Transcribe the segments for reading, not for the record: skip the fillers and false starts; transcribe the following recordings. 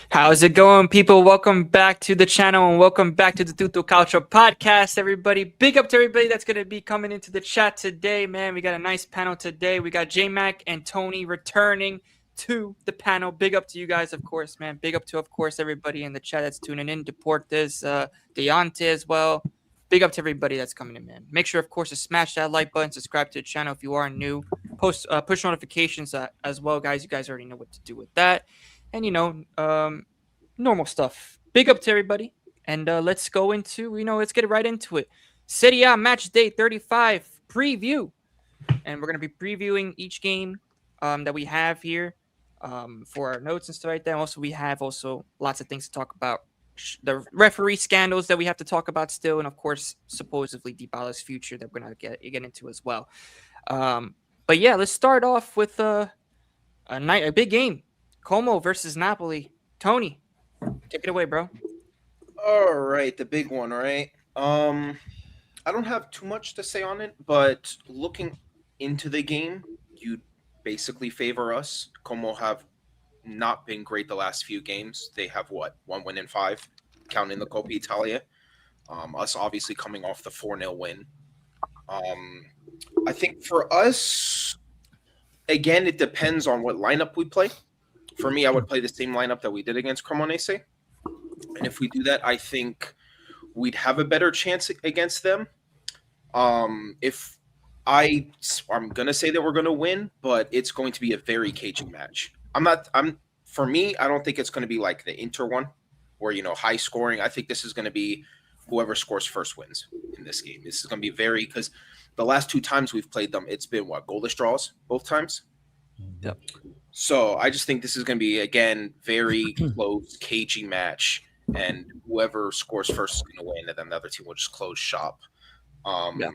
How's it going, people? Welcome back to the channel and welcome back to the Tutto Calcio podcast, everybody. Big up to everybody that's going to be coming into the chat today, man. We got a nice panel today. We got J-Mac and Tony returning to the panel. Big up to you guys, of course, man. Big up to, of course, everybody in the chat that's tuning in. Deportes, Deontay as well. Big up to everybody that's coming in, man. Make sure, of course, to smash that like button, subscribe to the channel if you are new. Push notifications as well, guys. You guys already know what to do with that. And, normal stuff. Big up to everybody. And let's go into, let's get right into it. Serie A match day 35 preview. And we're going to be previewing each game that we have here for our notes and stuff like that. Also, we have lots of things to talk about. The referee scandals that we have to talk about still. And, of course, supposedly Dybala's future that we're going to get into as well. But, yeah, let's start off with a big game. Como versus Napoli. Tony, take it away, bro. All right, the big one, right? I don't have too much to say on it, but looking into the game, you basically favor us. Como have not been great the last few games. They have, 1 win in 5, counting the Coppa Italia. Us obviously coming off the 4-0 win. I think for us, again, it depends on what lineup we play. For me, I would play the same lineup that we did against Cremonese. And if we do that, I think we'd have a better chance against them. I'm going to say that we're going to win, but it's going to be a very cagey match. For me, I don't think it's going to be like the Inter one where, high scoring. I think this is going to be whoever scores first wins in this game. This is going to be because the last 2 times we've played them, it's been goalless draws both times. Yep. So I just think this is going to be, again, very close, cagey match, and whoever scores first is going to win, and then the other team will just close shop. I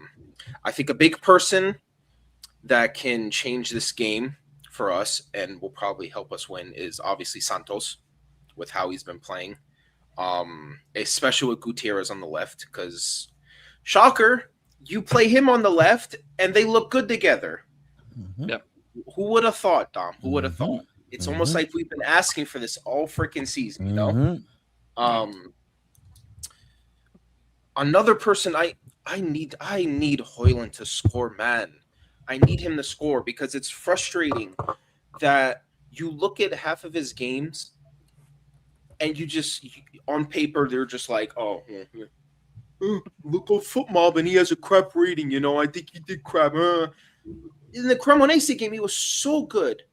think a big person that can change this game for us and will probably help us win is obviously Santos with how he's been playing, especially with Gutierrez on the left, because, shocker, you play him on the left, and they look good together. Mm-hmm. Yep. Who would have thought, Dom? Who would have thought? It's almost like we've been asking for this all freaking season, you know? Another person I need Højlund to score, man. I need him to score because it's frustrating that you look at half of his games and on paper, they're just like, look on football, and he has a crap rating, I think he did crap. In the Cremonese game, he was so good,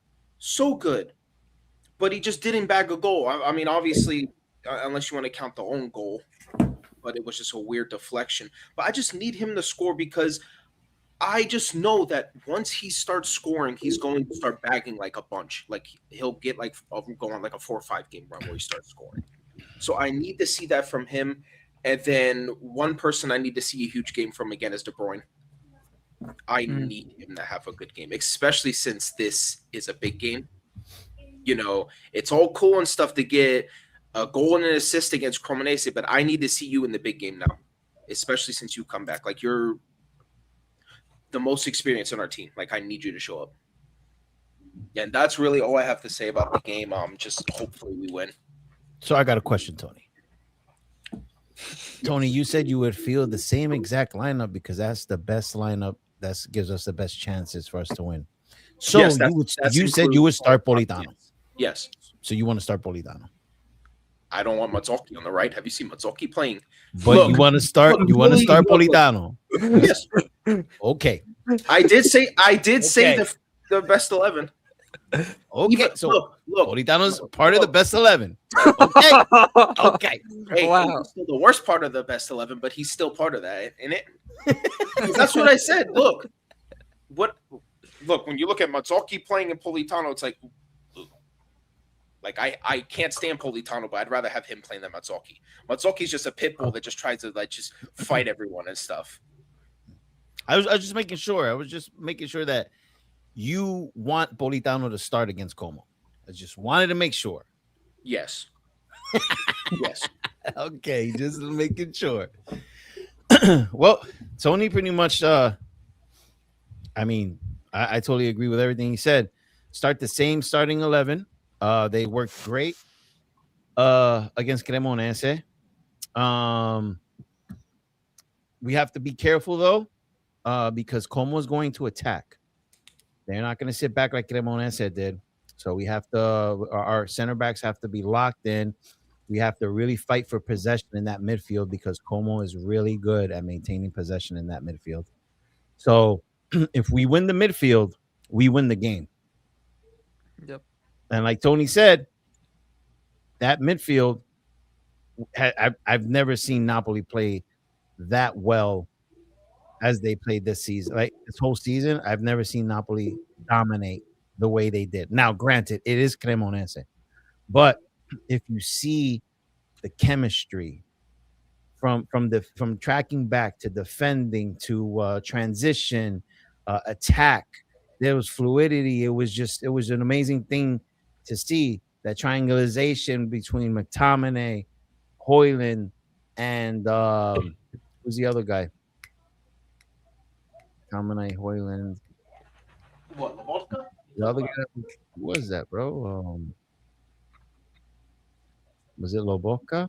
but he just didn't bag a goal. I mean, obviously, unless you want to count the own goal, but it was just a weird deflection. But I just need him to score because I just know that once he starts scoring, he's going to start bagging like a bunch. Like he'll get go on like a 4 or 5 game run where he starts scoring. So I need to see that from him. And then one person I need to see a huge game from again is De Bruyne. I need him to have a good game, especially since this is a big game. It's all cool and stuff to get a goal and an assist against Cremonese, but I need to see you in the big game now, especially since you come back. Like, you're the most experienced on our team. Like, I need you to show up. Yeah, and that's really all I have to say about the game. Just hopefully we win. So I got a question, Tony. Tony, you said you would field the same exact lineup because that's the best lineup that gives us the best chances for us to win. So yes, you said you would start Politano. Yes. So you want to start Politano? I don't want Mazzocchi on the right. Have you seen Mazzocchi playing? But you want to start Politano. Yes. Okay. I did say the best 11. Okay, so look, Politano's part of the best 11. Okay. Okay. Hey, wow. He's still the worst part of the best 11, but he's still part of that, isn't it? That's what I said. Look, when you look at Mazzocchi playing in Politano, it's like I can't stand Politano, but I'd rather have him playing than Mazzocchi. Mazzocchi's just a pit bull that just tries to just fight everyone and stuff. I was just making sure. I was just making sure that you want Politano to start against Como. I just wanted to make sure. Yes. Yes. Okay, just making sure. Well, Tony pretty much I I mean, I totally agree with everything he said. Start the same starting 11. They worked great against Cremonese. We have to be careful though, because Como is going to attack. They're not going to sit back like Cremonese did. So we have to, our center backs have to be locked in. We have to really fight for possession in that midfield because Como is really good at maintaining possession in that midfield. So if we win the midfield, we win the game. Yep. And like Tony said, that midfield, I've never seen Napoli play that well as they played this season. Like this whole season, I've never seen Napoli dominate the way they did. Now, granted, it is Cremonese, but if you see the chemistry from tracking back to defending to transition, attack, there was fluidity. It was an amazing thing to see that triangulation between McTominay, Hoyland, and who's the other guy? McTominay, Hoyland. What, Lobotka? The other guy, who was that, bro? Was it Lobotka?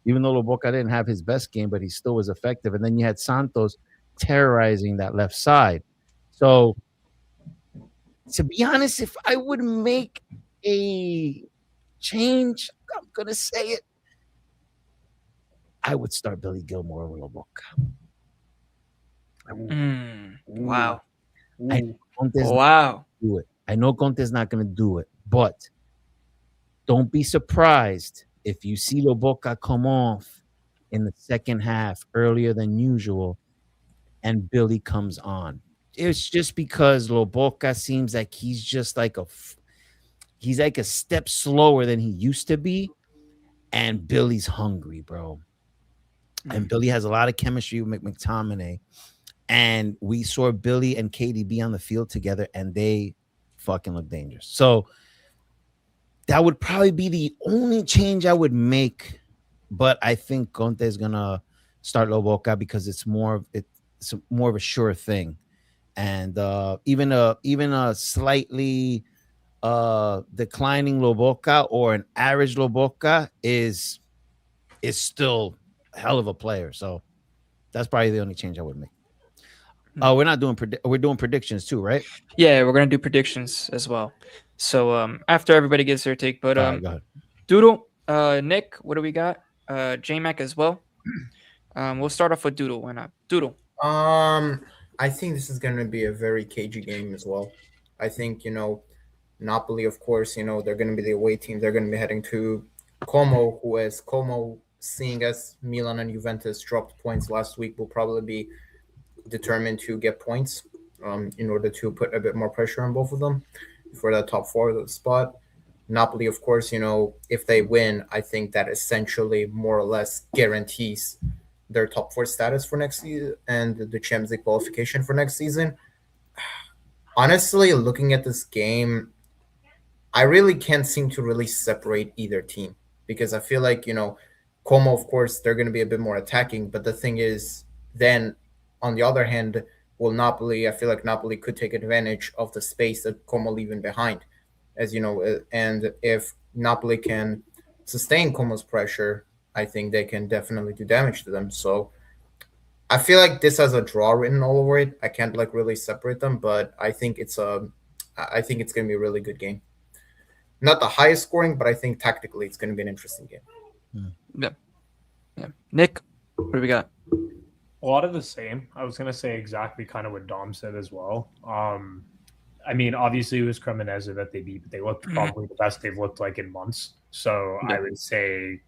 Even though Lobotka didn't have his best game, but he still was effective. And then you had Santos terrorizing that left side. So, to be honest, if I would make a change, I'm going to say it, I would start Billy Gilmore over Lobotka. Wow. I know Conte's Wow. do it. I know Conte's not going to do it, but don't be surprised if you see Lobotka come off in the second half earlier than usual and Billy comes on. It's just because Lobotka seems like he's just like he's like a step slower than he used to be, and Billy's hungry, bro. And Billy has a lot of chemistry with McTominay. And we saw Billy and KDB on the field together, and they fucking look dangerous. So that would probably be the only change I would make. But I think Conte is gonna start Lobotka because it's more of a sure thing. And even a slightly declining Lobotka or an average Lobotka is still a hell of a player. So that's probably the only change I would make. We're not doing we're doing predictions too, right? Yeah, we're gonna do predictions as well. So after everybody gives their take, but go ahead. Doodle, Nick, what do we got? J-Mac as well. We'll start off with Doodle. Why not? Doodle. I think this is going to be a very cagey game as well. I think, Napoli, of course, they're going to be the away team. They're going to be heading to Como, who is Como, seeing as Milan and Juventus dropped points last week, will probably be determined to get points in order to put a bit more pressure on both of them for that top four spot. Napoli, of course, if they win, I think that essentially more or less guarantees their top four status for next season and the Champions League qualification for next season. Honestly, looking at this game, I really can't seem to really separate either team because I feel like, Como, of course, they're going to be a bit more attacking. But the thing is, then on the other hand, I feel like Napoli could take advantage of the space that Como leaving behind, as you know. And if Napoli can sustain Como's pressure, I think they can definitely do damage to them. So I feel like this has a draw written all over it. I can't really separate them, but I think it's going to be a really good game. Not the highest scoring, but I think tactically it's going to be an interesting game. Yeah. Nick, what do we got? A lot of the same. I was going to say exactly kind of what Dom said as well. I mean, obviously it was Cremonese that they beat, but they looked probably the best they've looked like in months. So I would say,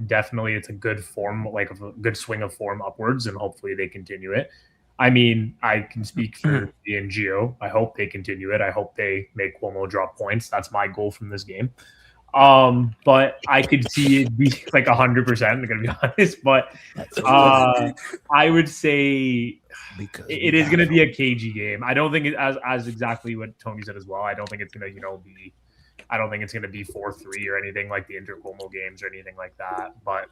definitely it's a good form, like a good swing of form upwards, and hopefully they continue it. I mean, I can speak for the NGO. I hope they continue it. I hope they make Cuomo drop points. That's my goal from this game. But I could see it be like 100%, I'm going to be honest. But I would say it is going to be a cagey game. I don't think it, as exactly what Tony said as well. I don't think it's going to, be. I don't think it's going to be 4-3 or anything like the Inter Como games or anything like that. But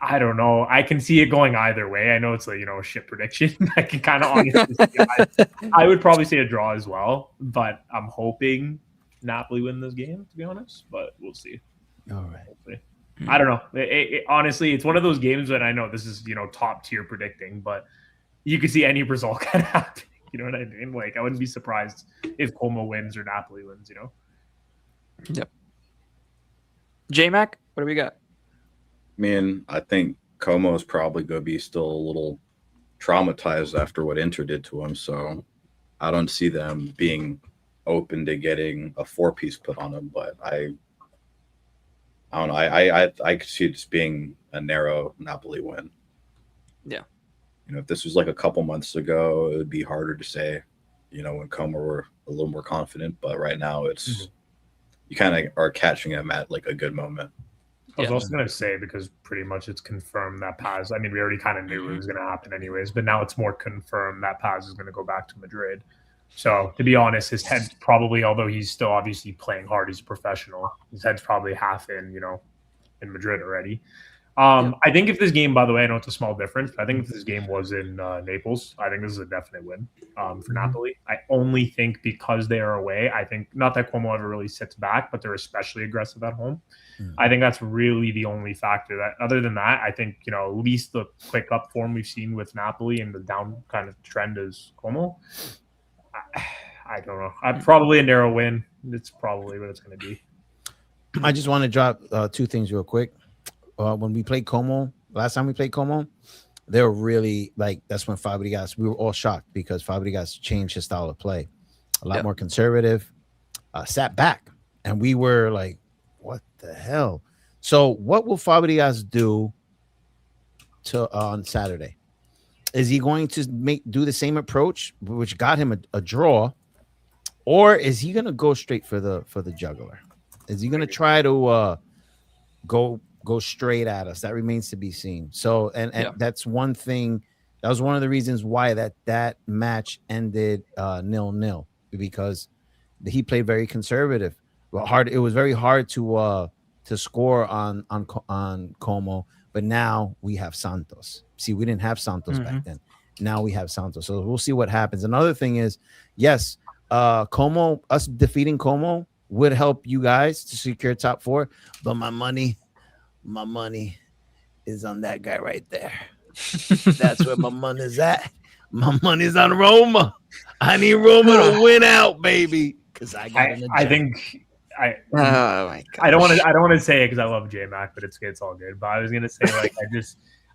I don't know. I can see it going either way. I know it's a shit prediction. I can kind of honestly see I would probably say a draw as well, but I'm hoping Napoli win this game, to be honest. But we'll see. All right. Hopefully. I don't know. Honestly, it's one of those games that I know this is top tier predicting, but you could see any result kind of happen. You know what I mean? Like I wouldn't be surprised if Como wins or Napoli wins. Yep. J-Mac, what do we got? I think Como is probably going to be still a little traumatized after what Inter did to him, so I don't see them being open to getting a 4-piece put on him. But I don't know. I could see this being a narrow Napoli win. Yeah. If this was like a couple months ago, it would be harder to say. When Como were a little more confident, but right now it's you kind of are catching him at like a good moment. I was also going to say, because pretty much it's confirmed that Paz, we already kind of knew it was going to happen anyways, but now it's more confirmed that Paz is going to go back to Madrid. So to be honest, his head's probably, although he's still obviously playing hard, he's a professional, his head's probably half in Madrid already. I think if this game, by the way, I know it's a small difference, but I think if this game was in Naples, I think this is a definite win for Napoli. I only think because they are away, I think, not that Como ever really sits back, but they're especially aggressive at home. I think that's really the only factor. That other than that, I think, at least the quick up form we've seen with Napoli and the down kind of trend is Como. I don't know. Probably a narrow win. It's probably what it's going to be. I just want to drop two things real quick. When we played Como, last time we played Como, they were really that's when Fabregas, we were all shocked because Fabregas changed his style of play. A lot more conservative, sat back. And we were like, what the hell? So what will Fabregas do on Saturday? Is he going to do the same approach, which got him a draw, or is he going to go straight for the jugular? Is he going to try to go straight at us? That remains to be seen. So, and that's one thing. That was one of the reasons why that match ended 0-0, because he played very conservative. It was very hard to score on Como, but now we have Santos. See, we didn't have Santos back then. Now we have Santos. So we'll see what happens. Another thing is, yes, Como, us defeating Como would help you guys to secure top 4, but my money is on that guy right there. That's where my money is at. My money's on Roma. I need Roma to win out, baby. Because I got I don't want to say it because I love J-Mac, but it's all good. But I was gonna say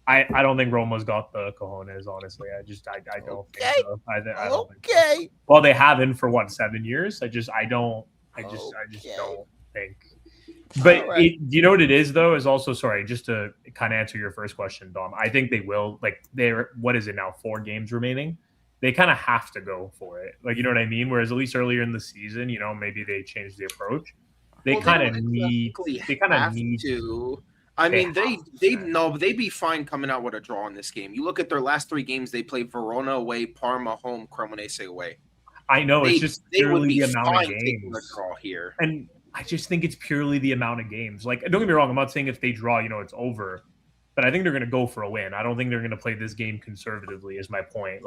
I don't think Roma's got the cojones. Honestly, I don't think so. I don't think so. Well, they haven't for 7 years. I just don't think. But do you know what it is though? Is also, sorry, just to kind of answer your first question, Dom. I think they will. They're, what is it now? 4 games remaining. They kind of have to go for it. You know what I mean? Whereas at least earlier in the season, maybe they changed the approach. They kind of need to. I mean, they'd be fine coming out with a draw in this game. You look at their last 3 games, they played Verona away, Parma home, Cremonese away. I know, it's just purely the amount of games. A draw here. And I just think it's purely the amount of games. Don't get me wrong, I'm not saying if they draw, it's over. But I think they're going to go for a win. I don't think they're going to play this game conservatively, is my point.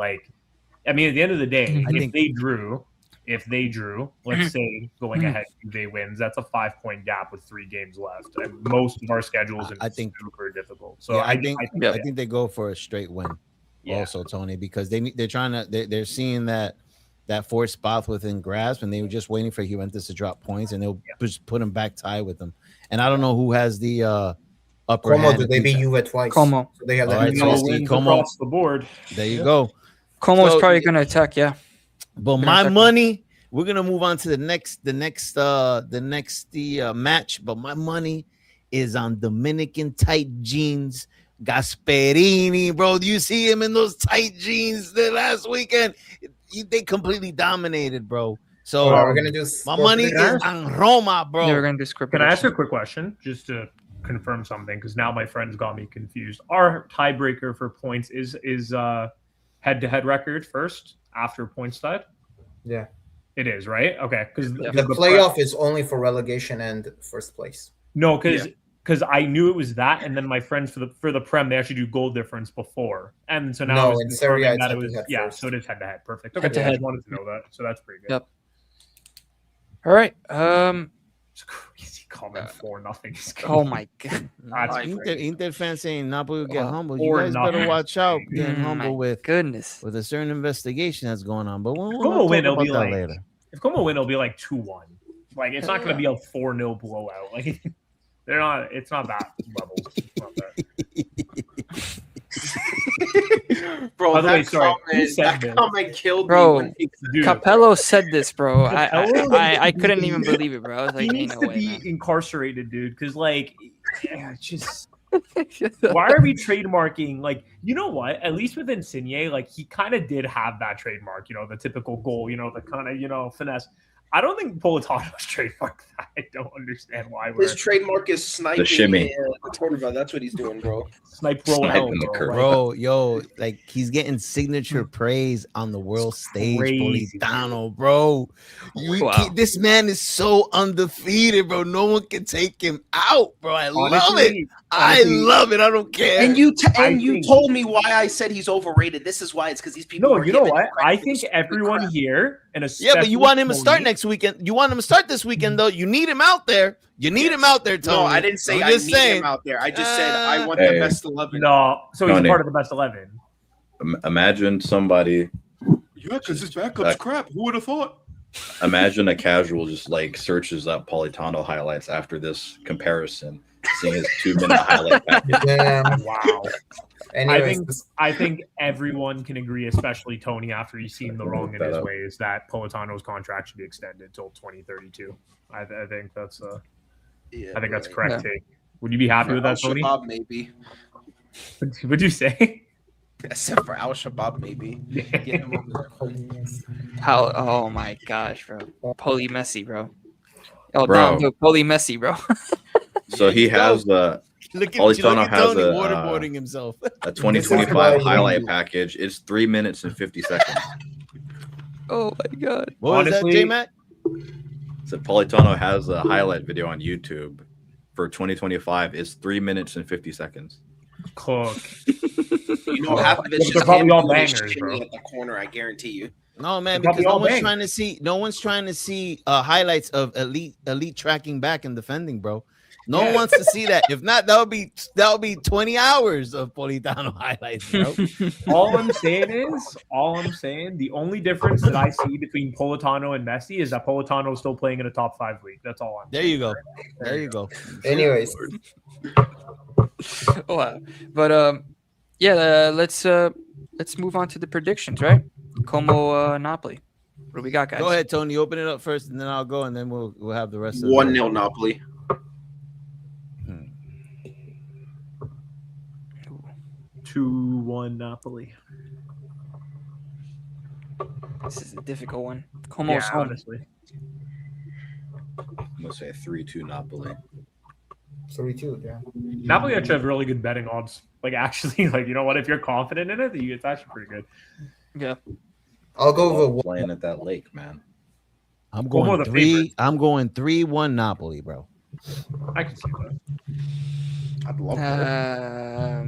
At the end of the day, if they drew, let's say going ahead, they wins. That's a 5-point gap with 3 games left, and most of our schedules are super difficult. So I think they go for a straight win. Also, Tony, because they're seeing that 4th spot within grasp, and they were just waiting for Juventus to drop points, and they'll just put them back tied with them. And I don't know who has the upper hand. Did they beat Juve twice? Como. So they have that. Right, so Como across the board. There you go. Como is probably going to attack, But my money, we're gonna move on to the next match. But my money is on Dominican tight jeans, Gasperini, bro. Do you see him in those tight jeans the last weekend? They completely dominated, bro. So we're gonna do my money is on Roma, bro. Yeah, we're gonna do script. Can I ask you a quick question just to confirm something? Because now my friends got me confused. Our tiebreaker for points is head-to-head record first after points tied. Yeah, it is, right? Okay, because the playoff is only for relegation and first place. No, because because I knew it was that, and then my friends for the Prem, they actually do goal difference before, and so now No, I was in Serie A, confirming that it it's was head-to-head first. so it is head to head. Perfect. Okay, Head-to-head. I just wanted to know that, so that's pretty good. Yep. All right. It's a crazy comment for nothing. Oh my god. That's Inter fan saying Napoli will get humbled. You or guys nothing. better watch out getting My humble with goodness. a certain investigation that's going on. But we'll Como talk win, it'll about be that like later. if Como win, it'll be like 2-1. Like it's not going to be a 4-0 blowout. Like they're not. It's not that level. It's not that. Bro, By the way, that sorry, who said that this? comment killed Bro, me. When he said Dude, Capello said this, bro. Capello? I couldn't even believe it, bro. I was he like, needs ain't no to way, be man. incarcerated, dude. Because like, yeah, it's just. Why are we trademarking? Like, you know what? At least with Insigne, like he kind of did have that trademark. You know, the typical goal. You know, the kind of finesse. I don't think Politano's trademarked that. I don't understand why we're his trademark is sniping The shimmy. the quarterback. That's what he's doing, bro. snipe roll Snipe out, in the bro. curve. Like, Bro, yo, like he's getting signature praise on the world stage, crazy. Politano, bro. Wow. This man is so undefeated, bro. No one can take him out, bro. I love it. I love it. I don't care. And you I you think- told me why I said he's overrated. This is why. It's because these people. No, are you know giving what? him credit I for think this everyone crap. here, and Yeah, but you want him to start Tony- next weekend. You want him to start this weekend, though. You need him out there. You need him out there, Tony. No, I didn't say I'm I just need saying. him out there. I just said I want Hey. the best 11. No, so he's a Tony. part of the best 11. Imagine somebody. Yeah, because his backup's crap. Who would have thought? Imagine a casual just like searches up Politano highlights after this comparison, seeing his 2-minute highlight package. Yeah. Wow. Anyways, I think everyone can agree, especially Tony, after he's seen the wrong in his That up. ways, that Politano's contract should be extended till 2032. I think that's Yeah, I think that's right. correct take. Would you be happy with that, Tony? Al-Shabaab, maybe. What'd you say? Except for Al-Shabaab, maybe. Get him over there. How? Oh my gosh, bro. Poli Messi, bro. Oh, Bro. Dom, Poli Messi, bro. So he has the Look Politano at has Tony a, waterboarding himself. a 2025 why you highlight need- package. It's 3 minutes and 50 seconds. Oh my god. What was that, Honestly- J-Mac? So Politano has a highlight video on YouTube for 2025. It's 3 minutes and 50 seconds. Cook. You know, half of it's They're just probably him all doing his bangers, shimmy bro. at the corner. I guarantee you. No, man, They're because probably all no one's trying to see highlights of elite tracking back and defending, bro. No one Yeah. wants to see that. If not, that'll be 20 hours of Politano highlights, bro. All I'm saying, the only difference that I see between Politano and Messi is that Politano is still playing in a top 5 league. That's all I'm There saying. you go. There you go. anyways, Wow. But yeah, let's move on to the predictions, right? Como Napoli. What do we got, guys? Go ahead, Tony. Open it up first, and then I'll go, and then we'll have the rest of 1-0 Napoli. 2-1 Napoli. This is a difficult one. Como's home. Honestly. I'm gonna say 3-2 Napoli. 3-2, yeah. Napoli actually have really good betting odds. Like actually, like you know what? If you're confident in it, it's actually pretty good. Yeah. I'll go with Playing at that lake, man. I'm Como going the 3. favorite. I'm going 3-1 Napoli, bro. I can see that. I'd love that.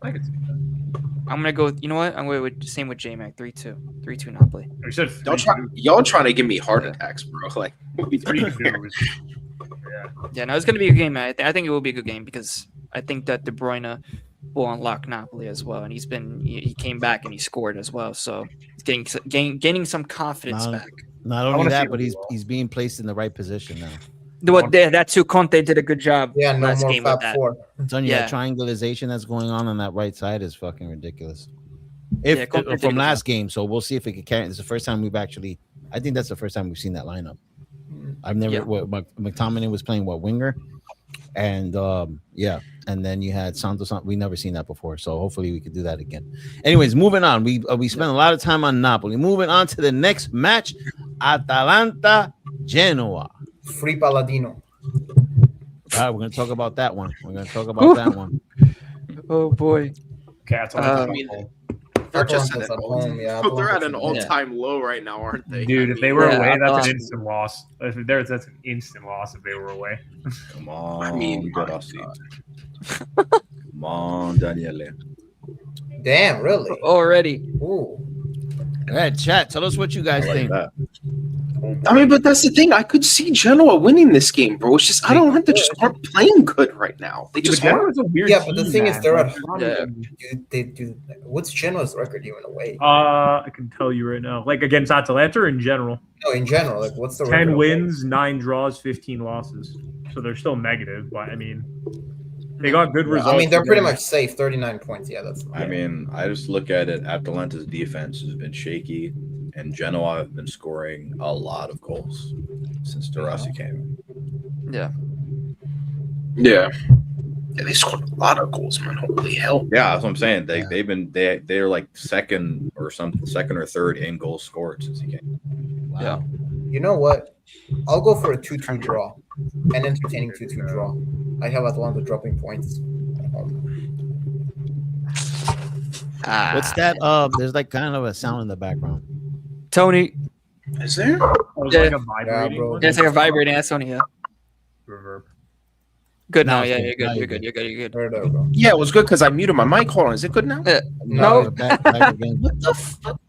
I can see that. I'm gonna go. You know what? I'm going with same with J-Mac. 3-2. 3-2 Napoli. You said Y'all trying to give me heart attacks, bro. Like, what we doing 3-2. here? Yeah, no, it's gonna be a good game, man. I think it will be a good game because I think that De Bruyne will unlock Napoli as well, and he came back and he scored as well, so he's gaining some confidence back. Not wanna only see that, him but do he's well. he's being placed in the right position now. That too. Conte did a good job. yeah, no last more game with Fab that. Four. I'm telling you, Yeah. that triangulation that's going on that right side is fucking ridiculous. Yeah, Conte did a From good last game, so we'll see if it can carry. It's the first time we've actually. I think that's the first time we've seen that lineup. I've never. Yeah. McTominay was playing winger, and and then you had Santos. We never seen that before, so hopefully we could do that again. Anyways, moving on. We spent a lot of time on Napoli. Moving on to the next match, Atalanta Genoa. Free Palladino. All right, we're gonna talk about that one. We're gonna talk about that one. Oh boy. Okay, that's all Uh, I'm They're just Atalanta's at at an home, yeah, they're at Atalanta's an at home. all-time low right now, aren't they? Dude, I if they mean, were Yeah, away, that's Atalanta. an instant loss. That's an instant loss if they were away. Come on, I mean, De my Rossi. God. Come on, Daniele. Damn, really? Already. Ooh. All right, chat. Tell us what you I guys like think. that. I mean, but that's the thing. I could see Genoa winning this game, bro. It's just Atalanta just aren't playing good right now. They just aren't. Genoa's a weird Yeah, but the team, thing is, man. they're Like, at not Yeah. even- They do. What's Genoa's record even away? I can tell you right now. Like against Atalanta or in general. No, in general, like what's the 10 record away? wins, 9 draws, 15 losses. So they're still negative, but I mean, they got good Yeah, results. I mean, they're pretty against- much safe. 39 points. Yeah, that's. I mean, I just look at it. Atalanta's defense has been shaky, and Genoa have been scoring a lot of goals since De Rossi came. Yeah. Yeah. Yeah, they scored a lot of goals, man. Holy hell. Yeah, that's what I'm saying. Yeah. They're like second or third in goals scored since he came. Wow. You know what? I'll go for a 2-2 draw, an entertaining 2-2 draw. I have Atalanta dropping points. What's that? There's like kind of a sound in the background. Tony. Is there? It was Yeah. like a vibrating bro. one. Yeah, it's like a vibrating. That's Tony. Yeah. Reverb. Good Now now. it's Yeah, good. you're good. Now You're you're good. You're good. You're good. Where did I go? Yeah, it was good because I muted my mic. Hold on. Is it good now? No. we're back again. What the fuck?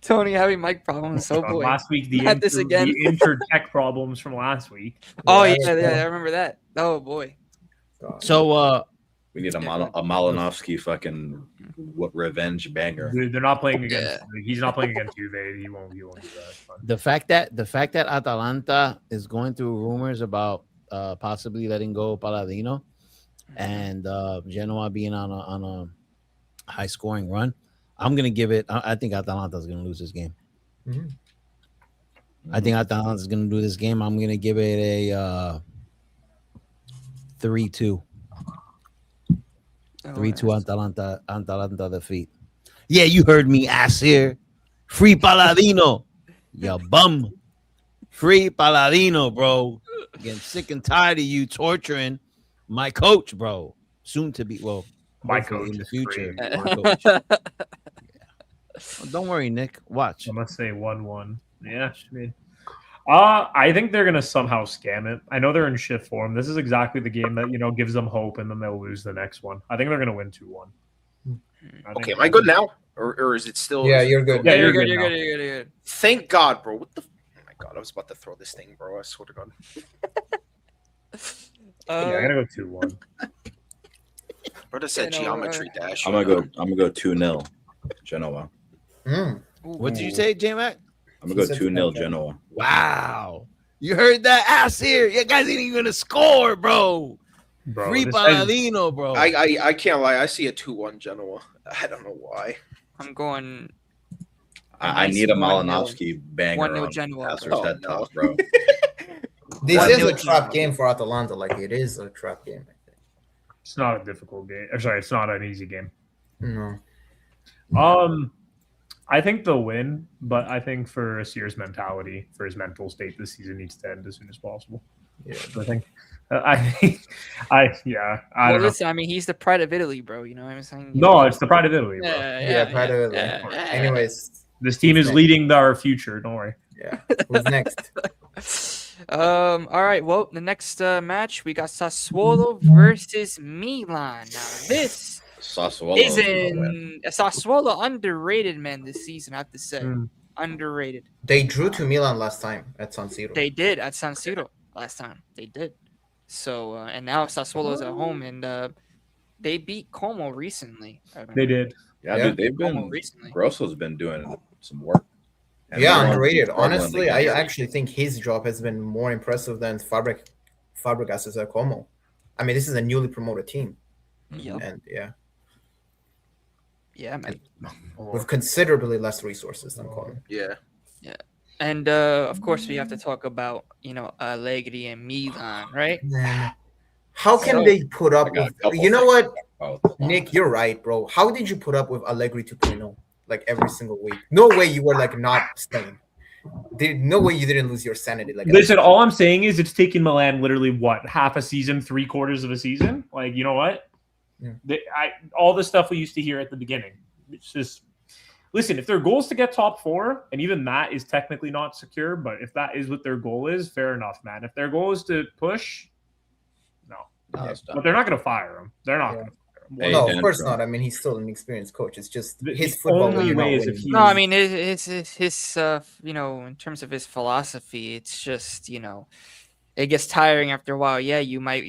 Tony having mic problems. So boy. Last week, the Had this again. the inter-tech problems from last week. Oh Yeah, yeah, that's I remember that. Oh boy. God. So We need a Malinovsky fucking revenge banger. Dude, they're not playing against. Yeah. He's not playing against Juve. He won't do that. It's fine. the fact that Atalanta is going through rumors about possibly letting go of Palladino and Genoa being on a high scoring run, I'm gonna give it. I think Atalanta's gonna lose this game. Mhm. I think Atalanta's gonna do this game. I'm gonna give it a 3-2. 3-2 Atalanta defeat. Yeah, you heard me, ass here. Free Palladino. You bum. Free Palladino, bro. Getting sick and tired of you torturing my coach, bro. Soon to be, well, My hopefully coach in the is future. free. My coach. Well, don't worry, Nick. Watch. I'm gonna say 1-1. Yeah, I mean, I think they're gonna somehow scam it. I know they're in shit form. This is exactly the game that gives them hope, and then they'll lose the next one. I think they're gonna win 2-1. Okay, am I good now? Or is it still? Yeah, you're good. Yeah, Yeah, you're you're good. good You're now. good. You're good. You're good. Thank God, bro. What the? Oh my God, I was about to throw this thing, bro. I swear to God. Yeah, I'm gonna go 2-1. Brother said Yeah, no, geometry dash. I'm gonna go 2-0 Genoa. Mm. What did you say, J-Mac? I'm gonna go He said 2-0 2-0. Genoa. Wow. You heard that ass here. You guys ain't even gonna score, bro. Bro, Free this guy's- Palladino, bro. I can't lie. I see a 2-1 Genoa. I don't know why. I'm going. I Nice need a 1-0. Malinowski banger 1-0 on Genoa, Passer's bro. head Oh, top, bro. This One is nil a trap Genoa. game for Atalanta. Like it is a trap game. I think. It's not a difficult game. Or sorry, it's not an easy game. No. I think they'll win, but I think for Asir's mentality, for his mental state, this season needs to end as soon as possible. Yeah. I think, I Well, don't know. listen. I mean, he's the pride of Italy, bro. You know what I'm saying? No, it's the pride of Italy, bro. Yeah, pride of Italy. Anyways, This team is leading our future. Don't worry. yeah. Who's next? All right. Well, the next match we got Sassuolo versus Milan. Now this Sassuolo is gonna win. Sassuolo underrated, man. This season, I have to say, Mm. underrated. They drew to Milan last time at San Siro. They did at San Siro last time. They did. So and now Sassuolo's at home, and they beat Como recently. They did. Yeah, Yeah. dude, they've Como been recently. Grosso's been doing some work. And Yeah, they're underrated. struggling Honestly, I against- actually think his job has been more impressive than Fabregas's at Como. I mean, this is a newly promoted team, Yep. and yeah, Yeah, man. with considerably less resources than Como. Yeah. And of course, we have to talk about Allegri and Milan, right? Man, how can So, they put up I got a with? couple You know things what, about- Nick, you're right, bro. How did you put up with Allegri 2.0 like every single week? No way you were like not staying. No way you didn't lose your sanity. Like Listen, all I'm saying is it's taken Milan literally what, half a season, 3/4 of a season. Like, you know what? All the stuff we used to hear at the beginning. It's just, listen, if their goal is to get top 4, and even that is technically not secure, but if that is what their goal is, fair enough, man. If their goal is to push, no. But they're not going to fire him. They're not going to fire him. Hey, No, Dan, of course bro. not. I mean, he's still an experienced coach. It's just The his football only is not way is winning. if he- No, I mean it's his in terms of his philosophy, it's just it gets tiring after a while. Yeah, you might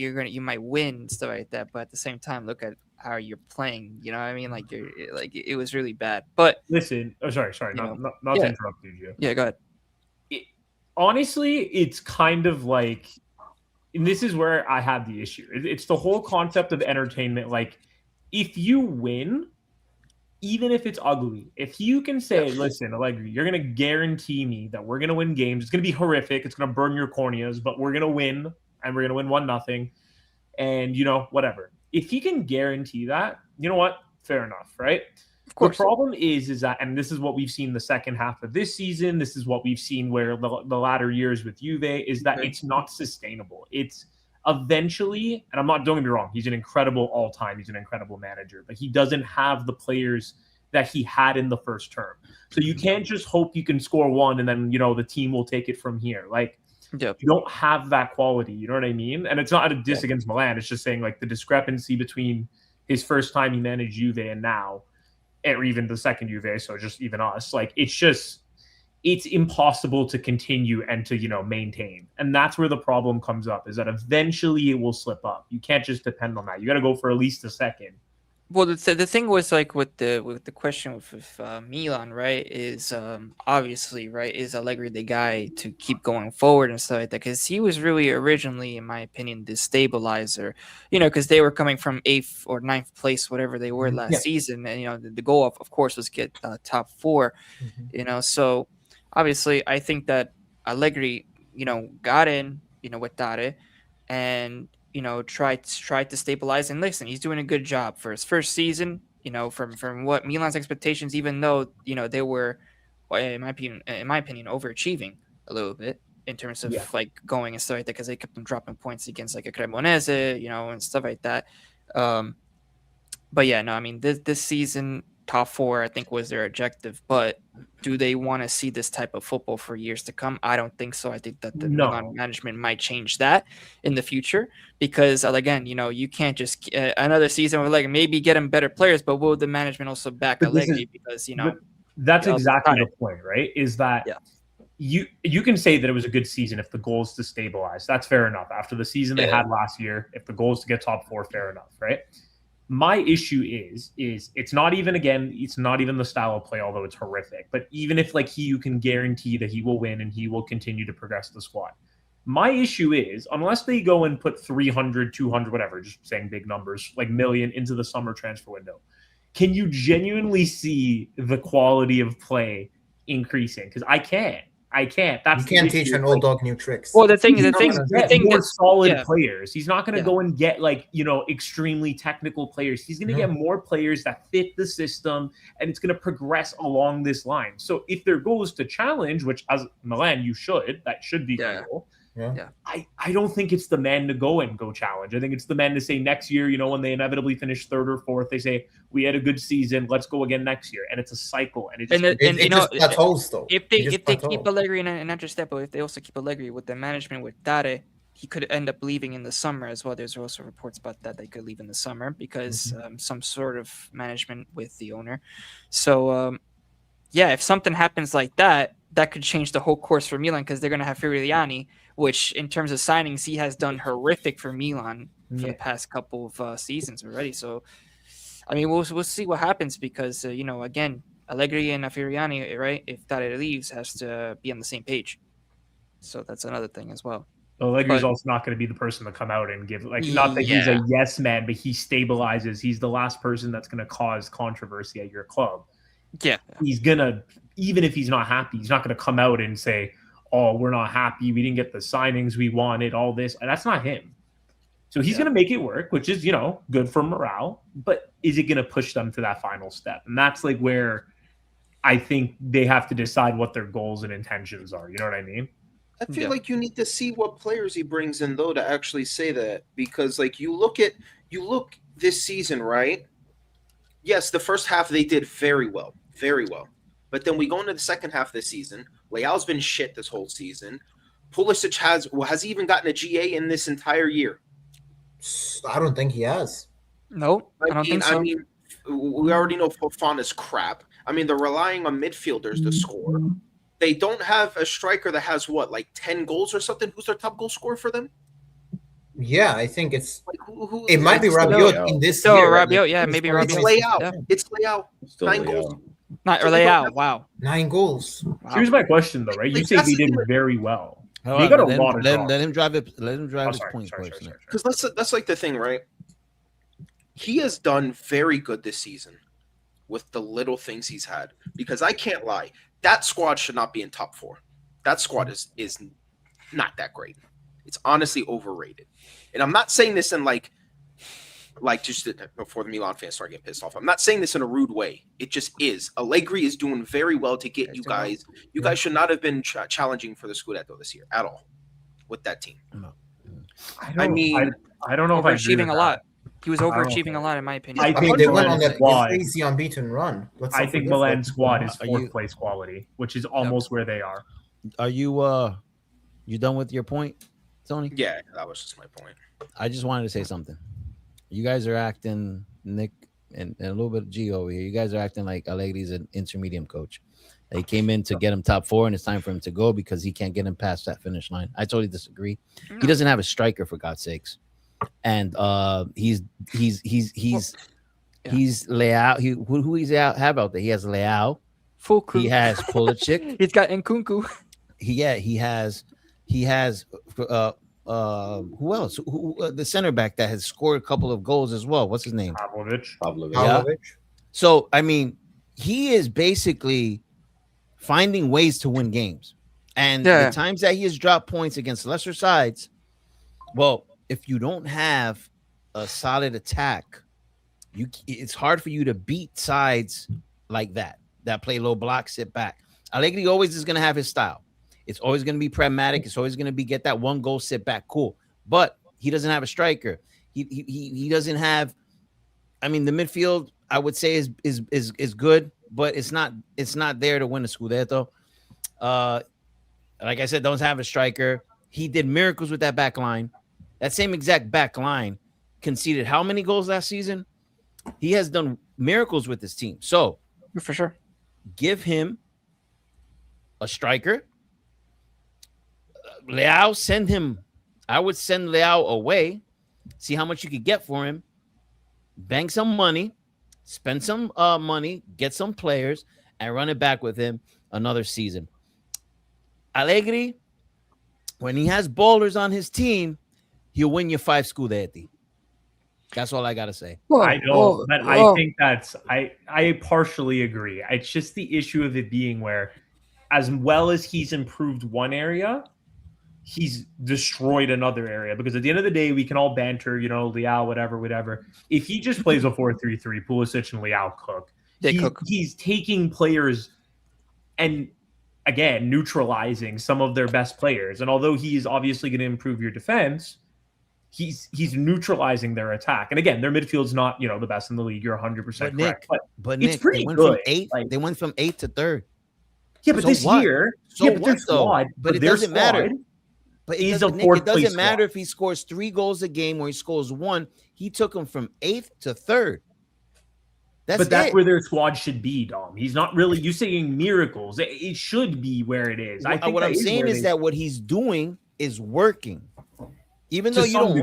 win and stuff like that, but at the same time, look at how you're playing. You know what I mean? Like it was really bad. But Listen, sorry, not yeah. to interrupt you, Joe. Yeah, go ahead. Honestly, it's kind of like, and this is where I have the issue. It's the whole concept of entertainment. Like, if you win, even if it's ugly, if you can say, listen, Allegri, you're going to guarantee me that we're going to win games. It's going to be horrific. It's going to burn your corneas, but we're going to win, and we're going to win 1-0. And, whatever. If he can guarantee that, you know what? Fair enough, right? Of course. The problem is that, and this is what we've seen the second half of this season, this is what we've seen where the latter years with Juve, is that it's not sustainable. It's eventually, and don't get me wrong, he's an incredible all-time, he's an incredible manager, but he doesn't have the players that he had in the first term. So you can't just hope you can score 1 and then, the team will take it from here. Like, you don't have that quality, you know what I mean? And it's not a diss against Milan, it's just saying, like, the discrepancy between his first time he managed Juve and now, or even the second Juve, so just even us, like, it's impossible to continue and to, maintain. And that's where the problem comes up, is that eventually it will slip up. You can't just depend on that. You got to go for at least a second. Well, the thing was, like, with the question with Milan, right, is obviously, right, is Allegri the guy to keep going forward and stuff like that? Because he was really originally, in my opinion, the stabilizer, because they were coming from 8th or 9th place, whatever they were last season. And, the goal, of course, was get top 4, so obviously I think that Allegri, got in, with Dare, and tried to stabilize. And listen, he's doing a good job for his first season. From what Milan's expectations, even though they were, in my opinion, overachieving a little bit in terms of like going and stuff like that, because they kept them dropping points against like a Cremonese, and stuff like that. But yeah, no, I mean this season, top 4, I think, was their objective. But do they want to see this type of football for years to come? I don't think so. I think that the Milan management might change that in the future, because again, you can't just another season with like maybe get them better players, but will the management also back Allegri? Because that's exactly the point, right? Is that you can say that it was a good season if the goal is to stabilize. That's fair enough. After the season they had last year, if the goal is to get top 4, fair enough, right? My issue is it's not even the style of play, although it's horrific. But even if you can guarantee that he will win and he will continue to progress the squad. My issue is, unless they go and put 300, 200, whatever, just saying big numbers, like million into the summer transfer window, can you genuinely see the quality of play increasing? Because I can't. That's you can't teach an old dog new tricks. Well, the thing more solid players. He's not going to go and get extremely technical players. He's going to get more players that fit the system, and it's going to progress along this line. So if their goal is to challenge, which as Milan that should be the goal. Yeah. I don't think it's the man to go challenge. I think it's the man to say next year, when they inevitably finish 3rd or 4th, they say, we had a good season, let's go again next year. And it's a cycle. And it just plateaus, though. If they keep Allegri, and not just that, but if they also keep Allegri with the management with Dare, he could end up leaving in the summer as well. There's also reports about that they could leave in the summer because some sort of management with the owner. So if something happens like that, that could change the whole course for Milan, because they're going to have Fiorentina, which in terms of signings, he has done horrific for Milan for the past couple of seasons already. So, I mean, we'll see what happens, because, again, Allegri and Fiorentina, right, if Dare leaves, has to be on the same page. So that's another thing as well. Allegri's also not going to be the person to come out and give, not that he's a yes man, but he stabilizes. He's the last person that's going to cause controversy at your club. Yeah. He's going to, even if he's not happy, he's not going to come out and say, oh, we're not happy, we didn't get the signings we wanted, all this. That's not him. So he's going to make it work, which is, good for morale. But is it going to push them to that final step? And that's where I think they have to decide what their goals and intentions are. You know what I mean? I feel like you need to see what players he brings in, though, to actually say that, because you look this season, right? Yes, the first half they did very well, very well. But then we go into the second half of the season. Leao's been shit this whole season. Pulisic has he even gotten a GA in this entire year? I don't think he has. No, I don't think so. I mean, we already know Fofana's crap. I mean, they're relying on midfielders to score. They don't have a striker that has what, like 10 goals or something? Who's their top goal scorer for them? Yeah, I think it's. Like, who It might be Rabiot in this So year. Rabiot, yeah, maybe It's Rabiot. Leao. Yeah. It's Leao. Still 9 Leao. goals. Not or Leao. Wow. 9 goals. Wow. Here's my question though, right? You Like, say that's he the did thing. very well. Hold He on, got a let lot him, of let, draws. let him drive it. Let him drive Oh, his sorry, points sorry, personally. Because that's like the thing, right? He has done very good this season with the little things he's had. Because I can't lie, that squad should not be in top 4. That squad is not that great. It's honestly overrated. And I'm not saying this in like just before the Milan fans start getting pissed off. I'm not saying this in a rude way. It just is. Allegri is doing very well to get you guys. You guys should not have been challenging for the Scudetto this year at all with that team. I mean, I don't know if I agree Overachieving with a lot. that. He was I don't overachieving a lot, in my opinion. I I mean, think they went on Milan's that squad- crazy unbeaten run. Let's I not think forget Milan's that. squad is Are fourth you- place quality, which is almost where they are. Are you you done with your point, Tony? yeah, that was just my point. I just wanted to say something. You guys are acting, Nick and a little bit of G over here. You guys are acting like Allegri's an intermediate coach. They came in to get him top 4, and it's time for him to go because he can't get him past that finish line. I totally disagree. No. He doesn't have a striker, for God's sakes, and he's Leao. Who he's out have out there? He has Leao. Full crew. He has Pulisic. He's got Nkunku. He has who else? The center back that has scored a couple of goals as well. What's his name? Pavlovic. Pavlovic. Yeah. Pavlovic. So I mean, he is basically finding ways to win games, and Yeah. the times that he has dropped points against lesser sides. Well, if you don't have a solid attack, it's hard for you to beat sides like that play low block, sit back. Allegri always is going to have his style. It's always going to be pragmatic. It's always going to be get that one goal, sit back, cool. But he doesn't have a striker. He doesn't have. I mean, the midfield I would say is good, but it's not there to win a Scudetto. Like I said, don't have a striker. He did miracles with that back line. That same exact back line conceded how many goals last season? He has done miracles with his team. So For sure. give him a striker. Leao, send him. I would send Leao away. See how much you could get for him. Bank some money. Spend some money. Get some players. And run it back with him another season. Allegri, when he has ballers on his team, he'll win you 5 Scudetti. That's all I got to say. I know, but I think I partially agree. It's just the issue of it being where, as well as he's improved one area, he's destroyed another area. Because at the end of the day, we can all banter, Leao, whatever. If he just plays a 4-3-3, Pulisic and Leao cook. He's taking players and, again, neutralizing some of their best players. And although he's obviously going to improve your defense, he's neutralizing their attack. And again, their midfield's not, the best in the league. You're 100% correct. But it's Nick, pretty they went good. From 8th, they went from 8th to 3rd. Yeah, but So this what? year, So but their what, though? squad, But it their doesn't matter. squad But is it a doesn't, Nick, fourth it doesn't place matter squad. if he scores 3 goals a game or he scores 1. He took him from 8th to 3rd. That's where their squad should be, Dom. He's not really. You saying miracles? It should be where it is. I think what I'm saying is that what he's doing is working. Even though you don't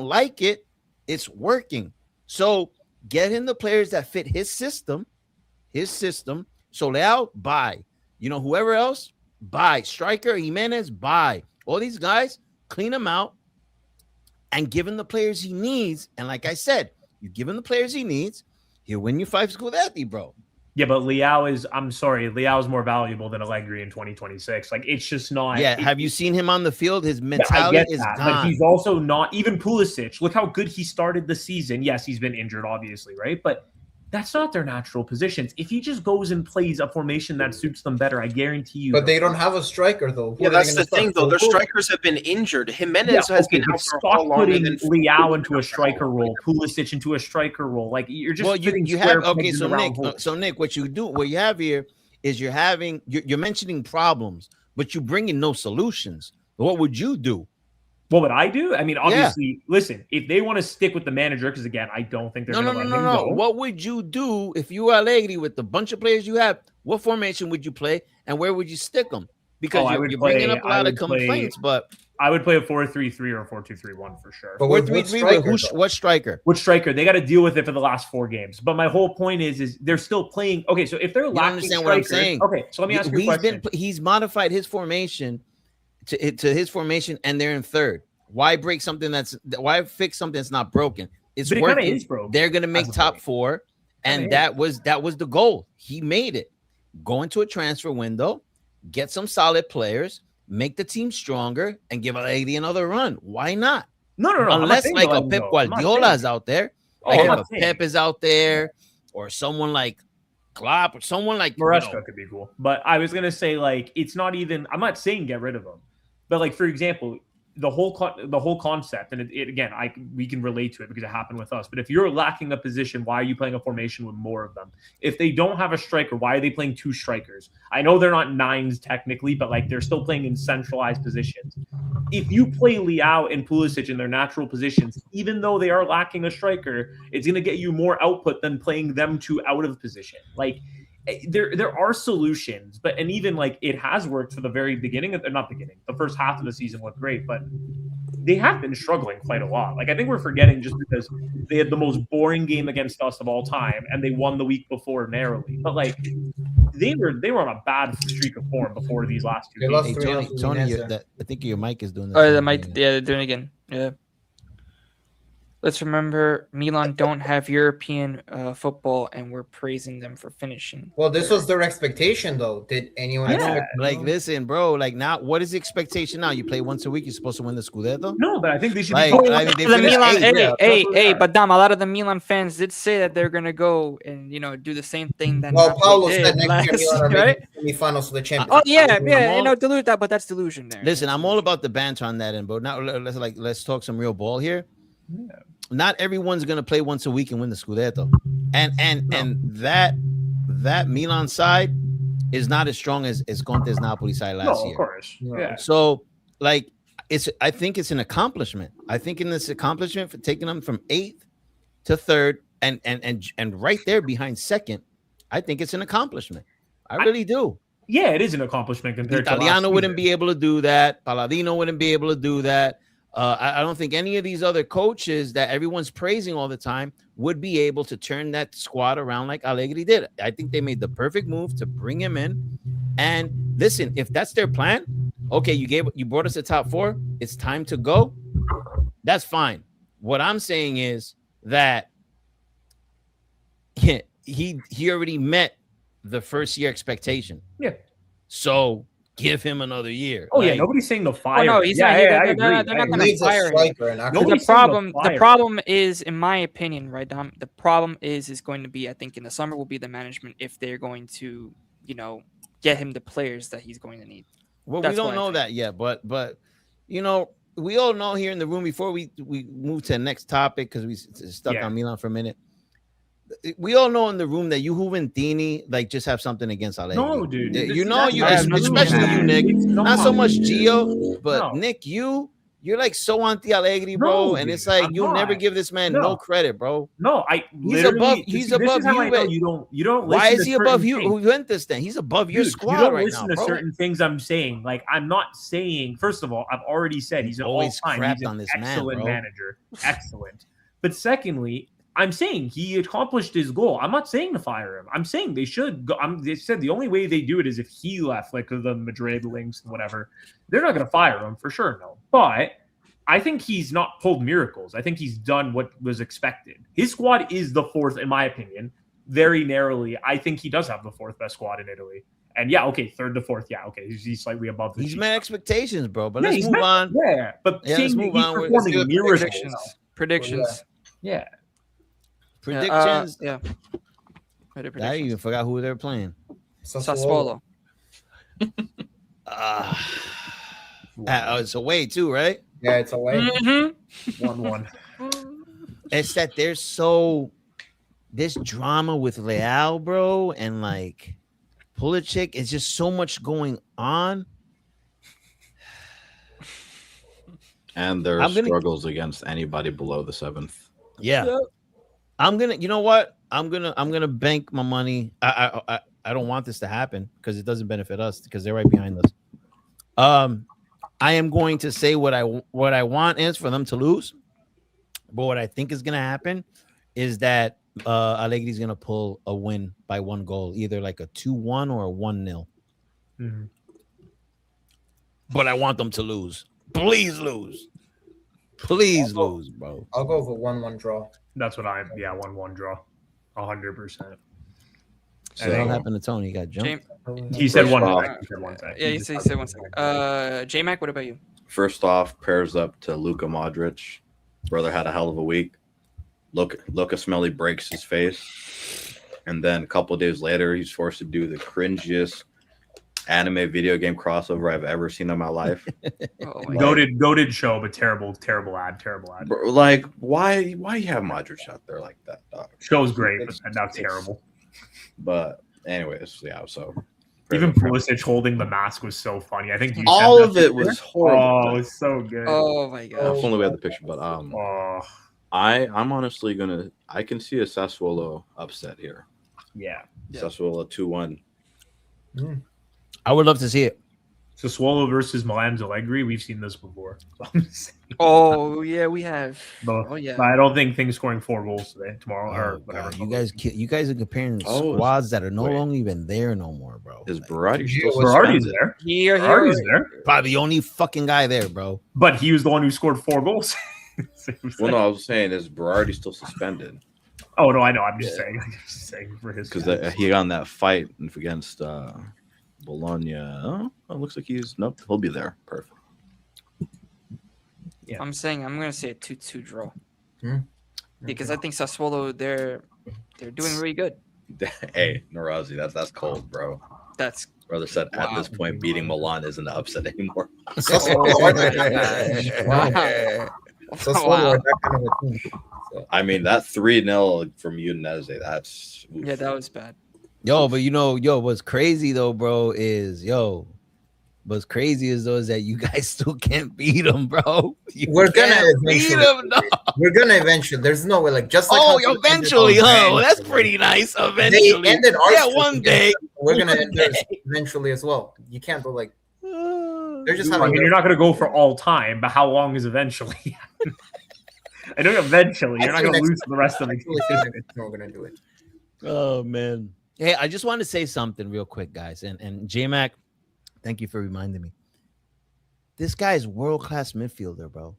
like it, it's working. So get him the players that fit his system. So Leao, buy. Whoever else, buy. Striker, Jimenez, buy. All these guys, clean them out and give him the players he needs. And like I said, you give him the players he needs, he'll win you 5 Scudetti, bro. Yeah, but Leao is more valuable than Allegri in 2026. Like, it's just not. Yeah, have you seen him on the field? His mentality is gone. But he's also not. Even Pulisic, look how good he started the season. Yes, he's been injured, obviously, right? But That's not their natural positions. If he just goes and plays a formation that suits them better, I guarantee you. But they don't have a striker, though. Yeah, that's the thing, though. Their strikers have been injured. Jimenez has been out for a whole longer than Leao into a striker role, Pulisic into a striker role. Like you're just you have okay. So Nick, what you have here is you're mentioning problems, but you bring in no solutions. What would you do? What would I do? I mean, obviously, listen, if they want to stick with the manager, because again, I don't think they're going to let him go. What would you do if you were Allegri with the bunch of players you have? What formation would you play, and where would you stick them? Because you're bringing up a lot of complaints, but I would play a 4-3-3 or a 4-2-3-1 for sure. But 4-3-3 what striker? Which striker? They got to deal with it for the last 4 games. But my whole point is they're still playing. Okay, so if they're lacking understand strikers, what I'm saying? Okay, so let me ask you a question. He's modified his formation to his formation, and they're in third. Why break something why fix something that's not broken? It's but working. It is broken. They're gonna make top 4, and that was the goal. He made it. Go into a transfer window, get some solid players, make the team stronger, and give Allegri another run. Why not? No. Unless like a Pep Guardiola is out there, like if a Pep is out there, or someone like Klopp, or someone like Maresca could be cool. But I was gonna say, like, it's not even. I'm not saying get rid of him, but like, for example, the whole concept, and it again, we can relate to it because it happened with us. But if you're lacking a position, why are you playing a formation with more of them? If they don't have a striker, why are they playing 2 strikers? I know they're not 9s technically, but like they're still playing in centralized positions. If you play Leao and Pulisic in their natural positions, even though they are lacking a striker, it's going to get you more output than playing them 2 out of position. Like, there are solutions, but and even like it has worked for the very beginning of the first half of the season looked great, but they have been struggling quite a lot. Like I think we're forgetting just because they had the most boring game against us of all time and they won the week before narrowly. But like they were on a bad streak of form before these last 2 games. Hey, Tony, I think your mic is doing this. Oh, the mic, yeah, they're doing it again. Yeah. Let's remember, Milan don't have European football, and we're praising them for finishing. Well, this was their expectation, though. Did anyone expect? Like, listen, bro. Like, now, what is the expectation now? You play once a week. You're supposed to win the Scudetto. No, but I think they should. Like, be the Milan, but Dom, a lot of the Milan fans did say that they're gonna go and do the same thing that. Well, Paulo said next year Milan are making semifinals of the Champions. Oh yeah, dilute that, but that's delusion there. Listen, I'm all about the banter on that end, but now let's talk some real ball here. Yeah. Not everyone's gonna play once a week and win the Scudetto, and that Milan side is not as strong as Conte's Napoli side last year. Of course, yeah. So like I think it's an accomplishment. I think in this accomplishment for taking them from 8th to 3rd and right there behind 2nd, I think it's an accomplishment. I really do. Yeah, it is an accomplishment compared to Italiano wouldn't be able to do that. Palladino wouldn't be able to do that. I don't think any of these other coaches that everyone's praising all the time would be able to turn that squad around like Allegri did. I think they made the perfect move to bring him in. And listen, if that's their plan, okay, you brought us to top 4. It's time to go. That's fine. What I'm saying is that he already met the first year expectation. Yeah. So give him another year. Oh, yeah, nobody's saying the fire. Oh, no, he's not. They're not going to fire him. The problem is, in my opinion, right, Dom, the problem is going to be, I think, in the summer will be the management if they're going to, get him the players that he's going to need. Well, we don't know that yet, but we all know here in the room before we move to the next topic because we stuck on Milan for a minute. We all know in the room that you Juventini like just have something against Allegri. No, dude. Especially you, Nick. Not so much Gio, but Nick, you're like so anti Allegri, bro. No, and dude, it's like you never give this man no credit, bro. No, he's above you. You don't. Why is he above you? Juventus then? He's above your squad right now, bro. You don't listen to certain things I'm saying. Like I'm not saying. First of all, I've already said he's an all-time. He's an excellent manager. Excellent. But secondly, I'm saying he accomplished his goal. I'm not saying to fire him. I'm saying they should go. They said the only way they do it is if he left, like the Madrid links, whatever. They're not going to fire him for sure, no. But I think he's not pulled miracles. I think he's done what was expected. His squad is the 4th, in my opinion, very narrowly. I think he does have the 4th best squad in Italy. And 3rd to 4th, he's slightly above. He's met expectations, bro. But let's move on. Yeah, but let's move on with predictions. Yeah. Predictions. Matchday I predictions. even forgot who they're playing. Sassuolo. It's away too, right? Yeah, it's away. Mm-hmm. 1-1. It's that there's so this drama with Leal, bro, and like Pulisic. It's just so much going on. And their I'm gonna- struggles against anybody below the 7th. Yeah. Yep. I'm gonna, you know what? I'm gonna bank my money. I don't want this to happen because it doesn't benefit us because they're right behind us. I am going to say what I want is for them to lose, but what I think is gonna happen is that Allegri's gonna pull a win by 1 goal, either like a 2-1 or a 1-0. Mhm. But I want them to lose. Please lose. Please lose, bro. I'll go with a 1-1 draw. That's what 1-1 draw. 100%. So what happened to Tony? He got jumped. He said First one off- sec. He said 1 sec. Yeah, he said 1 second. J-Mac, what about you? First off, prayers up to Luka Modric. Brother had a hell of a week. Luka Smelly breaks his face. And then a couple of days later, he's forced to do the cringiest anime video game crossover I've ever seen in my life. Oh my Goated show, but terrible ad. Bro, like, why you have Modric out there like that, dog? Show's great, but now terrible. But anyways, yeah, so Even Pulisic holding the mask was so funny. I think you all said of that it was Oh, horrible. it was so good. Oh my god. If only we had the picture, but Oh, I'm honestly I can see a Sassuolo upset here. yeah. Yeah. Sassuolo 2-1. I would love to see it. Sassuolo versus Milan's Allegri. We've seen this before. Oh yeah, we have. But, Oh yeah. but I don't think things scoring 4 goals today, tomorrow, or Oh, whatever. God. You guys are comparing Oh, squads that are no wait. longer even there no more, bro. Is Like, Berardi still Berardi's suspended? there. Here, Berardi's there. probably the only fucking guy there, bro. But he was the one who scored 4 goals. Well, no, I was saying, is Berardi still suspended? Oh no, I know. I'm just saying. For his Because he got in that fight against Bologna. Oh, it looks like he'll be there. Perfect. Yeah. I'm saying I'm gonna say a 2-2 draw. Hmm. Because I think Sassuolo they're doing really good. Hey, Narazi, that's cold, bro. That's Brother said at this Wow. point, beating Milan isn't an upset anymore. wow. Sassuolo Wow. are that kind of a team. So, I mean, that 3-0 from Udinese, that's oof. Yeah, that was bad. But what's crazy though, bro, is what's crazy is that you guys still can't beat them, bro. You We're gonna can't beat eventually. them, dog. We're gonna eventually. There's no way. Like just like Oh, how they eventually, ended huh? on Well, that's Rams, pretty nice. They Eventually, ended our yeah, streak one against day. them. We're gonna One end theirs day. eventually as well. You can't go like they're just I having. mean, you're not going to go for all time, but how long is eventually? I know eventually. You're not going to lose for the rest of the Actually, we're gonna do it. Oh man. Hey, I just want to say something real quick, guys. And J-Mac, thank you for reminding me. This guy's world-class midfielder, bro.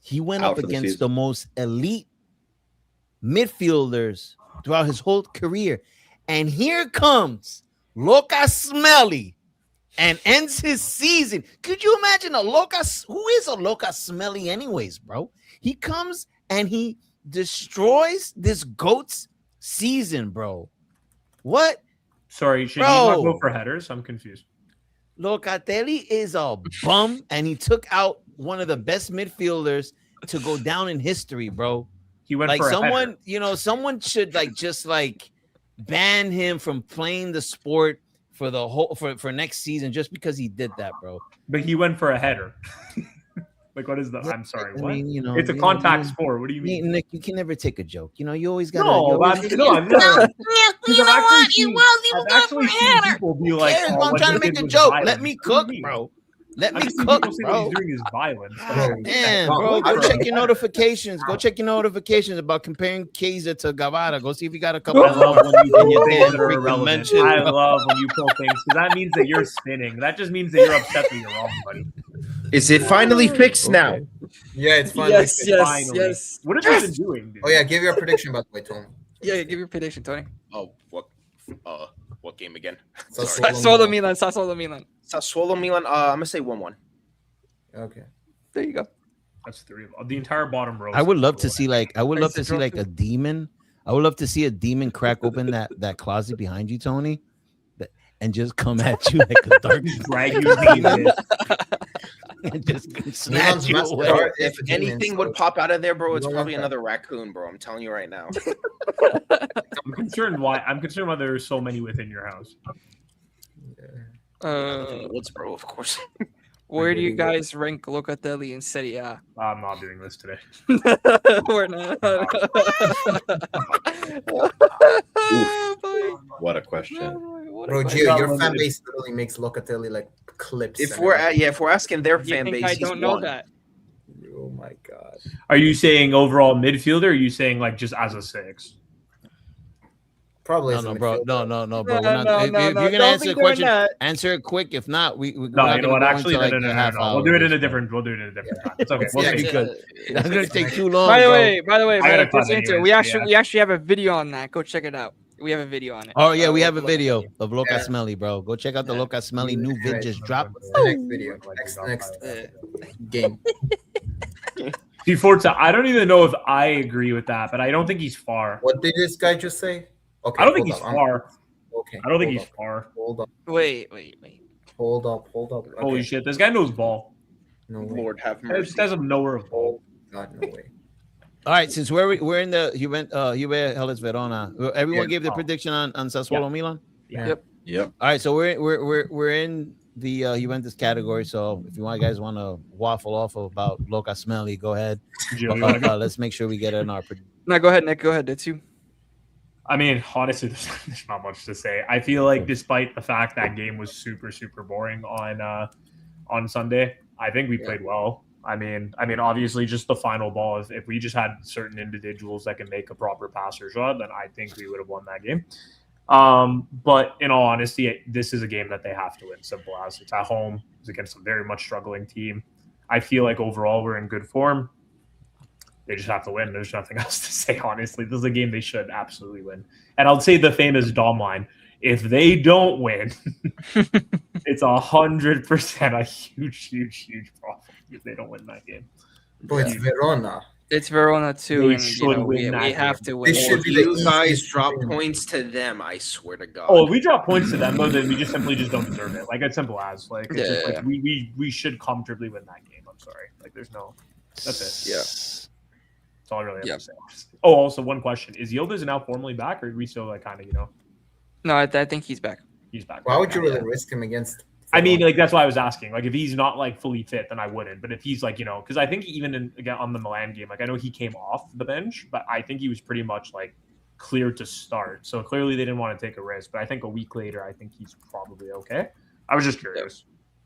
He went Out up for the against season. the most elite midfielders throughout his whole career. And here comes Luka Smelly and ends his season. Could you imagine who is a Luka Smelly anyways, bro? He comes and he destroys this GOAT's season, bro. What? Sorry, should he not Bro. go for headers? I'm confused. Locatelli is a bum, and he took out one of the best midfielders to go down in history, bro. He went Like for a someone, header. someone should just ban him from playing the sport for the whole for next season just because he did that, bro. But he went for a header. Like, what is the? I'm sorry. I What? mean, It's a contact sport. What do you mean? Nick, you can never take a joke. You always got No, I'm not. You know what? He was I've going actually for seen header. people be like, Cares, oh, bro, I'm what trying he to make did a was joke. violent. Let me What do you cook, mean? bro. Let I've me just seen cook, people say what bro. he's doing is violent. God damn, bro. Go check your notifications. Go check your notifications about comparing Kaiser to Gavara. Go see if you got a couple. I love when you in pull your things damn that are freaking irrelevant. mention, I bro. love when you pull things because that means that you're spinning. That just means that you're upset that you're wrong, buddy. Is it finally fixed now? Yeah, it's fine. Yes, Like, yes, Finally. yes. What have you been doing, dude? Oh yeah, give your prediction by the way, Tony. Yeah, give your prediction, Tony. Oh, what game again? Sassuolo Milan. Sassuolo Milan. Sassuolo Milan. I'm gonna say 1-1. Okay. There you go. That's 3 of them. The entire bottom row. I would love to see Is a the demon I would love to see a demon crack open that closet behind you, Tony, and just come at you like a dark Drag you demon. and just snatch Milan's you mascot away. are If the demons, anything so would pop out of there, bro, you it's don't probably want that. another raccoon, bro. I'm telling you right now. I'm concerned why there are so many within your house. Woods, bro, of course. Where do you guys rank Locatelli in Serie A? I'm not doing this today. We're not. What a question. Bro, Gio, your fan base literally makes Locatelli like clips. If and we're everything. if we're asking their You fan think base, I he's don't know one. that? Oh my god. Are you saying overall midfielder? Or are you saying like just as a 6? Probably. No, bro. No, bro. No, We're not, no, if no, you're gonna don't answer be the doing question, that. answer it quick. If not, we're No, not you know gonna what? go Actually, into, like, no. a half We'll hour do it of in a this, different. We'll do it in a different time. It's okay. We'll Yeah, see. because that's gonna take too long. By the bro. way, I gotta let's cut answer. anyways, We actually have a video on that. Go check it out. We have a video on it. Oh yeah, we have a Locatelli. video of Luca Smelly, bro. Go check out the Luca Smelly new vid just dropped. What's the next video? Next game. See, Forza, I don't even know if I agree with that, but I don't think he's far. What did this guy just say? Okay. I don't think hold he's up, far. Okay. I don't think hold he's up, far. Hold up. Wait. Hold up. Okay. Holy shit, this guy knows ball. No way. Lord have He mercy. just doesn't know where of ball. God, no way. All right, since we're in the Juve Hellas Verona, everyone gave the prediction on Sassuolo Milan. Yeah. Yep. All right, so we're in the Juventus category. So if you guys want to waffle off about Luca Smelly, go ahead. Gio, you wanna go? Let's make sure we get in our. No, go ahead, Nick. Go ahead. It's you. I mean, honestly, there's not much to say. I feel like despite the fact that game was super, super boring on Sunday, I think we played well. I mean, obviously, just the final ball. If we just had certain individuals that can make a proper pass or shot, then I think we would have won that game. But in all honesty, this is a game that they have to win. Simple as it's at home. It's against a very much struggling team. I feel like overall we're in good form. They just have to win. There's nothing else to say, honestly. This is a game they should absolutely win. And I'll say the famous Dom line. If they don't win, it's 100% a huge problem if they don't win that game. Bro, it's Verona. It's Verona too. They And, should win we that have game. to win. They should If be the you guys easiest drop game. points to them, I swear to God. Oh, if we drop points to them, though, then we just simply don't deserve it. Like, it's simple as. Like, it's just Yeah. like we should comfortably win that game. I'm sorry. Like, there's no. That's it. Yeah. That's all I really have to say. Oh, also, one question. Is Yildiz now formally back, or are we still, like, kind of, No, I think he's back. he's back? Why would you really risk him against? I mean, like, that's why I was asking. Like, if he's not, like, fully fit, then I wouldn't. But if he's, like, because I think even again, on the Milan game, like, I know he came off the bench, but I think he was pretty much, like, clear to start. So clearly they didn't want to take a risk. But I think a week later, I think he's probably okay. I was just curious.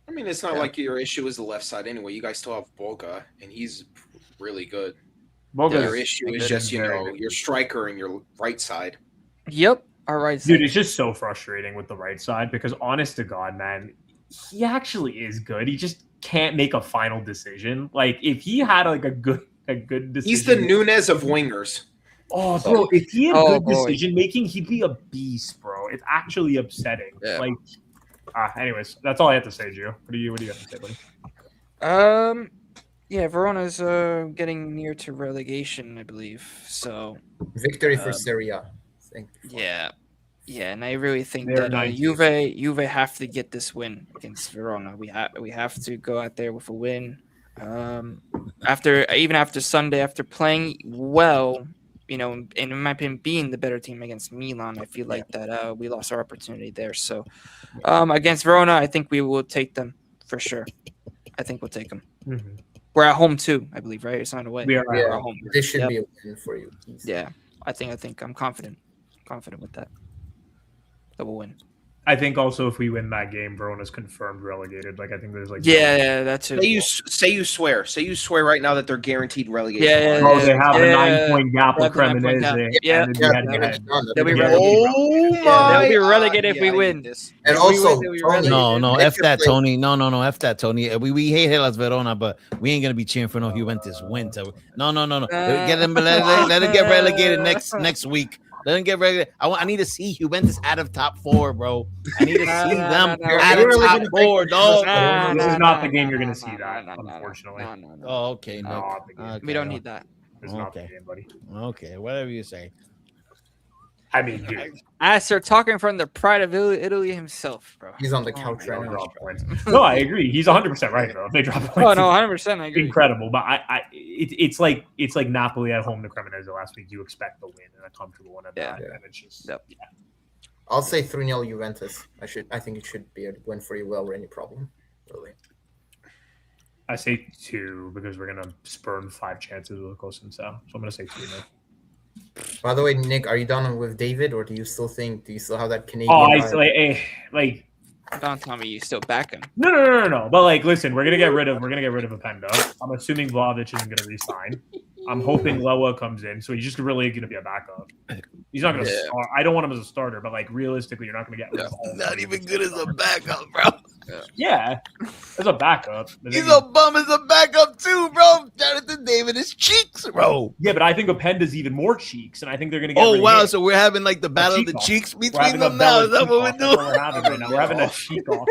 I mean, it's not like your issue is the left side anyway. You guys still have Boga, and he's really good. Boga's Your issue is just, your striker and your right side. Yep. All right. Dude, it's just so frustrating with the right side because, honest to God, man, he actually is good. He just can't make a final decision. Like, if he had like a good decision, He's the Nunez of wingers. Oh, bro, if he had good boy. decision making, he'd be a beast, bro. It's actually upsetting. Yeah. Like, anyways, that's all I have to say, Gio. What do you have to say, buddy? Yeah, Verona's getting near to relegation, I believe. So Victory for Serie A. Thank you. yeah, and I really think They're that 90s. Juve have to get this win against Verona. We have to go out there with a win. After Sunday, after playing well, and in my opinion, being the better team against Milan, I feel like that we lost our opportunity there. So against Verona, I think we will take them for sure. I think we'll take them. Mm-hmm. We're at home too, I believe, right? It's not away. We are We're Yeah, at home. this should Yep. be a win for you. Yeah, I think I'm confident with that. That we'll win. I think also if we win that game, Verona's confirmed relegated. Like, I think there's like Yeah, that's it. Say you swear right now that they're guaranteed relegation. Yeah, Oh, they have a Yeah. 9-point gap with They have a 9-point gap. Cremonese. Yeah. and Yeah, then head-to-head. They'll be Yeah. relegated. Oh Yeah, my! they'll be relegated if we I win. need this. And If we also, win, they'll be Tony, relegated. No, if F you that, play- Tony. No, F that, Tony. We hate Hellas Verona, but we ain't gonna be cheering for no Juventus win. So no. Get them, let them get relegated next week. Let them get relegated. I need to see Juventus out of top 4, bro. I need to see them no. out You're of really top gonna 4, take- dog. This is not the game you're going to see that, unfortunately. No. Oh, okay, Not the game. Nick. We don't need that. It's not the Okay. game, buddy. Okay, whatever you say. I mean, dude. As they're talking from the pride of Italy himself, bro. He's on the couch right now. Drop points. No, I agree. He's 100% right, though. If they drop points, Oh no, 100%. I agree. incredible. But it's like Napoli at home to Cremonese last week. You expect the win and a comfortable one at that, and it's just I'll say 3-0 Juventus. I think it should be a win for you without any problem. Really. I say 2 because we're gonna spurn 5 chances with Costa, so I'm gonna say 2-0. By the way, Nick, are you done with David, or do you still have that Canadian? Oh, vibe? Don't tell me you still back him. No. But like, listen, we're gonna get rid of Openda. I'm assuming Vlahovic isn't gonna resign. I'm hoping Loa comes in, so he's just really gonna be a backup. He's not gonna start. I don't want him as a starter, but like realistically, you're not gonna get rid of all. Not even good as a backup, bro. Yeah, as a backup. He's a bum as a backup too, bro. Jonathan David is cheeks, bro. Yeah, but I think Openda's even more cheeks, and I think they're gonna get. Oh rid wow! of him. So we're having like the battle of the cheeks between them now. Is that what we're doing? We're having a cheek off.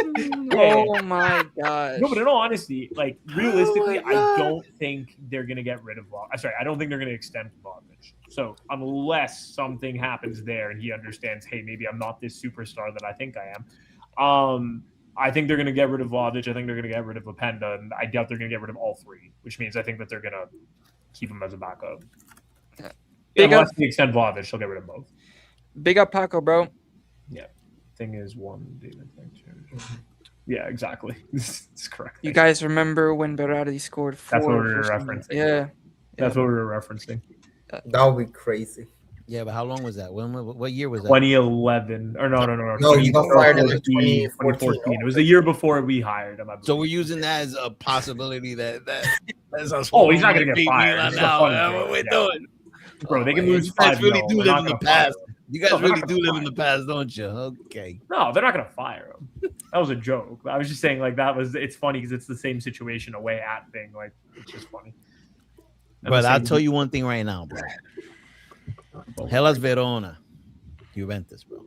Oh my god! No, but in all honesty, like realistically, I don't think they're gonna get rid of Vlahovic. Sorry, I don't think they're gonna extend Vlahovic. So unless something happens there and he understands, hey, maybe I'm not this superstar that I think I am. I think they're going to get rid of Vlahovic. I think they're going to get rid of Openda, and I doubt they're going to get rid of all 3, which means I think that they're going to keep him as a backup. Unless they extend Vlahovic, they'll get rid of both. Big up, Paco, bro. Yeah. Thing is 1, David. Yeah, exactly. This is correct. You guys remember when Berardi scored 4? That's what we were referencing. Yeah. That's what we were referencing. That would be crazy. Yeah, but how long was that? What year was that? 2011. Or no. No, he got fired in 2014. It was the year before we hired him. So we're using that as a possibility that's us. Oh, he's not going to get fired. What we're doing. Bro, they can lose 5-0. You guys really do live in the past. You guys No, really do live in the past, don't you? Okay. No, they're not going to fire him. That was a joke. I was just saying, like, it's funny because it's the same situation away at thing. Like, it's just funny. But I'll tell you one thing right now, bro. Hellas Verona, Juventus, bro.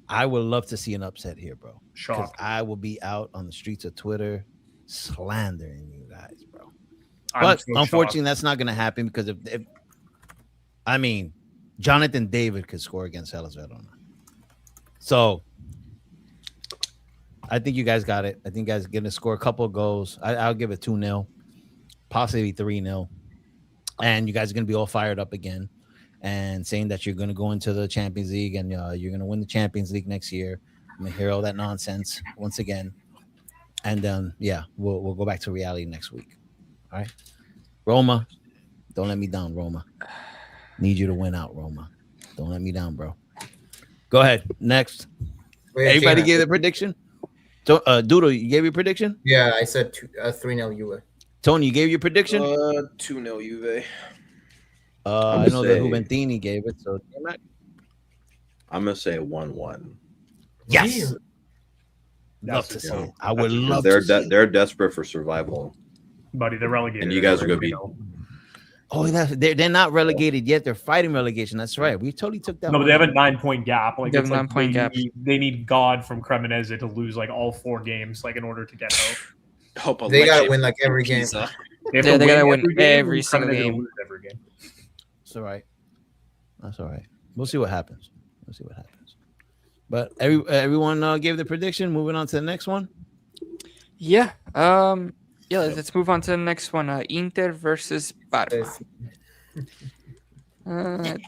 I would love to see an upset here, bro. Because I will be out on the streets of Twitter slandering you guys, bro. But unfortunately, that's not going to happen because if Jonathan David could score against Hellas Verona. So I think you guys got it. I think you guys are going to score a couple of goals. I'll give it 2-0, possibly 3-0. And you guys are going to be all fired up again and saying that you're going to go into the Champions League and you're going to win the Champions League next year. I'm going to hear all that nonsense once again. And then, we'll go back to reality next week. All right. Roma, don't let me down, Roma. Need you to win out, Roma. Don't let me down, bro. Go ahead. Next. Everybody gave the prediction? So, Doodle, you gave your prediction? Yeah, I said 3-0 Juve. Tony, you gave your prediction? 2-0 Juve. I know that Juventini gave it, so I'm gonna say 1-1. Yes. Love to see it. I would love to see it. They're desperate for survival. Buddy, they're relegated. And you guys are gonna be they're not relegated yet. They're fighting relegation. That's right. We totally took that. No, but they have a 9-point gap. Like, they have a 9-point gap. They need God from Cremonese to lose like all 4 games, like in order to get out. They gotta win like every game. They gotta win every single game. That's all right. That's all right. We'll see what happens. But everyone gave the prediction. Moving on to the next one. Yeah. Let's move on to the next one. Inter versus Parma.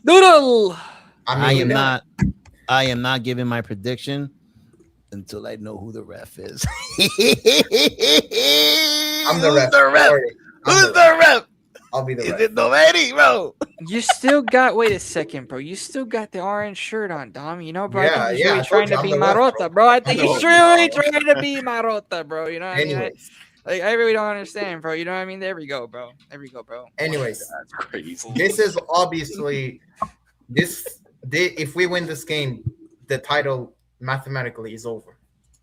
Doodle. I am not giving my prediction until I know who the ref is. I'm the ref. Who's the ref? I'll be the ref. Is it Novetti, bro? You still got, wait a second, bro. You still got the orange shirt on, Dom. You know, bro. Yeah, I think he's really trying to be Marotta, bro. I think he's really trying to be Marotta, bro. You know what I mean? I really don't understand, bro. You know what I mean? There we go, bro. Anyways, that's crazy. This is obviously if we win this game, the title mathematically is over.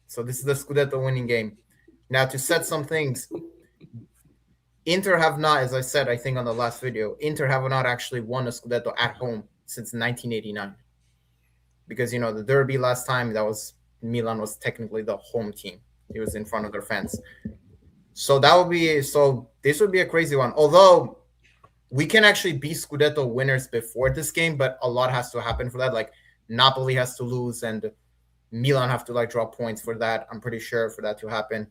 So this is the Scudetto winning game. Now, to set some things, Inter have not, as I said, I think on the last video, Inter have not actually won a Scudetto at home since 1989. Because, the derby last time, Milan was technically the home team. It was in front of their fans. So this would be a crazy one. Although we can actually be Scudetto winners before this game, but a lot has to happen for that. Like Napoli has to lose and Milan have to like drop points for that. I'm pretty sure for that to happen.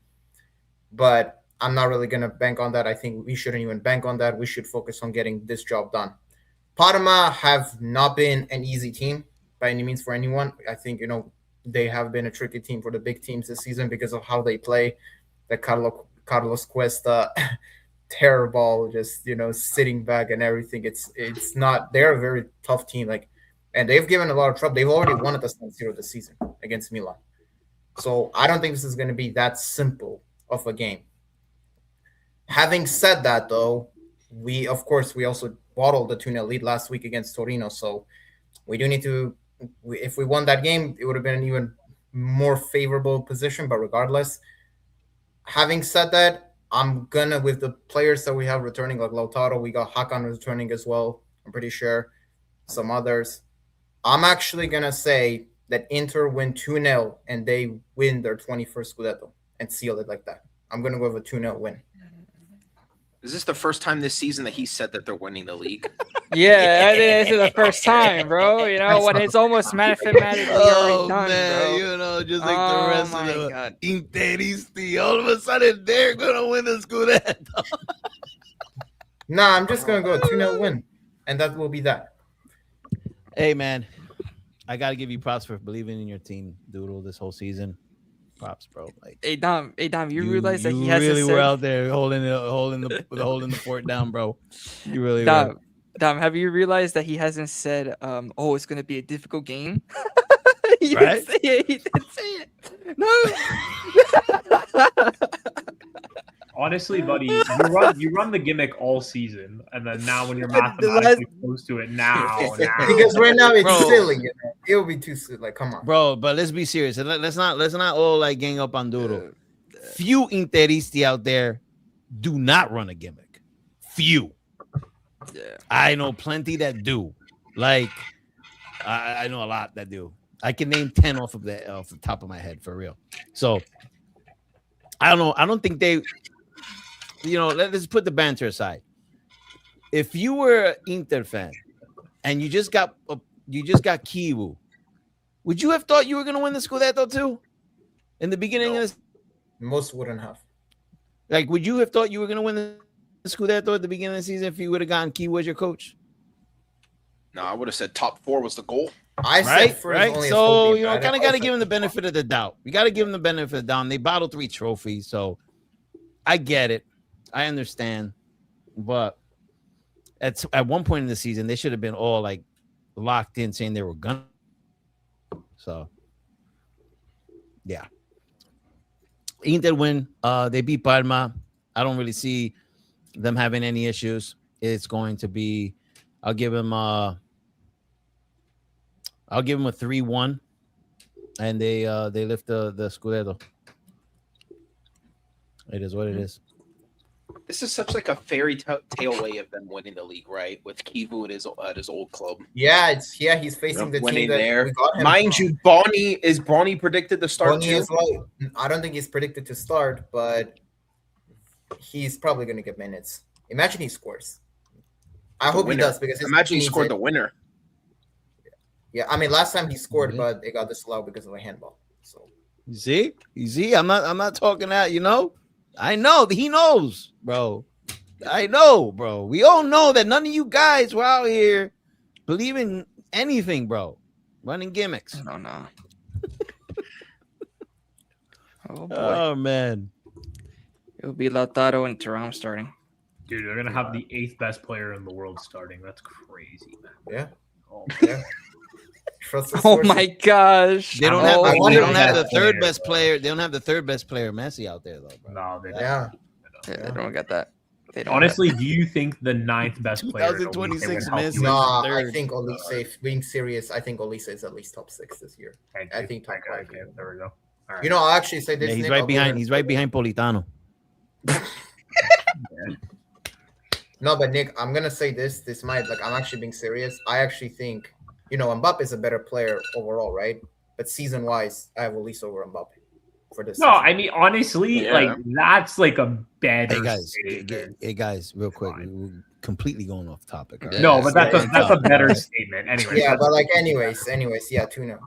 But I'm not really going to bank on that. I think we shouldn't even bank on that. We should focus on getting this job done. Parma have not been an easy team by any means for anyone. I think, they have been a tricky team for the big teams this season because of how they play. The Carlos Cuesta terror ball, just, sitting back and everything. It's not, they're a very tough team. And they've given a lot of trouble. They've already won at the San Siro this season against Milan. So I don't think this is going to be that simple of a game. Having said that, though, we also bottled the 2-0 lead last week against Torino. So we do need to, if we won that game, it would have been an even more favorable position. But regardless, having said that, I'm going to, with the players that we have returning, like Lautaro, we got Hakan returning as well, I'm pretty sure, some others. I'm actually going to say that Inter win 2-0 and they win their 21st Scudetto and seal it like that. I'm going to go with a 2-0 win. Is this the first time this season that he said that they're winning the league? Yeah, I think this is the first time, bro. When it's almost mathematically already done, bro. Just like the rest of the Interisti. All of a sudden, they're going to win the Scudetto. Nah, I'm just going to go a 2-0 win, and that will be that. Hey, man, I got to give you props for believing in your team, Doodle, this whole season. Props, bro. Hey Dom, you realize that he has really were out there holding the fort down, bro. You really were. Dom, have you realized that he hasn't said, it's going to be a difficult game? He right? didn't say it. No. Honestly, buddy, you run the gimmick all season, and then now when you're mathematically close to it now. Because right now it's silly. It will be too silly. Like, come on, bro. But let's be serious. Let's not all like gang up on Doodle. Few Interisti out there do not run a gimmick. Few. Yeah, I know plenty that do. Like, I know a lot that do. I can name 10 off the top of my head for real. So I don't know. I don't think they. Let's put the banter aside. If you were an Inter fan and you just got Kiwu, would you have thought you were going to win the Scudetto too? In the beginning of this, most wouldn't have. Like, would you have thought you were going to win the Scudetto at the beginning of the season if you would have gotten Kiwu as your coach? No, I would have said top 4 was the goal. I said right. So kind of got to give him the benefit of the doubt. We got to give him the benefit of the doubt. They bottled 3 trophies, so I get it. I understand, but at one point in the season, they should have been all like locked in, saying they were gonna. So, yeah, Inter win. They beat Parma. I don't really see them having any issues. It's going to be. I'll give them a 3-1, and they lift the Scudetto. It is what it is. This is such like a fairy tale way of them winning the league, right? With Kivu at his old club. Yeah, he's facing the team that there. We got him Mind from. you, Bonnie predicted to start Bonnie as well. I don't think he's predicted to start, but he's probably going to get minutes. Imagine he scores. I hope he does because imagine he scored the winner. Yeah, I mean last time he scored, but it got disallowed because of a handball. So you see, I'm not talking that, I know he knows, bro. I know, bro. We all know that none of you guys were out here believing anything, bro. Running gimmicks. No. Oh boy. Oh man. It'll be Lautaro and Thuram starting. Dude, they're gonna have the 8th best player in the world starting. That's crazy, man. Yeah. Oh, yeah. Oh my gosh! They don't have the third best player. They don't have the third best player, Messi, out there though. Bro. No, they don't. Yeah. They don't get that. Honestly, do you think the 9th best player? 2026 Messi. No, I think Olise. Being serious, I think Olise is at least top 6 this year. I think top 5. Okay, there we go. All right. I'll actually say this. Yeah, he's right behind. He's right behind Politano. No, but Nick, I'm gonna say this. This might I'm actually being serious. I actually think Mbappe is a better player overall, right? But season-wise, I have Olise over Mbappe. for this. No, season. I mean honestly, Yeah. like that's like a better. Hey guys, real quick, we're completely going off topic. all right? No, but that's a better All right. statement. Anyway, Yeah, but like anyways, yeah, 2-0.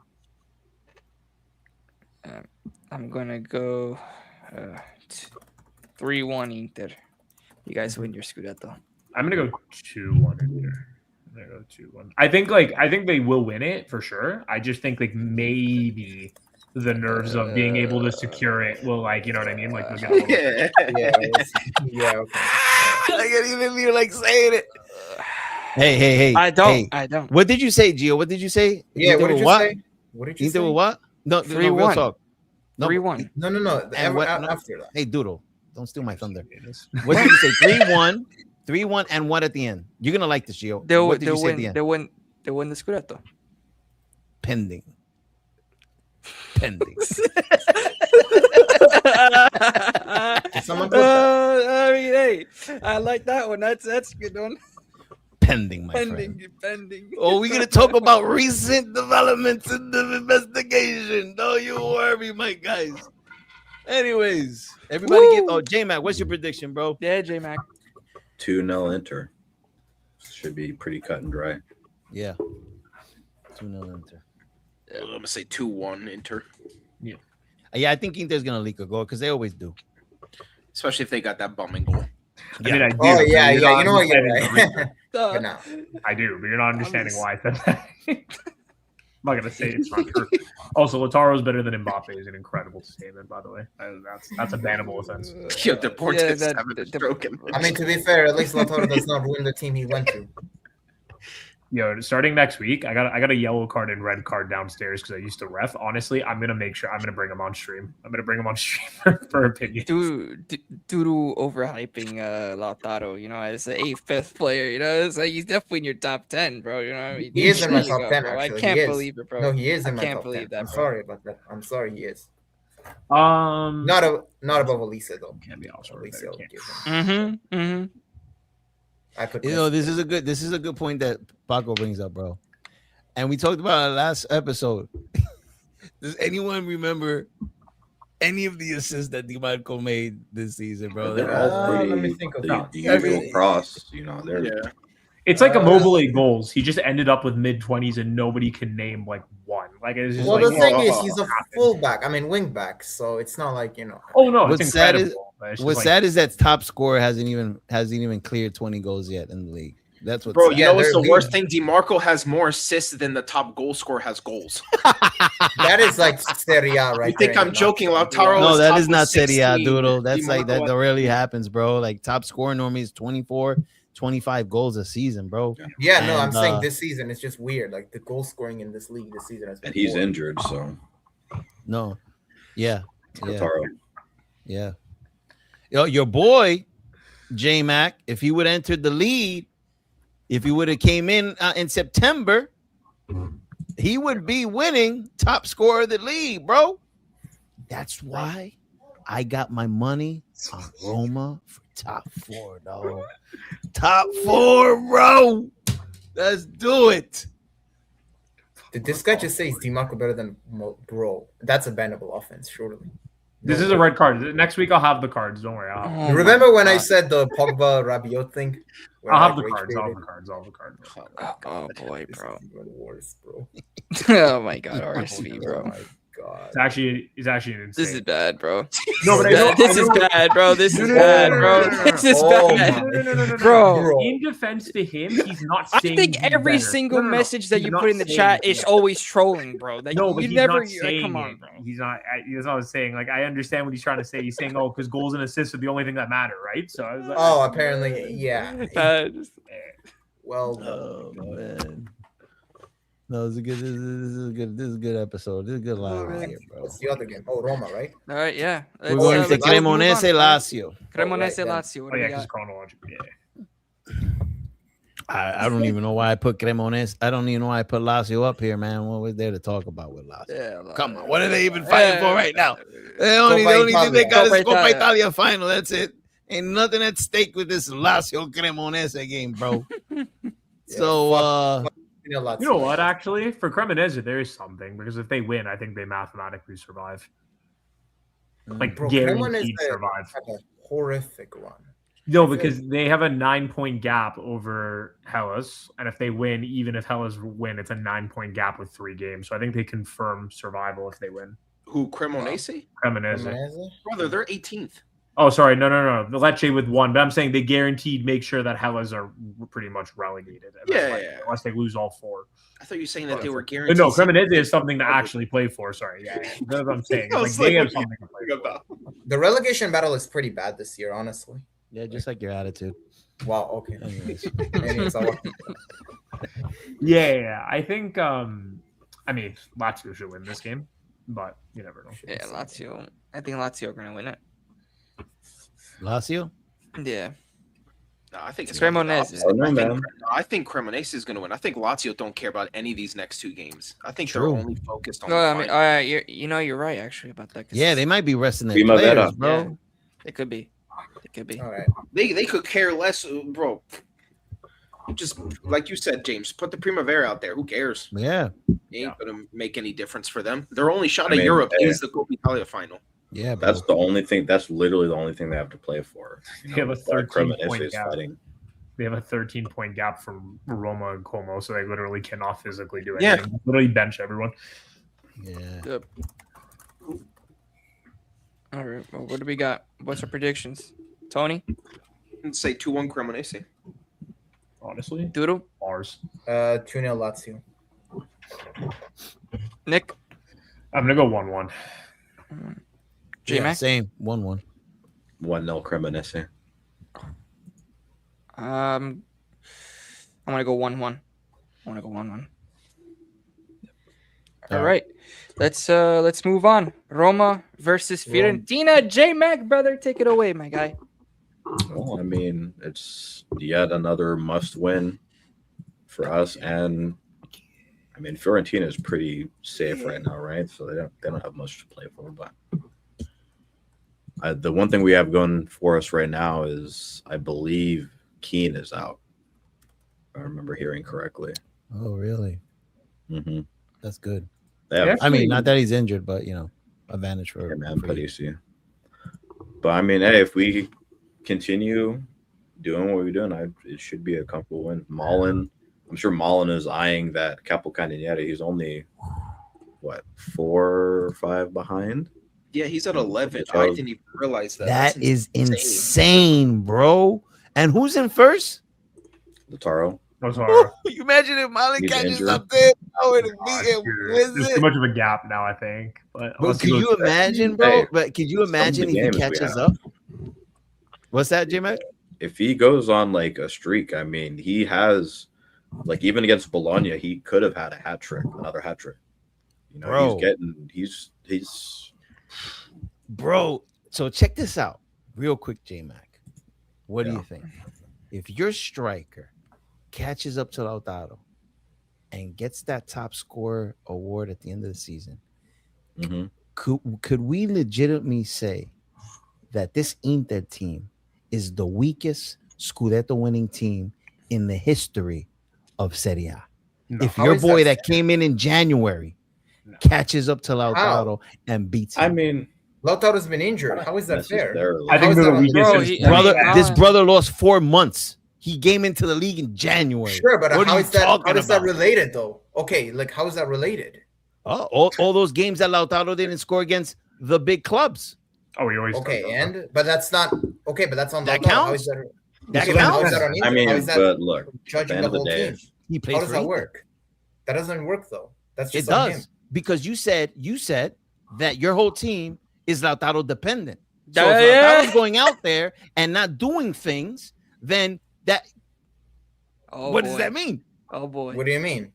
I'm gonna go 3-1 Inter. You guys win your Scudetto. I'm gonna go 2-1 here. I'm gonna go 2-1. I think they will win it for sure. I just think like maybe the nerves of being able to secure it will, like, you know what I mean? Like they'll get a little Yeah, okay. I can't even feel like saying it. Hey. I don't. Hey. I don't. What did you say, Gio? What did you say? Yeah, Inter what did with you say? What did you Inter say? with what? No, 3-1. real talk. No, 3-1. No. And what- After that. Hey, Doodle, don't steal my thunder. What did you say? 3-1, 3-1, and what at the end? You're gonna like this, Gio. What did you say at the end? They win the Scudetto. Pending. Someone put that? I mean, hey, I like that one. That's a good one. Pending, my friend. Pending. Oh, we're gonna talk about recent developments in the investigation. Don't you worry, my guys. Anyways, everybody J-Mac, what's your prediction, bro? Yeah, J-Mac. 2-0 Inter. Should be pretty cut and dry. Yeah. 2-0 Inter. I'm gonna say 2-1 Inter, Yeah, I think Inter's gonna leak a goal because they always do. especially if they got that bumming goal. I mean, I do. Oh but yeah. you're not You know what? You're understanding right. the Uh, But no. I do, but you're not understanding why I said that. I'm not gonna say it's not true. Also, Lautaro's better than Mbappe is an incredible statement, by the way. That's a bannable offense. Yeah, the Port's having a stroke. I mean, to be fair, at least Lautaro does not ruin the team he went to. Yo, starting next week, I got a yellow card and red card downstairs because I used to ref. Honestly, I'm gonna make sure I'm gonna bring him on stream. I'm gonna bring him on stream for opinions. due to overhyping Lautaro, you know, as a 5th player, you know, it's like he's definitely in your top 10, bro. You know what I mean? He is in my There you top go, 10, bro. actually. I can't He is. believe it, bro. No, he is in I my can't top believe 10. that, I'm bro. sorry about that. I'm sorry, he is. Not Not above Elisa though. Can't be also Elisa, better, I'll can't. give him. Mm-hmm. I put. You know, this is a good point that Paco brings up, bro. And we talked about it last episode. Does anyone remember any of the assists that DiMarco made this season, bro? They're all pretty. let me think of the, that. the usual cross, you know. They're It's like Immobile goals. He just ended up with mid-20s and nobody can name like one. Like it's just Well, like, the thing is, whoa, he's a happened. fullback. I mean, wing back. So it's not like, you know. Oh no, What's it's sad incredible. but it's just What's like- sad is that top scorer hasn't even cleared 20 goals yet in the league. That's what's Bro, sad. you know what's they're the worst leading. thing? DiMarco has more assists than the top goal scorer has goals. That is like Serie A, right? You think there, I'm joking? Lautaro No, is that top is not with Serie A, 16. Doodle. That's like that DiMarco rarely happens, bro. Like top scorer normally is 24, 25 goals a season, bro. Yeah, no, I'm And, saying this season it's just weird. Like the goal scoring in this league this season has been and he's poor. injured, so No. Yeah. Lautaro. Yeah. Yo, your boy, J Mac, if he would have entered the lead, if he would have came in September, he would be winning top scorer of the league, bro. That's why I got my money on Roma for top 4, dog. Top 4, bro. Let's do it. Did this guy just say is DiMarco better than bro? That's a bannable offense, surely. This is a red card. Next week I'll have the cards. Don't worry. Oh You remember when I said the Pogba Rabiot thing? Where I'll I, have the like, cards. rage I'll have baited? the cards. I'll have the cards. Oh boy, This bro. is even worse, bro. Oh my god, RSV, Oh bro. my god. It's actually insane. This is bad, bro. No, but I know- This is I know- bad, bro. This is No, bad, no, bro. no, no, no, This is Oh bad. my- Bro. In defense to him, he's not I saying think he's every better. single No, no, no. message that He's you not put in the saying chat he's is better. always trolling, bro. Like, No, but you he's never. not saying come on, it. bro. He's not. That's what I was saying. Like, I understand what he's trying to say. He's saying, "Oh, because goals and assists are the only thing that matter, right?" So I was like, Oh, apparently, yeah. Just- Well, Oh man. No, this is a good episode. This is a good line right here, bro. what's the other game? Oh, Roma, right? all right, yeah. We're going to let's move Cremonese on. Lazio. Cremonese Oh, right, Lazio. What "Oh do yeah, we because got? chronologically, yeah." I don't even know why I put Cremonese. I don't even know why I put Lazio up here, man. What was there to talk about with Lazio? Yeah, Come on, what are they even fighting for right now? The only Coppa thing they got is Italia. Coppa Italia final. That's it. Ain't nothing at stake with this Lazio Cremonese game, bro. So You know, You know what? Actually, for Cremonese, there is something because if they win, I think they mathematically survive. Like Bro, guaranteed Cremonese survive. had a horrific run. No, because they have a 9-point gap over Hellas, and if they win, even if Hellas win, it's a 9-point gap with 3 games. So I think they confirm survival if they win. Who, Cremonese? Cremonese. Cremonese? Brother, they're 18th. Oh, sorry, no. The Lecce with 1, but I'm saying they guaranteed make sure that Hellas are pretty much relegated. Unless they lose all 4. I thought you were saying that they were guaranteed. No, Cremonese is something to actually play for. Sorry, yeah. That's what I'm saying. It's like they have something to play for. The relegation battle is pretty bad this year, honestly. Yeah, just like your attitude. Wow, okay. Anyways. Yeah. I think Lazio should win this game, but you never know. Yeah, Lazio. I think Lazio are gonna win it. Lazio? Yeah. No, I think it's Cremonese. I think Cremonese is going to win. I think Lazio don't care about any of these next 2 games. I think True. they're only focused on. No, I mean, you're right actually about that. Yeah, they might be resting their Primavera. players, bro. Yeah. It could be. All right. They could care less, bro. Just like you said, James, put the Primavera out there. Who cares? Yeah. It ain't going to make any difference for them. Their only shot at Europe is the Coppa Italia final. Yeah, bro. That's the only thing. That's literally the only thing they have to play for. They have a 13-point is gap. fighting. They have a 13-point gap from Roma and Como, so they literally cannot physically do anything. Yeah. Literally bench everyone. Yeah. Yep. All right. Well, what do we got? What's our predictions, Tony? Let's say 2-1 Cremonese. Honestly, Doodle? Mars. 2-0 Lazio. Nick? I'm gonna go 1-1. J-Mac? Same. 1-1. 1-0 Cremonese. I'm gonna go 1-1. I want to go 1-1. All right. Let's move on. Roma versus Fiorentina. J-Mac, brother, take it away, my guy. Well, I mean, it's yet another must-win for us, and I mean, Fiorentina is pretty safe right now, right? So they don't have much to play for. But the one thing we have going for us right now is, I believe, Keane is out. If I remember hearing correctly. Oh, really? Mm-hmm. That's good. Yeah, I mean, not that he's injured, but advantage for man, for but you. easy. But I mean, hey, if we continue doing what we're doing, it should be a comfortable win. I'm sure Mullen is eyeing that Capocannoniere. He's only 4 or 5 behind. Yeah, he's at 11. I didn't even realize that. That is insane, bro. And who's in first? Lautaro. You imagine if Mullen He's catches injured. up there? I would have beat him. There's too much of a gap now, I think. But Can you imagine, bro? Hey, But could you imagine if he games we catches have. up? What's that, J-Mac? If he goes on like a streak, I mean, he has, like, even against Bologna, he could have had another hat trick. Bro. He's Bro, so check this out real quick, J-Mac. What do you think? If your striker catches up to Lautaro and gets that top scorer award at the end of the season, Mhm. could we legitimately say that this Inter team is the weakest Scudetto winning team in the history of Serie A? No. If your boy that came in January catches up to Lautaro and beats him. I mean, Lautaro's been injured. How is that fair? I think they're the weakest. This brother lost 4 months. He came into the league in January. Sure, but What how are is you that? talking How is that about? related, though? Okay, like how is that related? All those games that Lautaro didn't score against the big clubs. Oh, he always But that's not okay. But that's on That Lautaro. How counts? is that? That so then how counts. is that on Inter? I mean, How is that but look, at the judging end the of the whole day, team? He plays How does for that Inter. work? That doesn't work though. That's It just on him. does, because you said that your whole team is Lautaro dependent. So if Lautaro's going out there and not doing things, then what does that mean? Oh boy. What do you mean?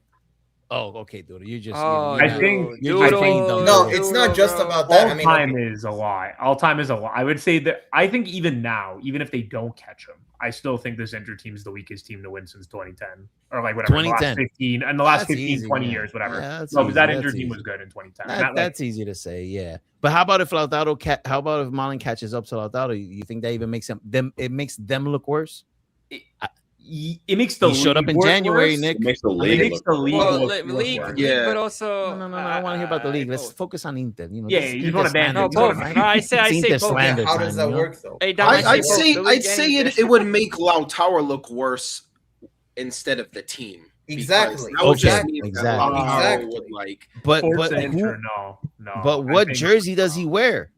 Oh, okay, dude. You just. Oh, I think No, it's not just about that. All I mean, time is a lie. All time is a lie. I would say that. I think even now, even if they don't catch him, I still think this Inter team is the weakest team to win since 2010 or like whatever. 2010. The last 15 and the last That's 15, easy, 20 yeah. years, whatever. Yeah, that's no, because easy, that that's Inter team easy. was good in 2010. That's easy to say, yeah. But how about if Lautaro? How about if Mullen catches up to Lautaro? You think that even makes them? It makes them look worse. it makes the He showed up league in look January, worse. Nick. It makes the It league makes look the league Well, look league, worse. Yeah. but also No, I want to hear about the league. Let's both. focus on Inter. You know, Yeah, this is you just Inter wanna ban slander him. No, You wanna time, both. right? No, I say It's Inter both. slander How does time, that you know? work though? Hey, Dom, I'd both. say The I'd league say and- it would make Lautaro look worse instead of the team. because Exactly. That would just Okay, mean that exactly. Lautaro Exactly. would like. But Forza who? Inter, no. But I what think- jersey does he wear?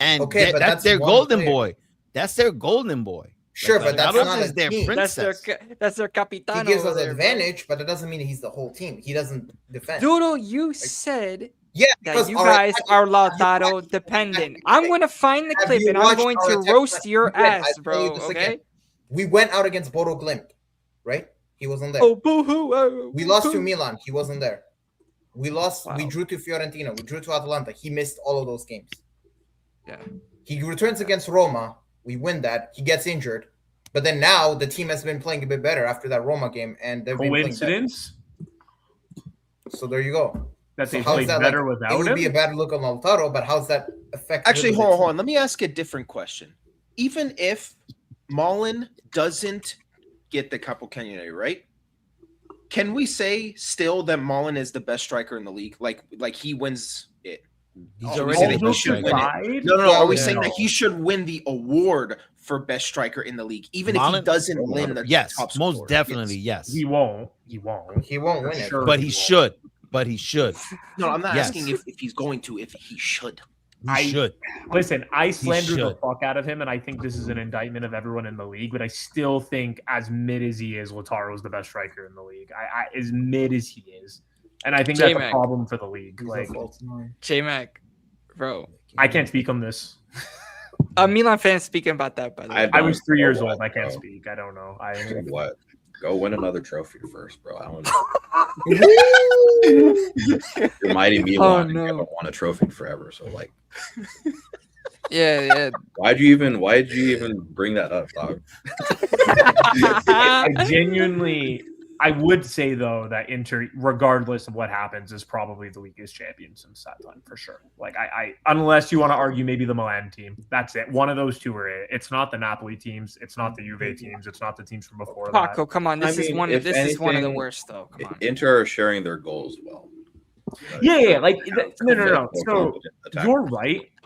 And Okay, but that's that's their one golden player. boy. That's their golden boy. Sure, Like, but that's Lautaro not is a their team. princess. That's their capitano. He gives us over there, bro. advantage, but that doesn't mean he's the whole team. He doesn't defend. Doodle, you said Yeah, that because you our guys attack- are have you Lautaro watched- dependent. okay. I'm gonna find the Have clip you and I'm watched going our to attack roast plan? your Again, ass, I'll tell you bro. this Okay. again. We went out against Bodo Glimt, right? He wasn't there. Oh, boo-hoo. We lost to Milan. He wasn't there. We lost. Wow. We drew to Fiorentina. We drew to Atalanta. He missed all of those games. Yeah. He returns against Roma. We win that. He gets injured. But then now the team has been playing a bit better after that Roma game, and they've been playing better. Coincidence So there you go. that So they how's played that better like, without it would him. be a bad look on Lautaro, but how's that affect? Actually, hold on. Let me ask a different question. Even if Mullen doesn't get the Capocannoniere, right? Can we say still that Mullen is the best striker in the league? Like he wins it. He's Oh, already all the jokes best striker. aside, No. Are we Yeah. saying that he should win the award for best striker in the league, even if Mullen? he doesn't win the Yes, top most scorer? definitely, yes. he won't. He won't. He won't win it. Sure. But he should. But he should. No, I'm not Yes. asking if he's going to. If he should. He should. Listen, I slandered the should. fuck out of him, and I think this is an indictment of everyone in the league. But I still think, as mid as he is, Lautaro is the best striker in the league. As mid as he is, and I think that's J-Mac. a problem for the league. He's a Like, false nine. J-Mac, bro. I can't speak on this. A Milan fan speaking about that, by the way. I was 3 years know old. I can't bro. speak. I don't know. I What? Go win another trophy first, bro. I don't know. The mighty Milan no. haven't won a trophy forever. So like, Yeah. why'd you even bring that up, dog? I genuinely, I would say though that Inter, regardless of what happens, is probably the weakest champion since that time for sure. Like I unless you want to argue maybe the Milan team, that's it. One of those two are it. It's not the Napoli teams. It's not the Juve teams. It's not the teams from before Paco, that. come on. This I is mean, one if of the anything, worst though. Come on. Inter are sharing their goals well. Yeah. Like no. So Attack.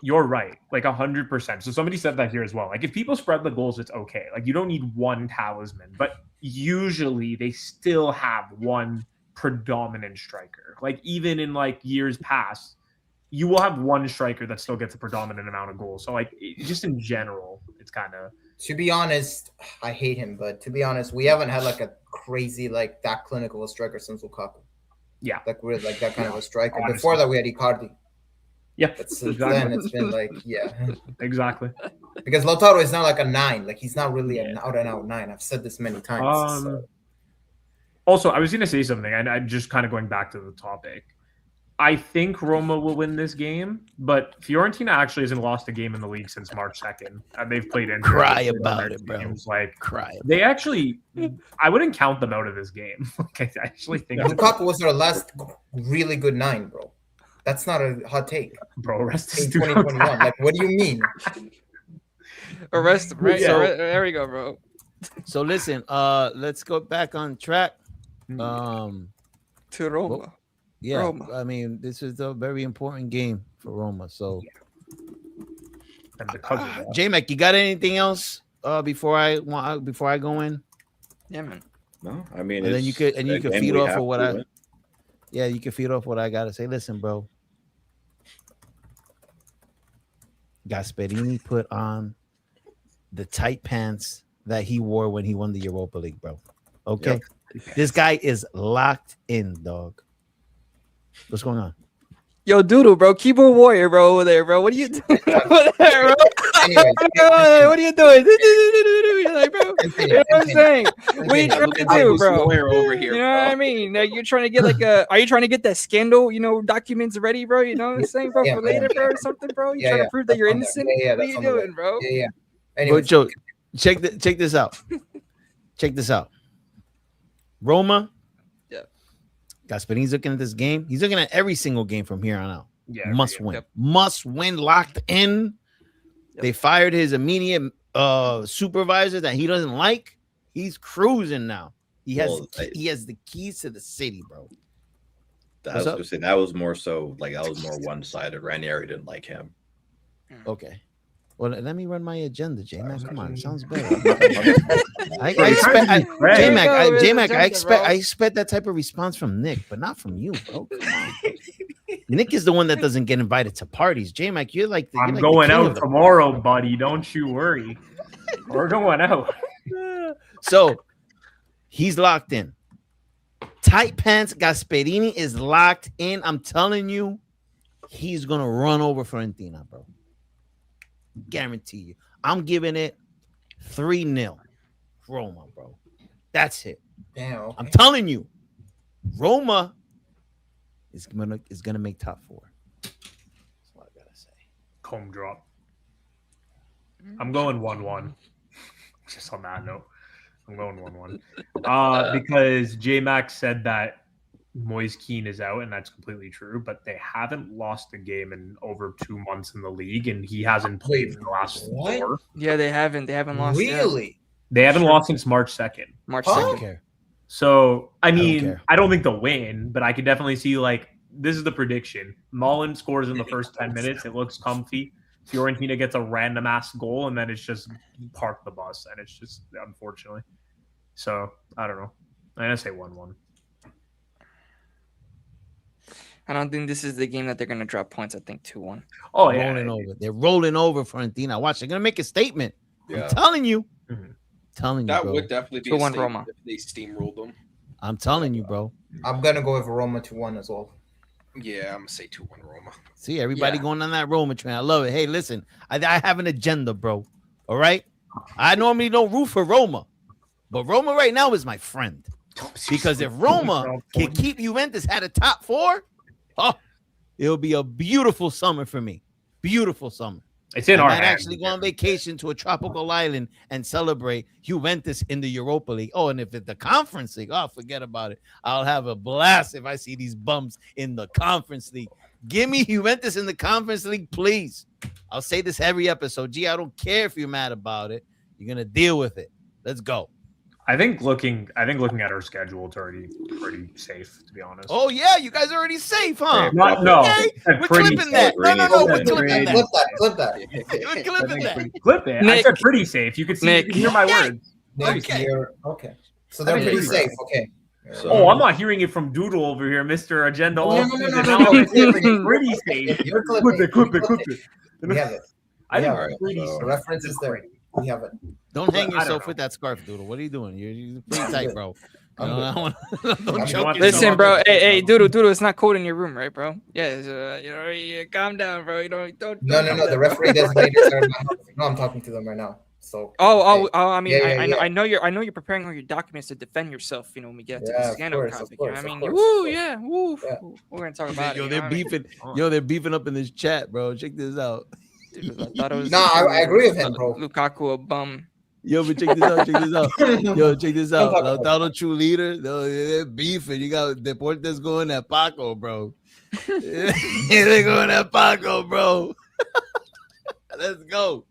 You're right. Like 100%. So somebody said that here as well. Like if people spread the goals, it's okay. Like you don't need one talisman, but usually they still have one predominant striker. Like even in like years past, you will have one striker that still gets a predominant amount of goals. So like just in general, it's kind of. To be honest, I hate him, but to be honest, we haven't had like a crazy like that clinical a striker since Lukaku. Yeah. Like we're like that kind of a striker. Honestly. Before that, we had Icardi. Yeah, But since then, it's been like exactly. because Lautaro is not like a 9. Like he's not really an Yeah. out and out 9. I've said this many times. So. Also, I was going to say something, and I'm just kind of going back to the topic. I think Roma will win this game, but Fiorentina actually hasn't lost a game in the league since March 2nd. And they've played Inter. Cry They've played about other it, bro. teams. Like Cry. they actually, I wouldn't count them out of this game. Like, I actually think, Lukaku was our last really good 9, bro. That's not a hot take. bro, rest In is 2021, like what do you mean? Arrest, right? Yeah. There we go, bro. So listen, let's go back on track. To Roma. Well, yeah, Roma. I mean, this is a very important game for Roma. So, And because of that, J-Mac, you got anything else before I go in? Yeah, man. No, I mean, And then you it's- could again, feed we off have of what to I. win. Yeah, you can feed off what I gotta say. Listen, bro. Gasperini put on the tight pants that he wore when he won the Europa League, bro. Okay, this guy is locked in, dog. What's going on? Yo, Doodle, bro. Keyboard warrior, bro, over there, bro. What are you doing over there, bro? Anyways, What are you doing? You're like, bro, you know what I'm saying? What are you trying to do, bro? Over here, You know what I mean? Like, you're trying to get like a. Are you trying to get that scandal, documents ready, bro? You know what I'm saying, bro, Yeah, for later, bro, or something, bro? You trying to prove that you're That's on innocent? there. Yeah, What are that's you on the way. doing, bro? Yeah. Bro, Anyways, Joe, check this out. Check this out. Roma. Yeah. Gasperini's looking at this game. He's looking at every single game from here on out. yeah, Must win. Yep. Must win. Locked in. Yep. They fired his immediate supervisor that he doesn't like. He's cruising now. He has Well, he has the keys to the city, bro. I was going to say that was more so like that was more one-sided. Ranieri didn't like him. Okay. Well, let me run my agenda, J-Mac. Come on, it sounds better. I expect that type of response from Nick, but not from you, bro. Come on. Nick is the one that doesn't get invited to parties. J-Mac, you're like I'm going out tomorrow, buddy. Don't you worry. We're going out. So he's locked in. Tight pants Gasperini is locked in. I'm telling you, he's gonna run over Fiorentina, bro. Guarantee you. I'm giving it 3-0. Roma, bro. That's it. Damn. Okay. I'm telling you, Roma is gonna make top 4. That's what I gotta say. Comb drop. I'm going 1-1. Just on that note, I'm going 1-1. Because J-Mac said that Moise Keane is out, and that's completely true, but they haven't lost a game in over 2 months in the league, and he hasn't played in the last 4. Yeah, they haven't lost. Really? Yet. They haven't lost since March 2nd. March I 2nd. don't care. So, I don't mean, care. I don't think they'll win, but I could definitely see, like, this is the prediction. Mullen scores in the first 10 minutes. It looks comfy. Fiorentina gets a random-ass goal, and then it's just park the bus, and it's just, unfortunately. So, I don't know. I'm going to say 1-1. I don't think this is the game that they're going to drop points. I think 2-1. Oh, They're yeah. rolling over. They're rolling over Fiorentina. Watch, they're gonna make a statement. Yeah. I'm telling you. Mhm. Telling you, That bro. would definitely be 2-1 a Roma. statement if they steamrolled them. I'm telling you, bro. I'm gonna go with Roma 2-1 as well. Yeah, I'm gonna say 2-1 Roma. See, everybody Yeah. going on that Roma train. I love it. Hey, listen, I have an agenda, bro. All right. I normally don't root for Roma, but Roma right now is my friend. Because if Roma can keep Juventus at a top 4, oh, it'll be a beautiful summer for me. Beautiful summer. It's in I our might hands. actually go on vacation to a tropical island and celebrate Juventus in the Europa League. Oh, and if it's the Conference League, oh, forget about it. I'll have a blast if I see these bums in the Conference League. Give me Juventus in the Conference League, please. I'll say this every episode. Gee, I don't care if you're mad about it. You're gonna deal with it. Let's go. I think looking at our schedule, it's already pretty safe, to be honest. Oh yeah, you guys are already safe, huh? No, Okay, said we're pretty clipping that. No, Pellegrini we're said clipping pretty- that. Clip that. We're clipping that. Clip it. I Nick. said pretty safe. You can see, Nick. you can hear my words. Okay. Okay. So they're I think pretty it's safe. Okay. So- Oh, I'm not hearing it from Doodle over here, Mr. Agenda. No, all no, no, season. no, Now no. I'm saying pretty safe. You're Clip clipping. it, clip You it, clip it. We have it. I think Yeah. it's pretty So- The safe. reference is there. We have it. Don't hang I don't yourself know. with that scarf, Doodle. What are you doing? You're pretty tight, bro. I'm good. Don't I'm choke good. Listen, yourself. bro. Hey, Doodle, it's not cold in your room, right, bro? Yeah, calm down, bro. You don't. No. The referee does later start in my house. No, I'm talking to them right now. So. I mean, Yeah. I know you're preparing all your documents to defend yourself. You know, when we get to Yeah, the of scandal course, of topic. You know course, what I of mean? course, Woo, of course. yeah, woo. Yeah. We're gonna talk about it. Yo, you they're know what I mean? beefing. Yo, they're beefing up in this chat, bro. Check this out. Dude, I thought it was. No, I agree with him, bro. Lukaku a bum. Yo, but check this out. Yo, check this out. Don't talk about Lautaro true leader. No, they're beefing. You got Deportes going at Paco, bro. They're going at Paco, bro. Let's go.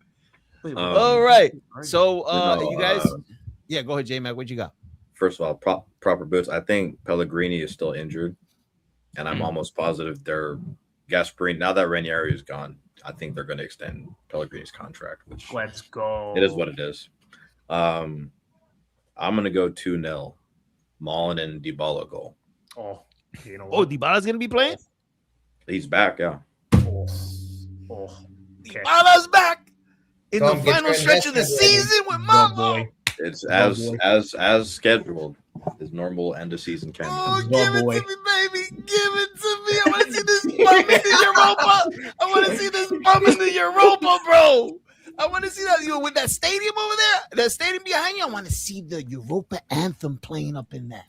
All right. So, you guys. Yeah, go ahead, J-Mac. What you got? First of all, proper boots. I think Pellegrini is still injured, and I'm almost positive they're Gasperini. Now that Ranieri is gone, I think they're going to extend Pellegrini's contract, which Let's go. it is what it is. I'm going to go 2-0. Mullen and Dybala goal. Oh, you know Oh, what? Dybala's gonna be playing. He's back, yeah. Oh, okay. Dybala's back in Come the get final your stretch of the investment ready. season with Good Mambo. boy. It's boy. as scheduled. His normal end of season Oh, campaign. give it boy. to me, baby. Give it to me. I want to see this bum in the Europa. I want to see this bum in the Europa, bro. I want to see that, with that stadium over there, that stadium behind you. I want to see the Europa anthem playing up in that.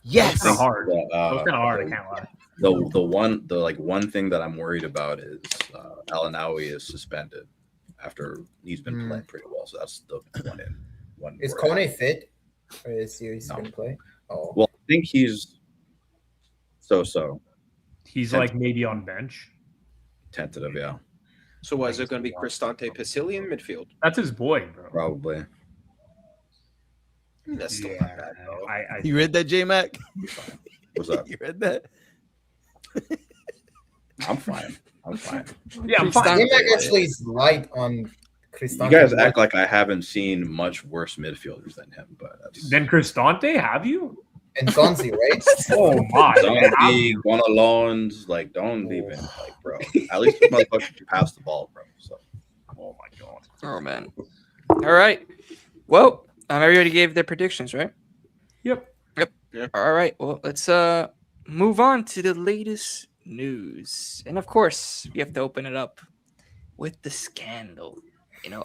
Yes. Kind of hard. That, That was kind of hard. I can't lie. The one thing that I'm worried about is Al-Anawi is suspended after he's been playing pretty well. So that's the one. Is worry. Kone fit? Or is he No. going to play? Oh. Well, I think he's so He's like maybe on bench. tentative, yeah, So what is it going to be? Cristante Pisili in midfield? That's his boy, bro. probably. That's still not bad, though. You read that, J Mac? What's up? You read that? I'm fine. Yeah, I'm fine. J-Mac actually is light on Cristante. You guys act like I haven't seen much worse midfielders than him, but that's Then Cristante, have you? and Tonzi, right? Oh my! don't be one alone. Like, don't even like, bro. At least this motherfucker can pass the ball, bro. So, Oh my god! Oh man. All right. Well, everybody gave their predictions, right? Yep. Yeah. All right. Well, let's move on to the latest news, and of course, we have to open it up with the scandal.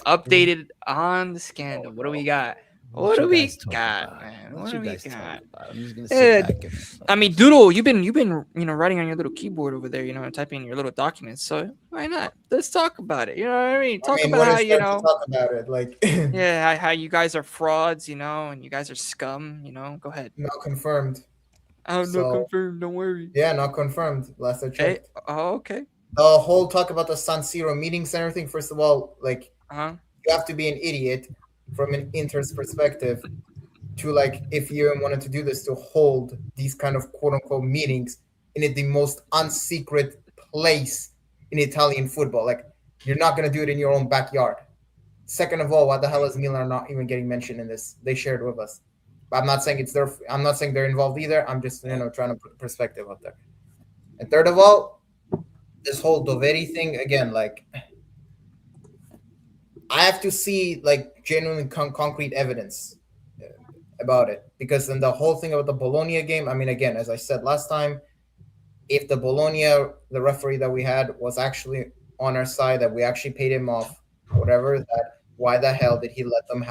Updated on the scandal. What do we got? What do we got, man? What do we got? I'm just gonna sit back and I mean, Doodle, you've been writing on your little keyboard over there, typing your little documents. So why not? Let's talk about it. You know what I mean? Talk about how talk about it, like yeah, how you guys are frauds, and you guys are scum. Go ahead. not confirmed. I'm not confirmed. Don't worry. Yeah, not confirmed. Last I checked. Oh, okay. The whole talk about the San Siro meetings and everything. First of all, like Uh-huh. you have to be an idiot from an Inter's perspective to, like, if you wanted to do this, to hold these kind of quote unquote meetings in the most unsecret place in Italian football. Like, you're not going to do it in your own backyard. Second of all, why the hell is Milan not even getting mentioned in this? They shared with us. But I'm not saying I'm not saying they're involved either. I'm just, trying to put perspective up there. And third of all, this whole Doveri thing, again, like, I have to see, like, genuine concrete evidence about it. Because then the whole thing about the Bologna game, I mean, again, as I said last time, if the Bologna, the referee that we had, was actually on our side, that we actually paid him off, whatever, that why the hell did he let them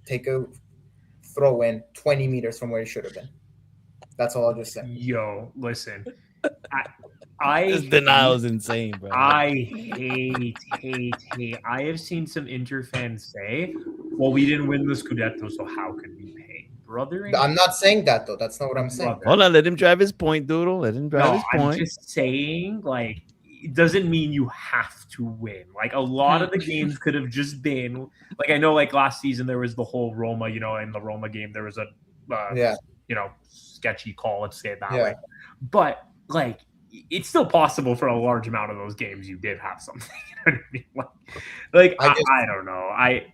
take a throw in 20 meters from where he should have been? That's all I'll just say. Yo, listen. This denial is insane, bro. I hate. I have seen some Inter fans say, well, we didn't win the Scudetto, so how could we pay? Brother, I'm not saying that, though. That's not what I'm saying. Hold on, let him drive his point, Doodle. Let him drive his point. I'm just saying, like, it doesn't mean you have to win. Like, a lot of the games could have just been, like, I know, like, last season there was the whole Roma, in the Roma game, there was a, sketchy call, let's say it that way. But, like, it's still possible for a large amount of those games you did have something. You know what I mean? I don't know. I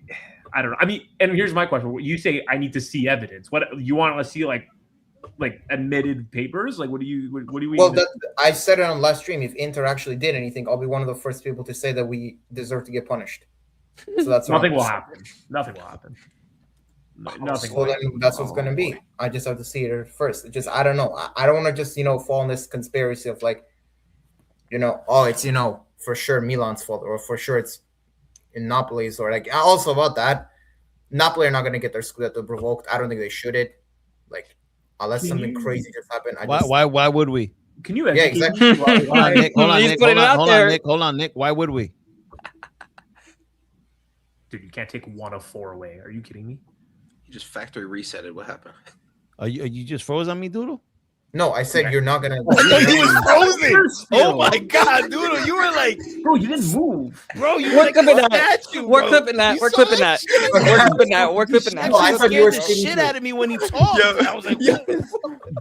don't know. I mean, and here's my question. You say I need to see evidence. What you want to see, like admitted papers? Like, what do you? Well, I said it on last stream. If Inter actually did anything, I'll be one of the first people to say that we deserve to get punished. So that's nothing will happen. Nothing will happen. Nothing. So then that's what's going to be. I just have to see it first. Just I don't know. I don't want to just fall in this conspiracy of like, it's for sure Milan's fault, or for sure it's in Napoli's, or like also about that. Napoli are not going to get their Scudetto revoked. I don't think they should it. Like, unless something crazy just happened. Why would we? Can you? Yeah, exactly. Hold on, Nick. Why would we? Dude, you can't take 1 of 4 away. Are you kidding me? You just factory reset it. What happened? Are you just froze on me, Doodle? No, I said you're not gonna. He was frozen. Oh my god, Doodle, you were like, bro, you didn't move, bro. We're clipping that. We're clipping that. We're clipping that. We're clipping that. I thought you were the shit out of me when he talked. I was like,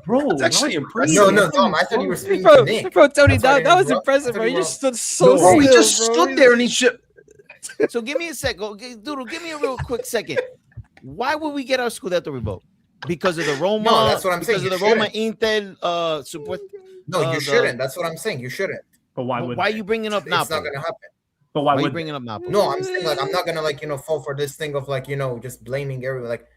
bro, it's actually impressive. No, Tom. I thought you were speaking to Nick. Bro, Tony, that was impressive, bro. You just stood so still. He just stood there and he should. So give me a sec. Doodle, give me a real quick second. Why would we get our Scudetto revoked? Because of the Roma? No, that's what I'm saying. Because of the Roma Inter support? No, you shouldn't. That's what I'm saying. You shouldn't. But why would? Why are you bringing up Napoli? It's not going to happen. But why are you would bringing up Napoli? No, I'm saying, like, I'm not going to fall for this thing of, like, just blaming everyone. Like,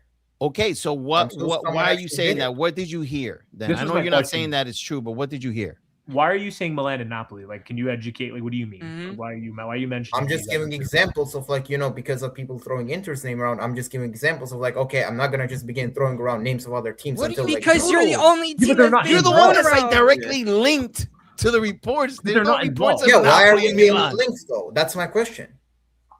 okay, so why are you saying that? What did you hear? Then I know you're not saying that it's true, but what did you hear? Why are you saying Milan and Napoli? Like, can you educate? Like, what do you mean? Mm-hmm. Why are you mentioning? I'm just giving examples of, like, because of people throwing Inter's name around. I'm just giving examples of, like, okay, I'm not gonna just begin throwing around names of other teams because you're the only team. You're the one that's like directly linked to the reports. They're not reports. Yeah, why are we being linked though? That's my question.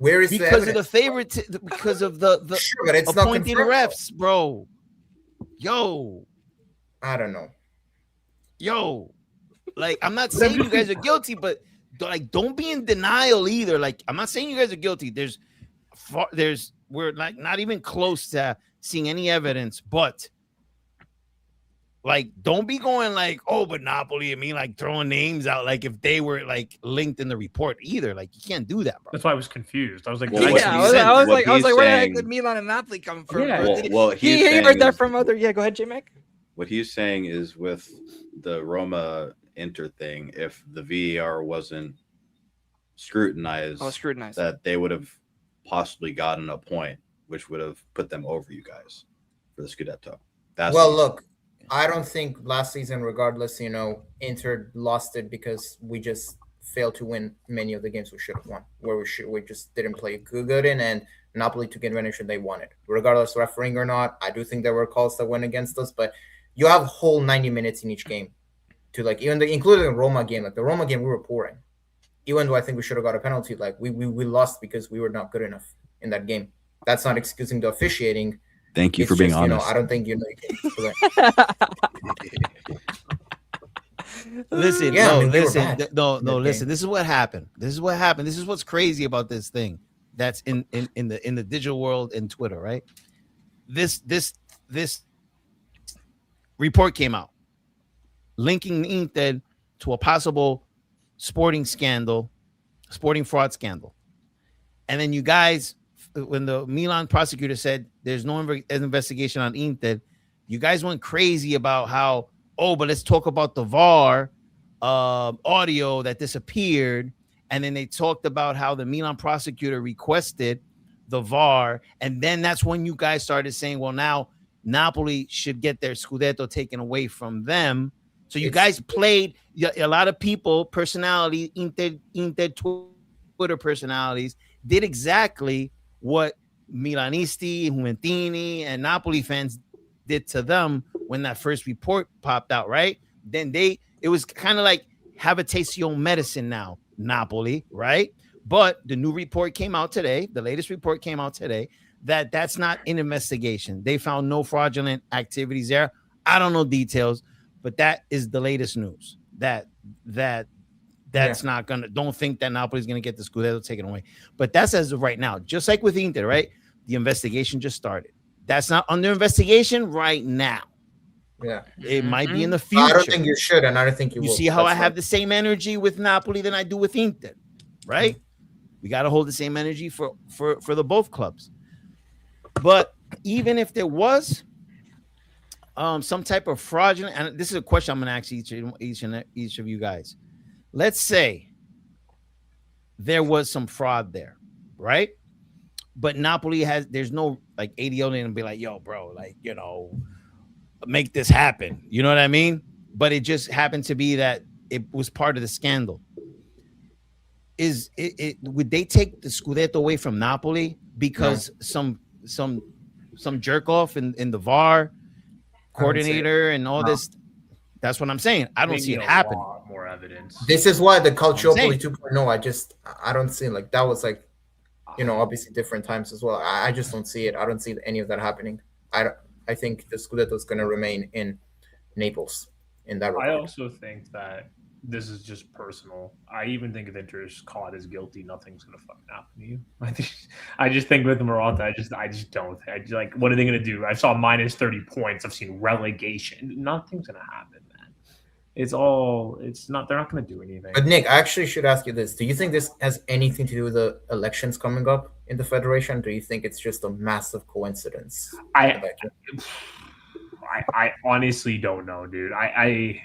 Where is because of the favorite? Because of the sure, but it's appointed not refs, bro. Yo, I don't know. Yo. Like, I'm not saying you guys are guilty, but like, don't be in denial either. Like, I'm not saying you guys are guilty. We're like not even close to seeing any evidence, but like, don't be going like, oh, but Napoli, I mean, like throwing names out like if they were like linked in the report either. Like, you can't do that, bro. That's why I was confused. I was like, Well, what what I he's was saying- like, where the heck saying- did Milan and Napoli come from? Yeah. bro? Well, Did what he he's heard saying that is- from other? Yeah, go ahead, J-Mac. What he's saying is with the Roma Inter thing, if the VAR wasn't scrutinized, Scrutinized. that they would have possibly gotten a point, which would have put them over you guys for the Scudetto. That's Well, what- look, I don't think last season, regardless, Inter lost it because we just failed to win many of the games we should have won, where we just didn't play good in, and Napoli took advantage and they won it. Regardless of refereeing or not, I do think there were calls that went against us, but you have whole 90 minutes in each game to like, including the Roma game. Like the Roma game, we were pouring. Even though I think we should have got a penalty, like we lost because we were not good enough in that game. That's not excusing the officiating. Thank you It's for being just, honest. I don't think you can. Listen, Yeah, I mean, we were listen, bad no, in that listen. game. This is what happened. This is what's crazy about this thing that's in the digital world and Twitter, right? This report came out linking Inter to a possible sporting fraud scandal. And then you guys, when the Milan prosecutor said there's no investigation on Inter, you guys went crazy about how, but let's talk about the VAR audio that disappeared. And then they talked about how the Milan prosecutor requested the VAR. And then that's when you guys started saying, well, now Napoli should get their Scudetto taken away from them. So you guys played a lot of people, personality, Inter Twitter personalities did exactly what Milanisti, Juventini, and Napoli fans did to them when that first report popped out, right? Then it was kind of like have a taste of your own medicine now, Napoli, right? But the new report came out today. The latest report came out today that's not an investigation. They found no fraudulent activities there. I don't know details, but that is the latest news. That's not gonna. Don't think that Napoli's gonna get the Scudetto taken away. But that's as of right now. Just like with Inter, right? The investigation just started. That's not under investigation right now. Yeah, It might be in the I future. don't think you should, and I don't think you will. see how That's I have the same energy with Napoli than I do with Inter, right? We got to hold the same energy for the both clubs. But even if there was some type of fraudulent, and this is a question I'm going to ask each of you guys. Let's say there was some fraud there, right? But Napoli there's no like ADO and be like, yo, bro, like, make this happen. You know what I mean? But it just happened to be that it was part of the scandal. Would they take the Scudetto away from Napoli because some jerk off in the VAR coordinator and all this? That's what I'm saying. I don't see it happen. More evidence. This is why the Calciopoli 2.0. I don't see like that was like, obviously different times as well. I just don't see it. I don't see any of that happening. I think the Scudetto is going to remain in Naples in that regard. I also think that this is just personal. I even think if Inter is caught as guilty, nothing's going to fucking happen to you. I just think with Morata, I just don't. Like, what are they going to do? I saw minus 30 points. I've seen relegation. Nothing's going to happen, man. It's not. They're not going to do anything. But Nick, I actually should ask you this: do you think this has anything to do with the elections coming up in the federation? Do you think it's just a massive coincidence? I honestly don't know, dude. I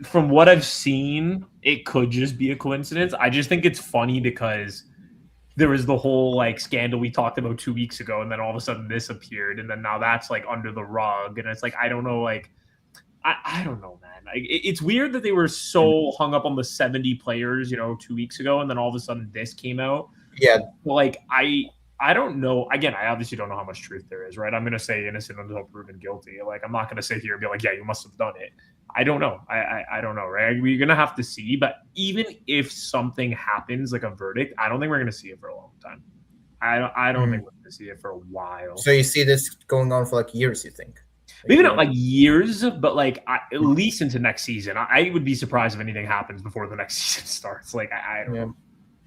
from what I've seen, it could just be a coincidence. I just think it's funny because there was the whole like scandal we talked about 2 weeks ago, and then all of a sudden this appeared, and then now that's like under the rug, and it's like I don't know, like I don't know, man. It's weird that they were so hung up on the 70 players, 2 weeks ago, and then all of a sudden this came out. Yeah, like I don't know. Again, I obviously don't know how much truth there is, right? I'm going to say innocent until proven guilty. Like, I'm not going to sit here and be like, yeah, you must have done it. I don't know. I don't know, right? We're going to have to see. But even if something happens, like a verdict, I don't think we're going to see it for a long time. I don't think we're going to see it for a while. So you see this going on for like years, you think? Maybe not like years, but like at least into next season. I would be surprised if anything happens before the next season starts. Like, I don't know.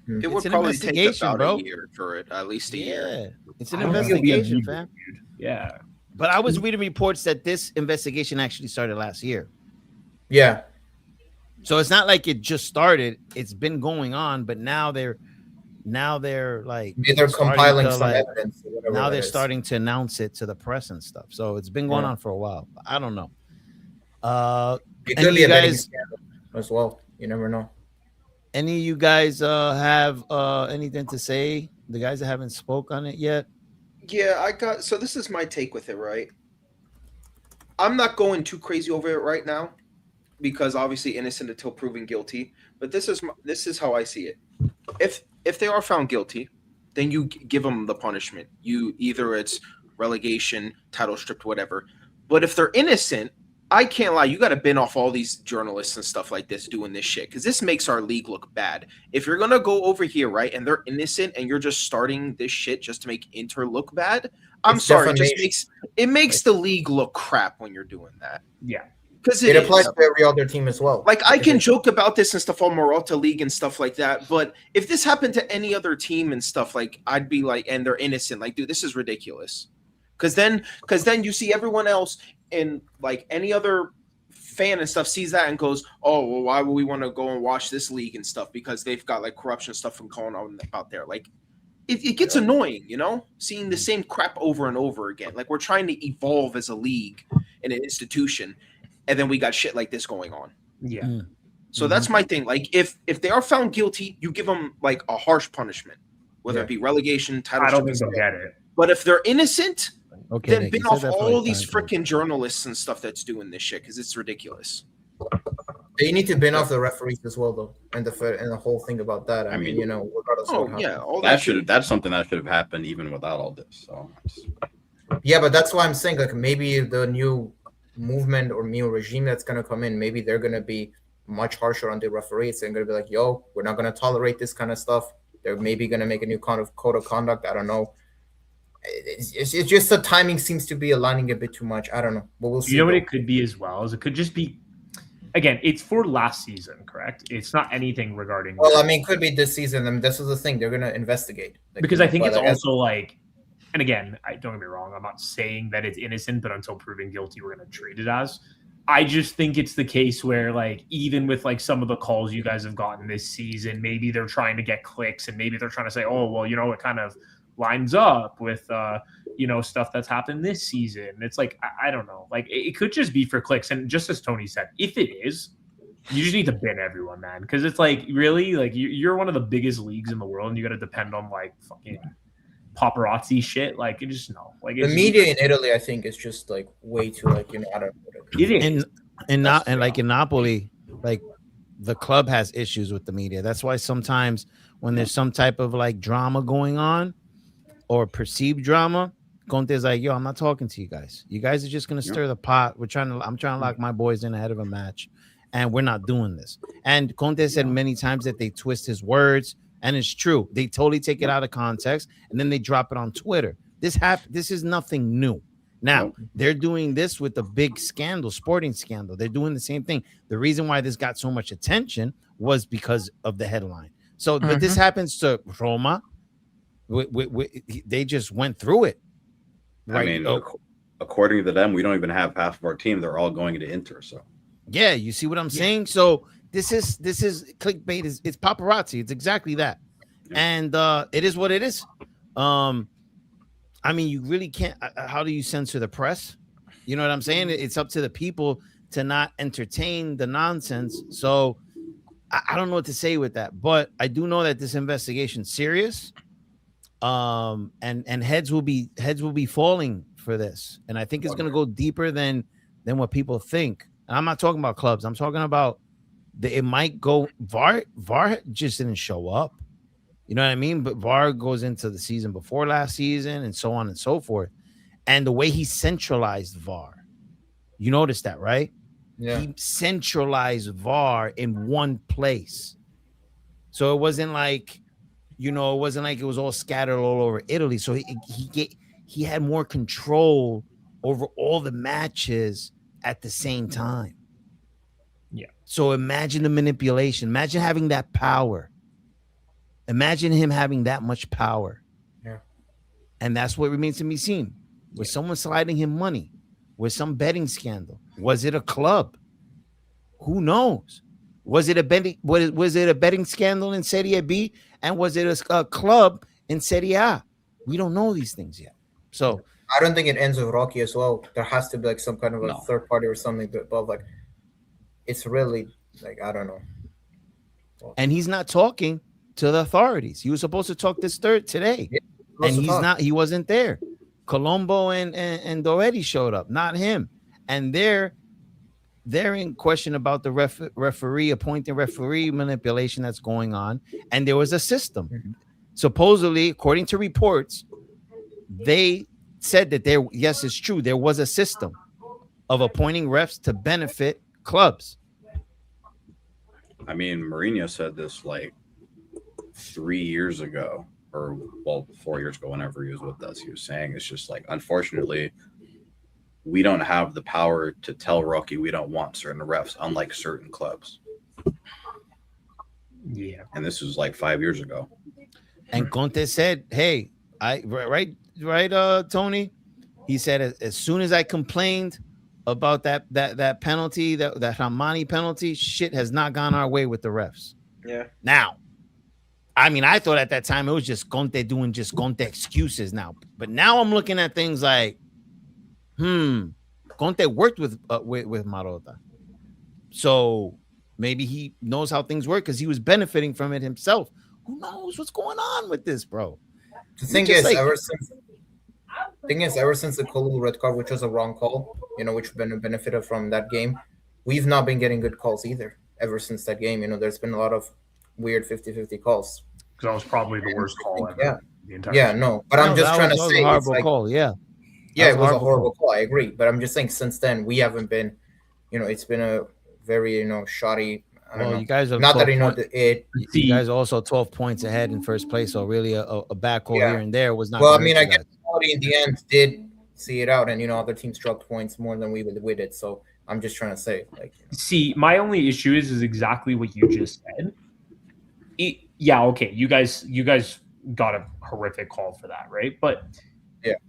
It It's would an probably take investigation, about bro. a year for it, at least a year. Yeah, it's an I don't think it'll be investigation, immediate, fam. dude. Yeah. But I was reading reports that this investigation actually started last year. Yeah. So it's not like it just started. It's been going on, but now they're like Maybe they're starting compiling to, some like, evidence. Or whatever now that they're is. starting to announce it to the press and stuff. So it's been going Yeah. on for a while. I don't know. It Any could of be you a betting guys, scandal as well. You never know. any of you guys have anything to say? The guys that haven't spoke on it yet. Yeah, so this is my take with it, right? I'm not going too crazy over it right now because obviously innocent until proven guilty. But this is how I see it. If they are found guilty, then you give them the punishment. Either it's relegation, title stripped, whatever. But if they're innocent, I can't lie. You got to bin off all these journalists and stuff like this doing this shit because this makes our league look bad. If you're gonna go over here, right, and they're innocent, and you're just starting this shit just to make Inter look bad, I'm It's sorry. defamation. It makes the league look crap when you're doing that. Yeah. Because It applies to every other team as well. like I can joke about this and stuff on Morata League and stuff like that, but if this happened to any other team and stuff, like I'd be like, and they're innocent, like, dude, this is ridiculous. Because then you see everyone else and like any other fan and stuff sees that and goes, oh, well, why would we want to go and watch this league and stuff? Because they've got like corruption stuff from going on out there. Like it gets annoying, seeing the same crap over and over again. Like we're trying to evolve as a league and an institution. And then we got shit like this going on. Yeah. So that's my thing. Like, if they are found guilty, you give them like a harsh punishment, whether it be relegation, title. I don't think they'll get it. But if they're innocent, Okay, then bin off all these freaking journalists and stuff that's doing this shit because it's ridiculous. You need to bin off the referees as well, though, and the whole thing about that. I mean, regardless. All that's something that should have happened even without all this. So yeah, but that's why I'm saying like maybe the new movement or new regime that's going to come in, maybe they're going to be much harsher on the referees. They're going to be like, yo, we're not going to tolerate this kind of stuff. They're maybe going to make a new kind of code of conduct. I don't know. It's just the timing seems to be aligning a bit too much. I don't know, but we'll see. You know what it could be as well? Is it could just be, again, it's for last season, correct? It's not anything regarding. Well, I mean, it could be this season. I mean, this is the thing. They're going to investigate. Because I think it's also like, and again, don't get me wrong, I'm not saying that it's innocent, but until proven guilty, we're going to treat it as. I just think it's the case where, like, even with like some of the calls you guys have gotten this season, maybe they're trying to get clicks and maybe they're trying to say, oh, well, it kind of lines up with, stuff that's happened this season. It's like, I don't know. Like, it could just be for clicks. And just as Tony said, if it is, you just need to bin everyone, man. Because it's like, really, like, you're one of the biggest leagues in the world and you got to depend on, like, fucking paparazzi shit. Like, you just know. Like, the media in Italy, I think, is just like way too like I don't know. And like in Napoli, like the club has issues with the media. That's why sometimes when there's some type of like drama going on or perceived drama, Conte's like, yo, I'm not talking to you guys. You guys are just gonna stir the pot. I'm trying to lock my boys in ahead of a match, and we're not doing this. And Conte said many times that they twist his words. And it's true. They totally take it out of context and then they drop it on Twitter. This is nothing new. Now, they're doing this with a big scandal, sporting scandal. They're doing the same thing. The reason why this got so much attention was because of the headline. So, but this happens to Roma. They just went through it. Right? I mean, according to them, we don't even have half of our team. They're all going to Inter. So, yeah, you see what I'm saying? So, This is clickbait. It's paparazzi. It's exactly that, and it is what it is. I mean, you really can't. How do you censor the press? You know what I'm saying? It's up to the people to not entertain the nonsense. So I don't know what to say with that, but I do know that this investigation's serious. And heads will be falling for this, and I think it's going to go deeper than what people think. And I'm not talking about clubs. I'm talking about. It might go VAR just didn't show up. You know what I mean? But VAR goes into the season before last season and so on and so forth. And the way he centralized VAR, you noticed that, right? Yeah. He centralized VAR in one place. So it wasn't like, it was all scattered all over Italy. So he had more control over all the matches at the same time. Yeah. So imagine the manipulation. Imagine having that power. Imagine him having that much power. Yeah. And that's what remains to be seen. Was someone sliding him money? Was some betting scandal? Was it a club? Who knows? Was it a betting scandal in Serie B? And was it a club in Serie A? We don't know these things yet. So I don't think it ends with Rocky as well. There has to be like some kind of a third party or something. But like, it's really like, I don't know. And he's not talking to the authorities. He was supposed to talk today, and he's not. He wasn't there. Colombo and Doretti showed up, not him. And they're in question about the appointing referee manipulation that's going on. And there was a system. Supposedly, according to reports, they said that yes, it's true. There was a system of appointing refs to benefit clubs. I mean, Mourinho said this like 3 years ago, or 4 years ago, whenever he was with us. He was saying it's just like, unfortunately, we don't have the power to tell Rocky we don't want certain refs, unlike certain clubs. Yeah. And this was like 5 years ago. And Conte said, hey, right, Tony? He said, as soon as I complained about that penalty, that Ramani penalty, shit has not gone our way with the refs. Yeah. Now, I mean, I thought at that time it was just Conte doing just Conte excuses now. But now I'm looking at things like, Conte worked with Marotta. So maybe he knows how things work because he was benefiting from it himself. Who knows what's going on with this, bro? The thing is, ever since the Kolu red card, which was a wrong call, which benefited from that game, we've not been getting good calls either. Ever since that game, there's been a lot of weird 50-50 calls. Because that was probably the worst call ever. Yeah. The entire but I'm just trying to say, a horrible call. Yeah, it was a horrible call. I agree, but I'm just saying since then we haven't been, it's been a very shoddy. I don't know. You guys are not that it. You guys are also 12 points ahead in first place, so really a bad call here and there was not. Well, I mean, I guess quality in the end did see it out, and other teams dropped points more than we did. So I'm just trying to say, like, see, my only issue is exactly what you just said. Okay, you guys got a horrific call for that, right? But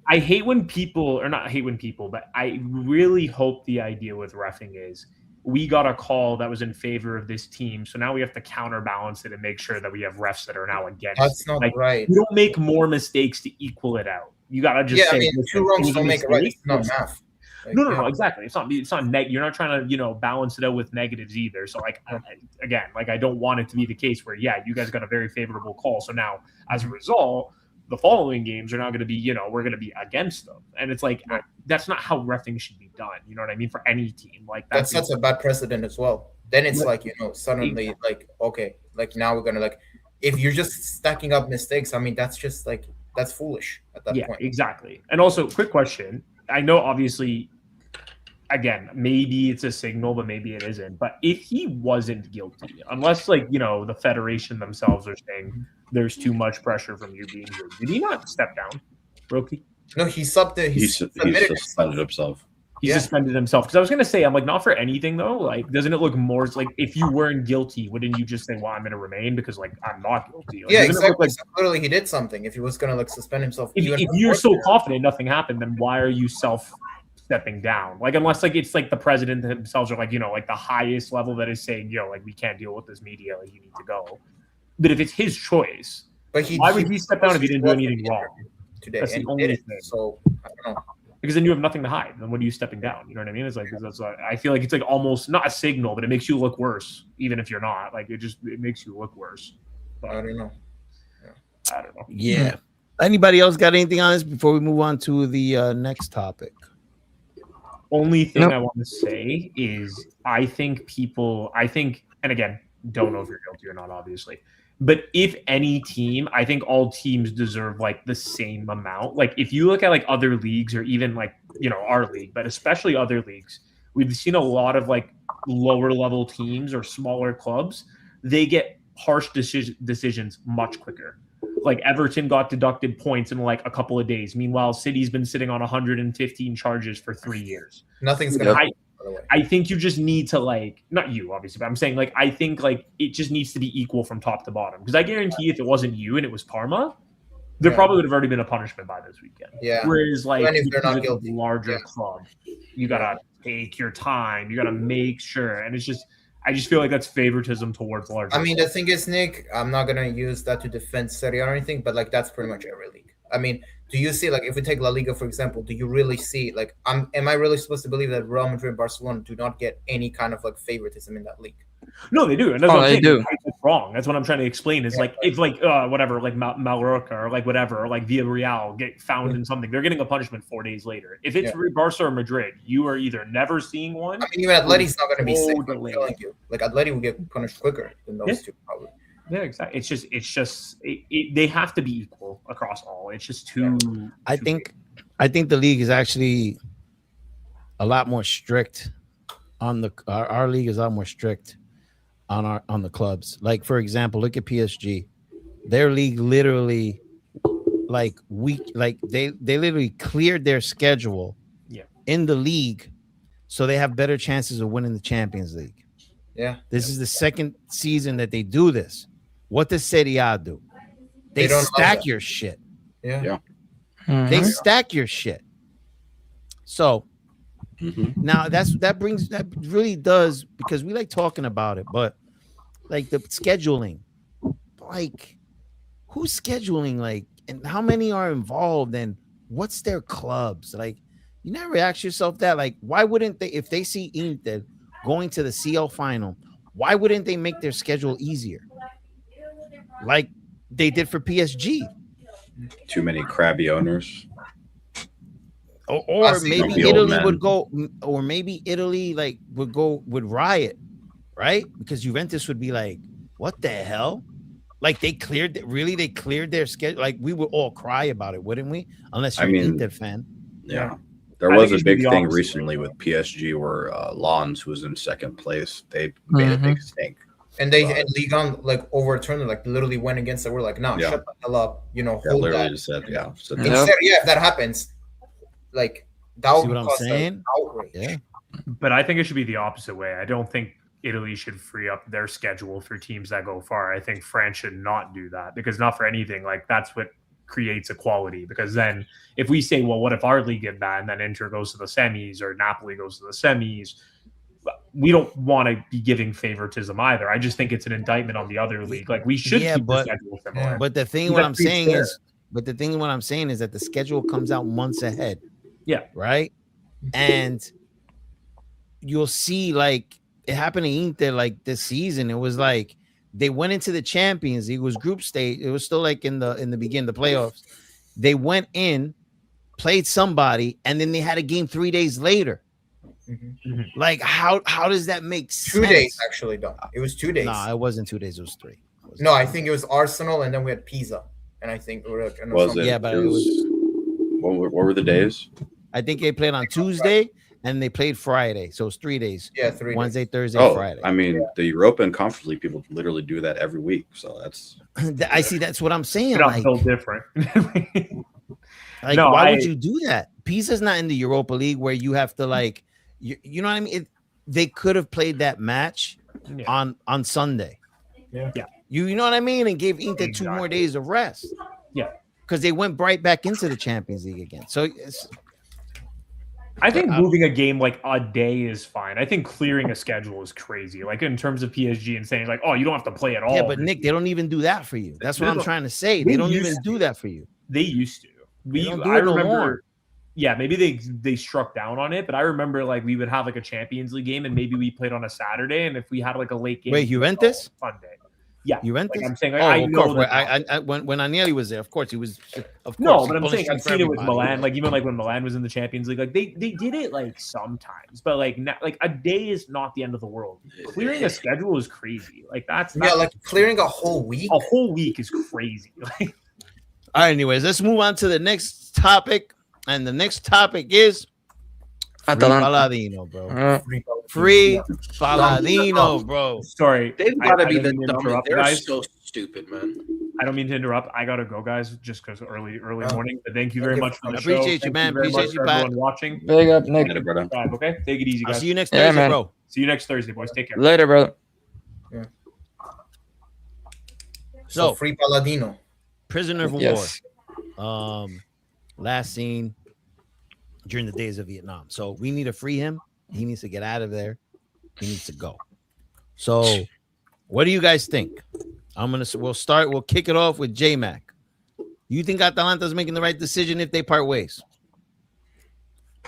I hate when people, or not hate when people, but I really hope the idea with reffing is we got a call that was in favor of this team, so now we have to counterbalance it and make sure that we have refs that are now against. That's not right. You don't make more mistakes to equal it out. You gotta just say, two wrongs don't make it right. It's not math. No, exactly. It's not. You're not trying to balance it out with negatives either. So again, I don't want it to be the case where you guys got a very favorable call. So now as a result, the following games are not going to be we're going to be against them, and it's like that's not how reffing should be done. You know what I mean? For any team, like that sets a bad precedent as well. Then it's suddenly okay, now we're gonna if you're just stacking up mistakes. I mean, that's just that's foolish at that point. Yeah, exactly. And also, quick question. I know obviously. Again, maybe it's a signal, but maybe it isn't. But if he wasn't guilty, unless the federation themselves are saying there's too much pressure from you being good, did he not step down, Roki? No, he subbed it. He suspended himself. He suspended himself. Because I was going to say, I'm not for anything though. Doesn't it look more if you weren't guilty, wouldn't you just say, well, I'm going to remain because I'm not guilty? Exactly. So clearly he did something. If he was going to suspend himself, if you're so confident nothing happened, then why are you stepping down? Unless it's the president themselves are the highest level that is saying, we can't deal with this media, you need to go. But if it's his choice, why would he step down if he didn't do anything wrong? Today, that's the only thing. So I don't know. Because then you have nothing to hide. Then what are you stepping down? You know what I mean? It's I feel like it's almost not a signal, but it makes you look worse, even if you're not. It makes you look worse. But, I don't know. I don't know. Yeah. Anybody else got anything on this before we move on to the next topic? Only thing I want to say is I think, and again, don't know if you're guilty or not, obviously, but if any team, I think all teams deserve the same amount. If you look at other leagues or even our league, but especially other leagues, we've seen a lot of lower level teams or smaller clubs. They get harsh decisions much quicker. Everton got deducted points in a couple of days. Meanwhile, City's been sitting on 115 charges for 3 years. Nothing's going to happen. the way. I think you just need to like, not you obviously, but I'm saying like I think like it just needs to be equal from top to bottom. Because I guarantee if it wasn't you and it was Parma, there probably would have already been a punishment by this weekend. Yeah. Whereas like Even if they're because not it's guilty. a larger club, you gotta take your time. You gotta make sure, and it's just. I just feel like that's favoritism towards larger. I mean, the thing is, Nick, I'm not gonna use that to defend Serie A or anything, but like that's pretty much every league. I mean, do you see like if we take La Liga for example, do you really see like am I really supposed to believe that Real Madrid and Barcelona do not get any kind of like favoritism in that league? No, they do, and that's what I'm they saying. do. It's wrong. That's what I'm trying to explain. Is like if like whatever, like Mallorca or like whatever, or like Villarreal get found in something, they're getting a punishment 4 days later. If it's Barca or Madrid, you are either never seeing one. I mean, even Atleti's not going to be safe. I'm delayed. telling you, like Atleti will get punished quicker than those two probably. Yeah, exactly. It's just they have to be equal across all. It's just too. I think the league is actually a lot more strict on the our league is a lot more strict on the clubs. Like for example, look at PSG. Their league literally they literally cleared their schedule in the league so they have better chances of winning the Champions League. Yeah. This is the second season that they do this. What does Serie A do? They don't stack your shit. Yeah. They stack your shit. So now that really does, because we like talking about it, but like the scheduling, like who's scheduling, like, and how many are involved, and what's their clubs? Like, you never ask yourself that. Like, why wouldn't they, if they see Inter going to the CL final, why wouldn't they make their schedule easier? Like they did for PSG. Too many crabby owners. Or maybe Italy would go, or maybe Italy like would riot, right? Because Juventus would be like, what the hell? Like they cleared their schedule. Like we would all cry about it, wouldn't we? Unless you're an Inter fan. Yeah. There was a big thing recently with PSG where Lens, who was in second place, they made a big stink. And and Ligue 1 like overturned it, like literally went against it. We're like, no, shut the hell up. You know, hold literally that. just said, If that happens, like that would cause an outrage. Yeah. But I think it should be the opposite way. I don't think Italy should free up their schedule for teams that go far. I think France should not do that, because not for anything, like that's what creates equality. Because then if we say, well, what if our league get bad and then Inter goes to the semis or Napoli goes to the semis, we don't want to be giving favoritism either. I just think it's an indictment on the other league. Like we should keep the schedule similar. But the thing what I'm saying is that the schedule comes out months ahead. Yeah. Right. And you'll see, like it happened to Inter like this season. It was like they went into the Champions League. It was group stage. It was still like in the beginning, the playoffs. They went in, played somebody, and then they had a game 3 days later. Like how does that make sense? 2 days actually, though. It was 2 days. No, it wasn't 2 days. It was 3. No, I think it was Arsenal, and then we had Pisa, and I think was it? Yeah, but it was. What were the days? I think they played on Tuesday and they played Friday, so it's 3 days. Yeah, 3 days. Wednesday, Thursday, Friday. I mean, the Europa and Conference League people literally do that every week, so that's. I see. That's what I'm saying. Like, so different. Like, no, why would you do that? Pisa's not in the Europa League where you have to like, you know what I mean? They could have played that match on Sunday. Yeah. You know what I mean? And gave Inter 2 more days of rest. Yeah. Because they went right back into the Champions League again. So I think moving a game like a day is fine. I think clearing a schedule is crazy. Like in terms of PSG and saying like, oh, you don't have to play at all. Yeah, but Nick, they don't even do that for you. That's what I'm trying to say. They don't even do that for you. They used to. I remember. Yeah, maybe they struck down on it, but I remember like we would have like a Champions League game and maybe we played on a Saturday, and if we had like a late game, wait, Juventus Sunday. Yeah, Juventus. Like, I'm saying, like, I know that. When Agnelli was there, of course he was. Of course, no, but I'm saying I've seen it with Milan. Like even like when Milan was in the Champions League, like they did it like sometimes, but like a day is not the end of the world. Clearing a schedule is crazy. Like that's like clearing a whole week. A whole week is crazy. Like, all right, anyways, let's move on to the next topic, and the next topic is Atalanta. Palladino, bro. Free Palladino. Free Palladino, bro. Sorry, They've got to I be don't the mean to dumbest. interrupt, They're guys. so stupid, man. I don't mean to interrupt. I gotta go, guys, just because early morning. But thank you very much for the I show. appreciate you, Thank man. very Appreciate much you, for Pat. everyone watching. Big up, Nick. Later, brother. Okay, take it easy, I'll guys. see you next Yeah, Thursday, man. bro. See you next Thursday, boys. Take care. Later, brother. So So, free Palladino. prisoner of Yes. war. Last seen during the days of Vietnam. So we need to free him. He needs to get out of there. He needs to go. So, what do you guys think? We'll kick it off with J-Mac. You think Atalanta's making the right decision if they part ways?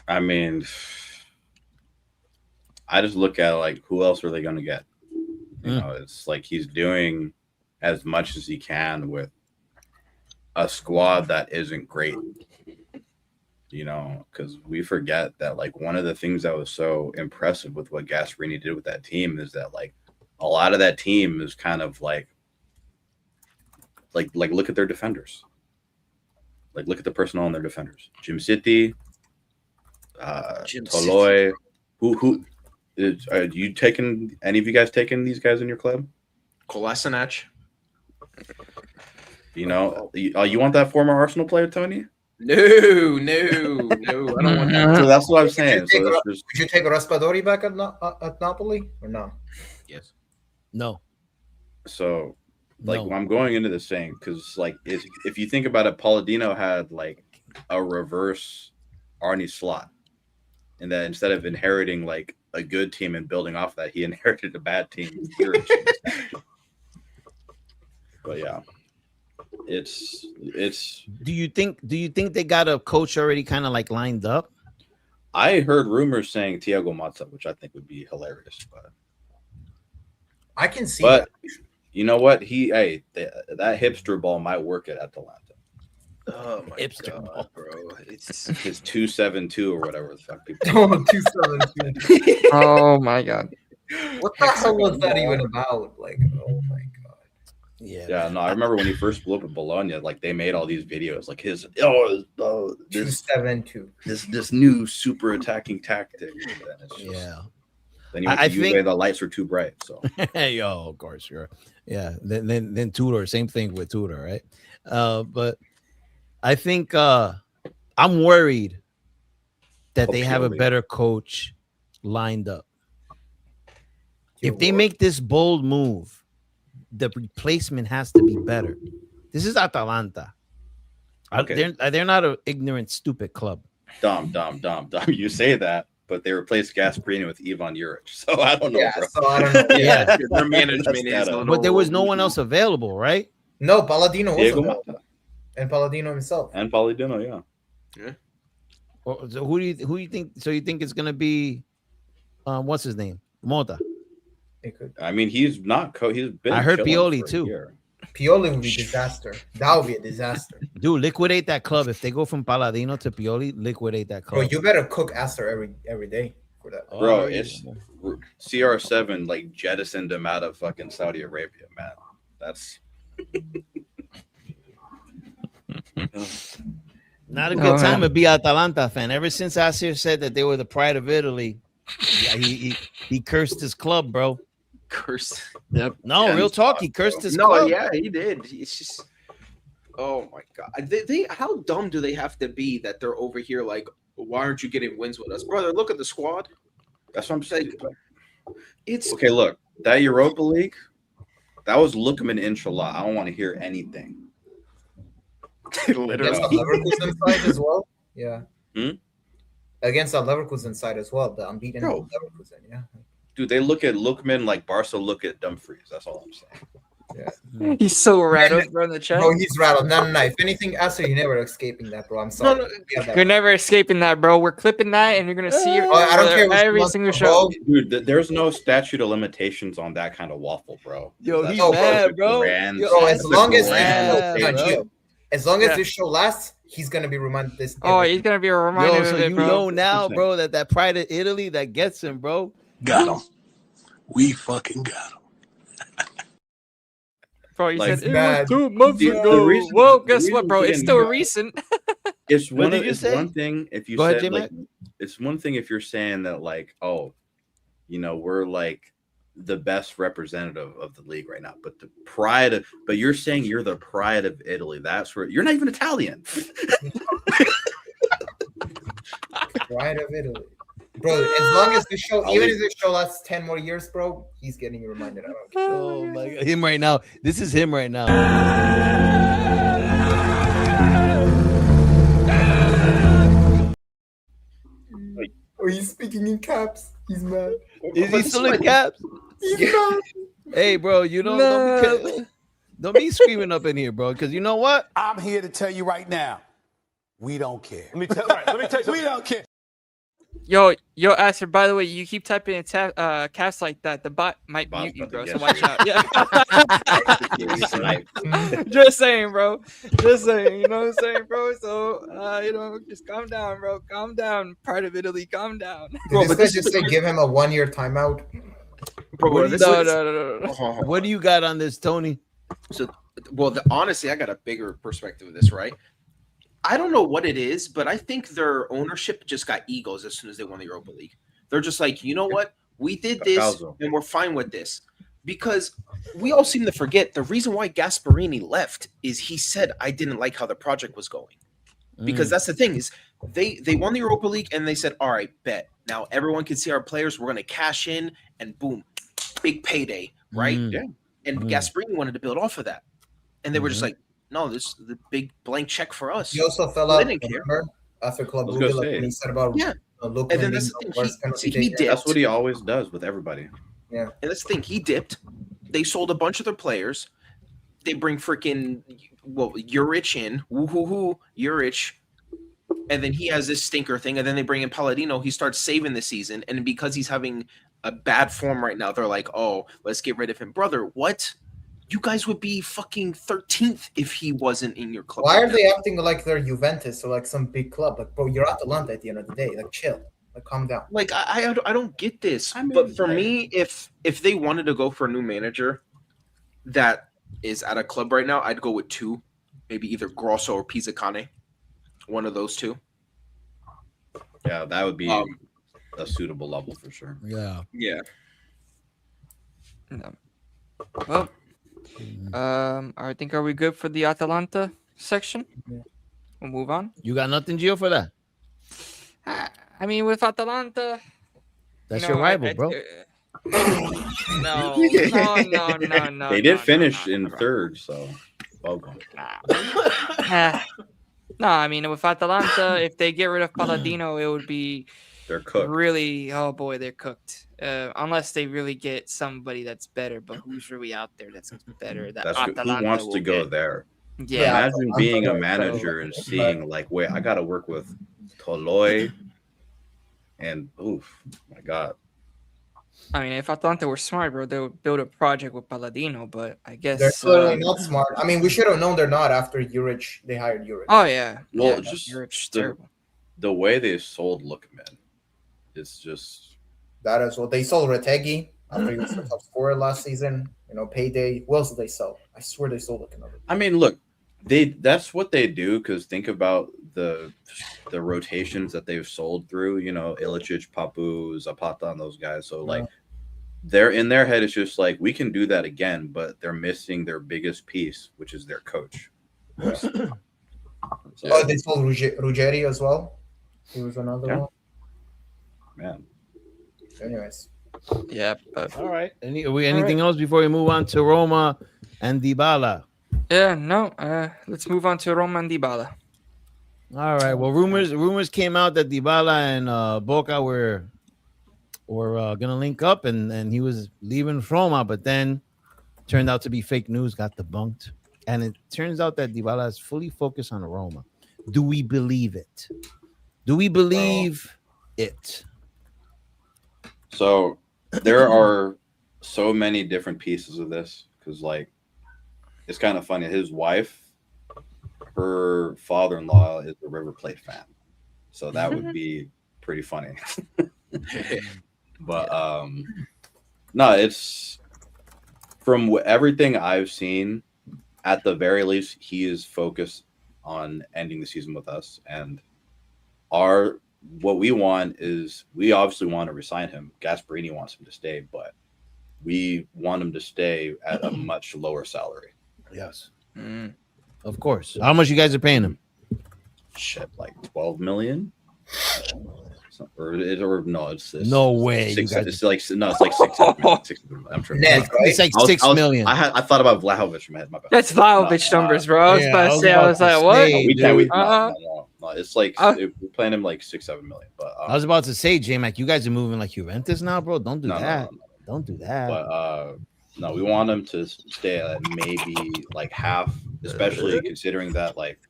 I mean, I just look at like who else are they going to get? You know, it's like he's doing as much as he can with a squad that isn't great. You know, because we forget that like one of the things that was so impressive with what Gasperini did with that team is that like a lot of that team is kind of like look at their defenders. Like look at the personnel on their defenders. Jim City, Toloi. Who are you taking? Any of you guys taking these guys in your club? Kolasinac. You know, you want that former Arsenal player, Tony? No. I don't want that. So that's what I'm saying. So that's just, Would you take Raspadori back at Napoli or no? Yes. No. so like No. I'm going into this saying because like if you think about it, Palladino had like a reverse Arnie Slot, and that instead of inheriting like a good team and building off that, he inherited a bad team. But yeah, it's. Do you think they got a coach already kind of like lined up? I heard rumors saying Thiago Motta, which I think would be hilarious, but I can see that. you know what? That hipster ball might work at Atalanta. Oh my Hipster god, bro! It's His 272 or whatever the fuck people. Oh, 217. Oh my god. What the hell was that even about? Like, oh my god. Yeah, no, I remember when he first blew up at Bologna, like they made all these videos, like this 272. this new super attacking tactic. And then it's just, Yeah. Then you went I to Juve, think- the lights were too bright. So Yo, of course, sure. Yeah. Then Tudor, same thing with Tudor, right? But I think I'm worried that they have a Hopefully. better coach lined up. If they make this bold move, the replacement has to be better. This is Atalanta. Okay. They're not an ignorant, stupid club. Dom. You say that, but they replaced Gasperini with Ivan Juric. So I don't know, Yeah, bro. so I don't know. Yeah. their management That's is. gotta- But there was no one else available, right? No, Palladino was Diego available. Motta And Palladino himself. and Palladino, yeah. So who do you think? So you think it's gonna be, what's his name, Mota? It could. I mean, he's not. He's been. I heard chilling Pioli for a too. year. Pioli would be disaster. That would be a disaster. Dude, liquidate that club. If they go from Palladino to Pioli, liquidate that Bro, club. you better cook Aster every day for that. Bro, Oh, it's CR7 like jettisoned him out of fucking Saudi Arabia, man. That's not a good time to be Atalanta fan. Ever since Asir said that they were the pride of Italy, yeah, he cursed his club, bro. Cursed. Yep. No, Yeah, real talk. He cursed his No, club. yeah, he did. It's just, oh my god, they how dumb do they have to be that they're over here like, why aren't you getting wins with us, brother? Look at the squad. what I'm saying. It's Okay, look, that Europa League, that was Lookman inshallah. I don't want to hear anything. literally. Against the Leverkusen side as well. Yeah. Hmm? Against the Leverkusen side as well. The unbeaten Bro. Leverkusen. Yeah. Dude, they look at Lookman like Barca look at Dumfries. That's all I'm saying. He's so rattled, bro, in the chat. Bro, he's rattled. No. If anything, Aster, you're never escaping that, bro. I'm sorry. No, Yeah, that- You're never escaping that, bro. We're clipping that, and you're gonna see it Oh, I don't care which every month, single bro. show. Dude, there's no statute of limitations on that kind of waffle, bro. Yo, That's he's such mad, a bro. grand- Yo, Bro, that's as a long as grand- Yeah, bro. as long as Yeah. this show lasts, he's gonna be reminded this. Oh, every- he's gonna be reminded Yo, so of it, you bro. know now, bro, that pride of Italy that gets him, bro. Got him. We fucking got him. Bro, he Like, said it bad. was 2 months The ago. reason- Well, the guess reason what, bro? we It's didn't still hear- recent. It's What one. did you It's say? one thing if you Go ahead, said like J-Mac. it's one thing if you're saying that like, oh, we're like the best representative of the league right now, but but you're saying you're the pride of Italy. That's where you're not even Italian. Pride of Italy. Bro, as long as the show, even if the show lasts 10 more years, bro, he's getting reminded of it. Oh my God. Him right now. This is him right now. Oh, he's speaking in caps. He's mad. Is he still in caps? He's mad. Hey, bro, don't be screaming up in here, bro, because you know what? I'm here to tell you right now, we don't care. Let me tell you. We don't care. Yo, Aster, by the way, you keep typing in caps like that, the bot might mute you, bro, so watch out. Yeah. Just saying, bro. Just saying, you know what I'm saying, bro? So, just calm down, bro. Calm down. Pride of Italy, calm down. Bro, but this just say give him a 1-year timeout. Bro, No. What do you got on this, Tony? So, honestly, I got a bigger perspective of this, right? I don't know what it is, but I think their ownership just got egos as soon as they won the Europa League. They're just like, you know what? We did this, and we're fine with this. Because we all seem to forget the reason why Gasparini left is he said, I didn't like how the project was going. Because that's the thing is they won the Europa League, and they said, all right, bet. Now everyone can see our players. We're going to cash in, and boom, big payday, right? Yeah. And Gasparini wanted to build off of that. And they were just like, no, this is the big blank check for us. He also fell out after Club Brugge, like when he said about and then that's the thing. He dipped. That's what he always does with everybody. Yeah. And that's the thing. He dipped. They sold a bunch of their players. They bring freaking Juric in. Woo-hoo-hoo, Juric. And then he has this stinker thing. And then they bring in Palladino. He starts saving the season. And because he's having a bad form right now, they're like, oh, let's get rid of him. Brother, what? You guys would be fucking 13th if he wasn't in your club. Why are they acting like they're Juventus or like some big club? Like, bro, you're Atalanta at the end of the day. Like, chill. Like, calm down. Like, I don't get this. But for me, if they wanted to go for a new manager that is at a club right now, I'd go with 2. Maybe either Grosso or Pizzacane. One of those 2. Yeah, that would be a suitable level for sure. Yeah. Yeah. No. Well, I think are we good for the Atalanta section? Yeah. We'll move on. You got nothing, Gio, for that? I mean, with Atalanta, that's your rival, bro. No. They did finish in third, so welcome. No, I mean, with Atalanta, if they get rid of Palladino, it would be they're cooked. Really, oh boy, they're cooked. Unless they really get somebody that's better, but who's really out there that's better? Who wants to go there? Yeah. Imagine being a manager and seeing like, wait, I got to work with Toloi, and oof, my God. I mean, if Atalanta were smart, bro, they would build a project with Palladino, but I guess they're clearly not smart. I mean, we should have known they're not after Juric. They hired Juric. Oh yeah. Well, yeah, just the way they sold Lookman, it's just that is what they sold Retegui after he was the top scorer last season. You know, payday. Who else did they sell? I swear they sold like another. I mean, look, that's what they do because think about the rotations that they've sold through. You know, Ilicic, Papu, Zapata, and those guys. So like. They're in their head. It's just like we can do that again, but they're missing their biggest piece, which is their coach. So, they sold Ruggeri as well. He was another one. Man. Anyways. Yeah. All right. Anything else before we move on to Roma and Dybala? Yeah. No. Let's move on to Roma and Dybala. All right. Well, rumors came out that Dybala and Boca were gonna link up, and he was leaving Roma, but then turned out to be fake news, got debunked, and it turns out that Dybala is fully focused on Roma. Do we believe it? Do we believe it? So there are so many different pieces of this because, like, it's kind of funny. His wife, her father-in-law is a River Plate fan, so that would be pretty funny. But no, it's from everything I've seen, at the very least, he is focused on ending the season with us. And our what we want is we obviously want to resign him. Gasperini wants him to stay, but we want him to stay at a much lower salary. Yes. Of course. How much you guys are paying him? Shit, like 12 million? Or no, it's no way. Six, you guys... it's like no, it's like 6 million. 6 million. I'm sure. It's like 6 million. I thought about Vlahovic in my head. My bad. That's Vlahovic numbers, bro. I was about to say. I was like, what? No, it's like we're paying him like 6-7 million. But I was about to say, J-Mac, you guys are moving like Juventus now, bro. Don't do that. Don't do that. But no, we want him to stay at maybe like half, especially considering that like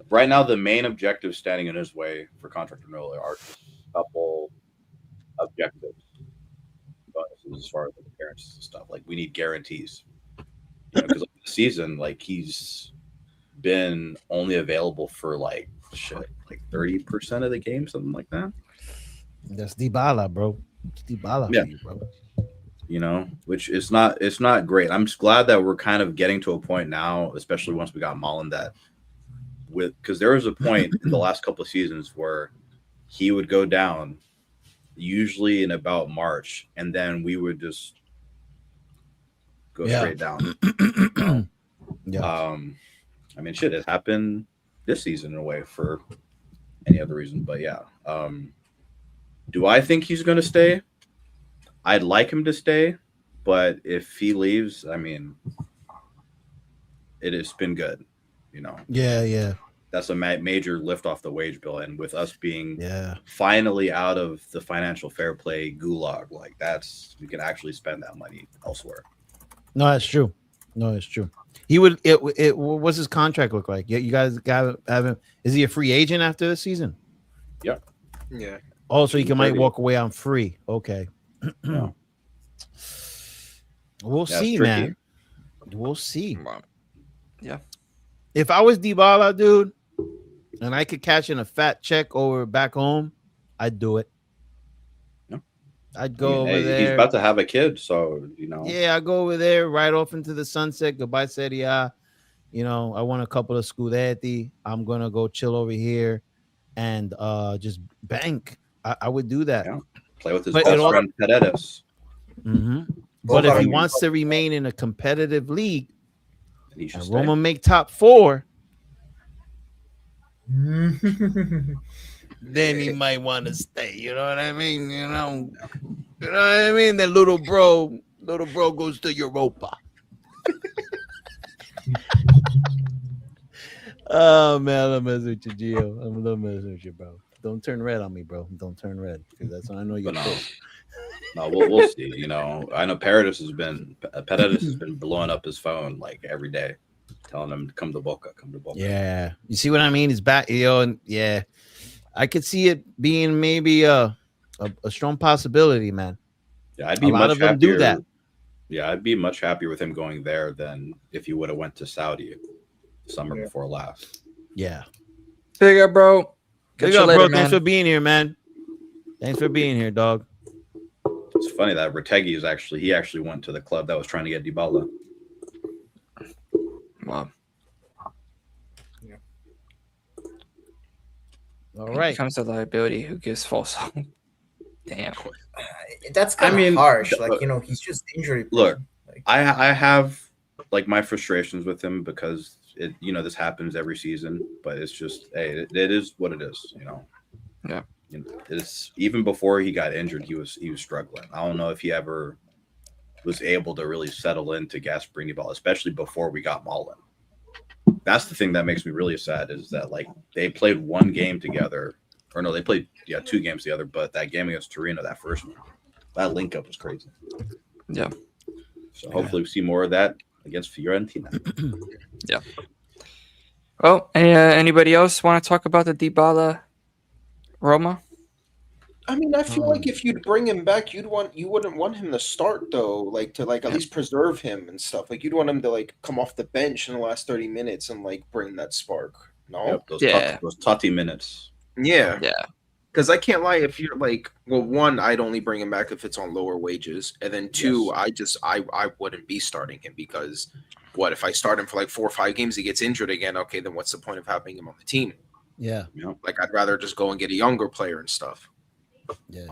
right now the main objectives standing in his way for contract renewal are a couple objectives. As far as the appearances and stuff, like we need guarantees. Because like, the season, like he's been only available for like 30% of the game, something like that. That's Dybala, bro. It's Dybala, yeah, for you, bro. Which it's not great. I'm just glad that we're kind of getting to a point now, especially once we got Mullen, that because there was a point in the last couple of seasons where he would go down, usually in about March, and then we would just go straight down. I mean, shit, it happened this season in a way for any other reason, but yeah. Do I think he's going to stay? I'd like him to stay, but if he leaves, I mean, it has been good, Yeah. That's a major lift off the wage bill, and with us being finally out of the financial fair play gulag, like we can actually spend that money elsewhere. No, that's true. He would. What's his contract look like? You guys have him. Is he a free agent after the season? Yeah. Oh, so he might walk away on free. Okay. Yeah. We'll see, man. We'll see. Yeah. If I was Dybala, dude, and I could cash in a fat check over back home, I'd do it. Yeah. I'd go over there. He's about to have a kid, so Yeah, I go over there, right off into the sunset. Goodbye, Serie A. I won a couple of Scudetti. I'm gonna go chill over here and just bank. I would do that. Yeah. Play with his best friend Paredes. But if he wants to remain in a competitive league, and Roma make top 4, then he might want to stay. You know what I mean? You know what I mean? The little bro goes to Europa. Oh man, I love messing with you, Gio. I'm a little messing with you, bro. Don't turn red on me, bro. Don't turn red, because that's when I know you're pissed. No, we'll see. I know Paredes has been blowing up his phone like every day, telling him to come to Boca. Yeah, you see what I mean? He's back, and yeah, I could see it being maybe a strong possibility, man. Yeah, I'd be a lot of them do that. Yeah, I'd be much happier with him going there than if he would have went to Saudi summer before last. Yeah. Big up, bro. Big up, bro. Thanks for being here, man. Thanks for being here, dog. It's funny that Retegui he actually went to the club that was trying to get Dybala. Wow. Yeah. All right. When it comes to liability, who gives false hope? Damn. That's kind of harsh. Like, he's just injury. Look, I have like my frustrations with him because this happens every season, but it's just, hey, it is what it is, Yeah. It's even before he got injured, he was struggling. I don't know if he ever was able to really settle into Gasperini ball, especially before we got Mullen. That's the thing that makes me really sad is that like they played one game together, or no, they played 2 games together, but that game against Torino, that first one, that link up was crazy. Yeah. So hopefully we see more of that against Fiorentina. Yeah. Well, anybody else want to talk about the Dybala Roma? I mean, I feel like if you'd bring him back, you wouldn't want him to start though, like to at least preserve him and stuff. Like you'd want him to like come off the bench in the last 30 minutes and like bring that spark. No, Yep, those Totti minutes. Yeah. Because I can't lie, if you're like, well, one, I'd only bring him back if it's on lower wages, and then 2, I wouldn't be starting him because what if I start him for like 4 or 5 games, he gets injured again? Okay, then what's the point of having him on the team? Yeah. Like I'd rather just go and get a younger player and stuff. Yeah.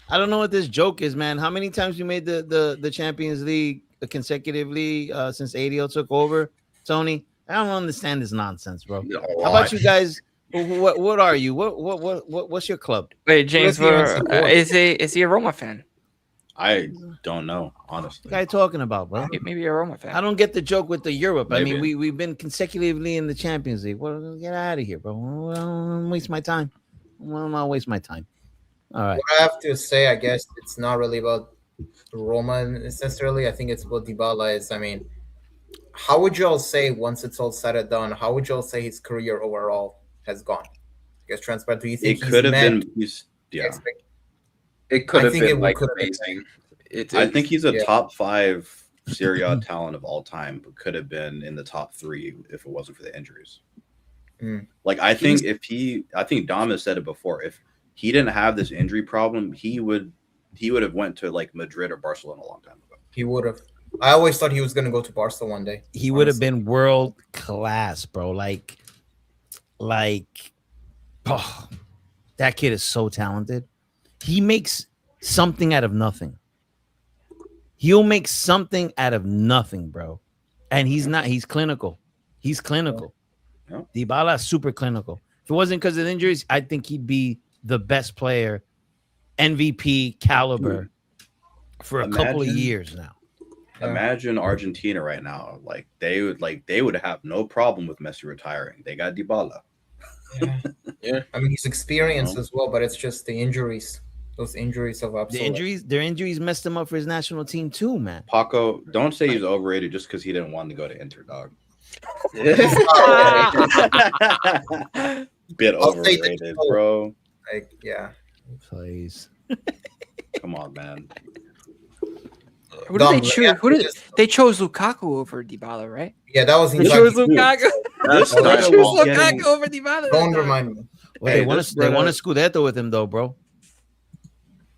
I don't know what this joke is, man. How many times you made the Champions League consecutively since ADO took over, Tony? I don't understand this nonsense, bro. How about you guys? What are you? What's your club? Wait, James, is he a Roma fan? I don't know, honestly. What are you talking about, bro? Maybe a Roma fan. I don't get the joke with the Europe. Maybe. I mean, we've been consecutively in the Champions League. Well, get out of here, bro. I don't waste my time. I'll not waste my time. All right. What I have to say, I guess it's not really about Roma necessarily. I think it's about Dybala. I mean, how would you all say once it's all said and done? How would you all say his career overall has gone? I guess transparent. Do you think it could have been? It could have been like amazing. I think he's a top 5 Serie A talent of all time, but could have been in the top 3 if it wasn't for the injuries. Like I think Dom has said it before. If he didn't have this injury problem, he would have went to like Madrid or Barcelona a long time ago. He would have. I always thought he was going to go to Barca one day. He would have been world class, bro. Like, oh, that kid is so talented. He makes something out of nothing. He'll make something out of nothing, bro. And he's clinical. He's clinical. Yeah. Dybala is super clinical. If it wasn't because of injuries, I think he'd be the best player, MVP caliber for a couple of years now. Imagine Argentina right now. Like they would have no problem with Messi retiring. They got Dybala. Yeah. I mean, he's experienced as well, but it's just the injuries. Those injuries of absolute. Their injuries messed him up for his national team too, man. Paco, don't say he's overrated just because he didn't want to go to Inter, dog. Bit overrated, bro. Like, yeah. Please. Come on, man. Who did they choose? They chose Lukaku over Dybala, right? Yeah, that was They chose Lukaku. They chose Lukaku over Dybala. Don't remind me. Well, they won a Scudetto with him though, bro.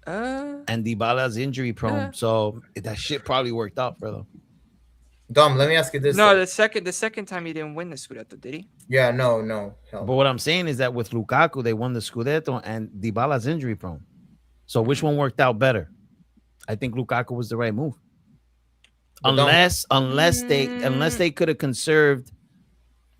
And Dybala's injury prone, so that shit probably worked out, brother. Dom, let me ask you this. No, the second time he didn't win the Scudetto, did he? Yeah, no. But what I'm saying is that with Lukaku, they won the Scudetto, and Dybala's injury prone. So which one worked out better? I think Lukaku was the right move. Unless they could have conserved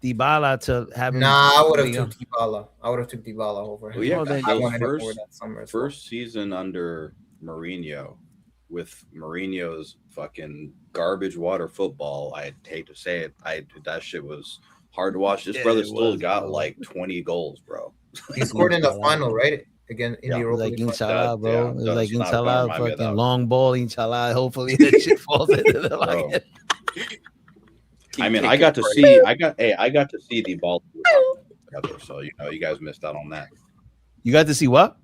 Dybala to have. I would have took Dybala. I would have took Dybala over him. Well, yeah, I wanted over that summer. First season under Mourinho, with Mourinho's fucking garbage water football. I hate to say it, that shit was hard to watch. This brother still got like 20 goals, bro. He scored in the final, right? Again in the Europa like League. Inshallah, bro. It was like Inshallah, fucking long ball, Inshallah. Hopefully that shit falls into the like. I mean, I got to see the ball together, so you guys missed out on that. You got to see what?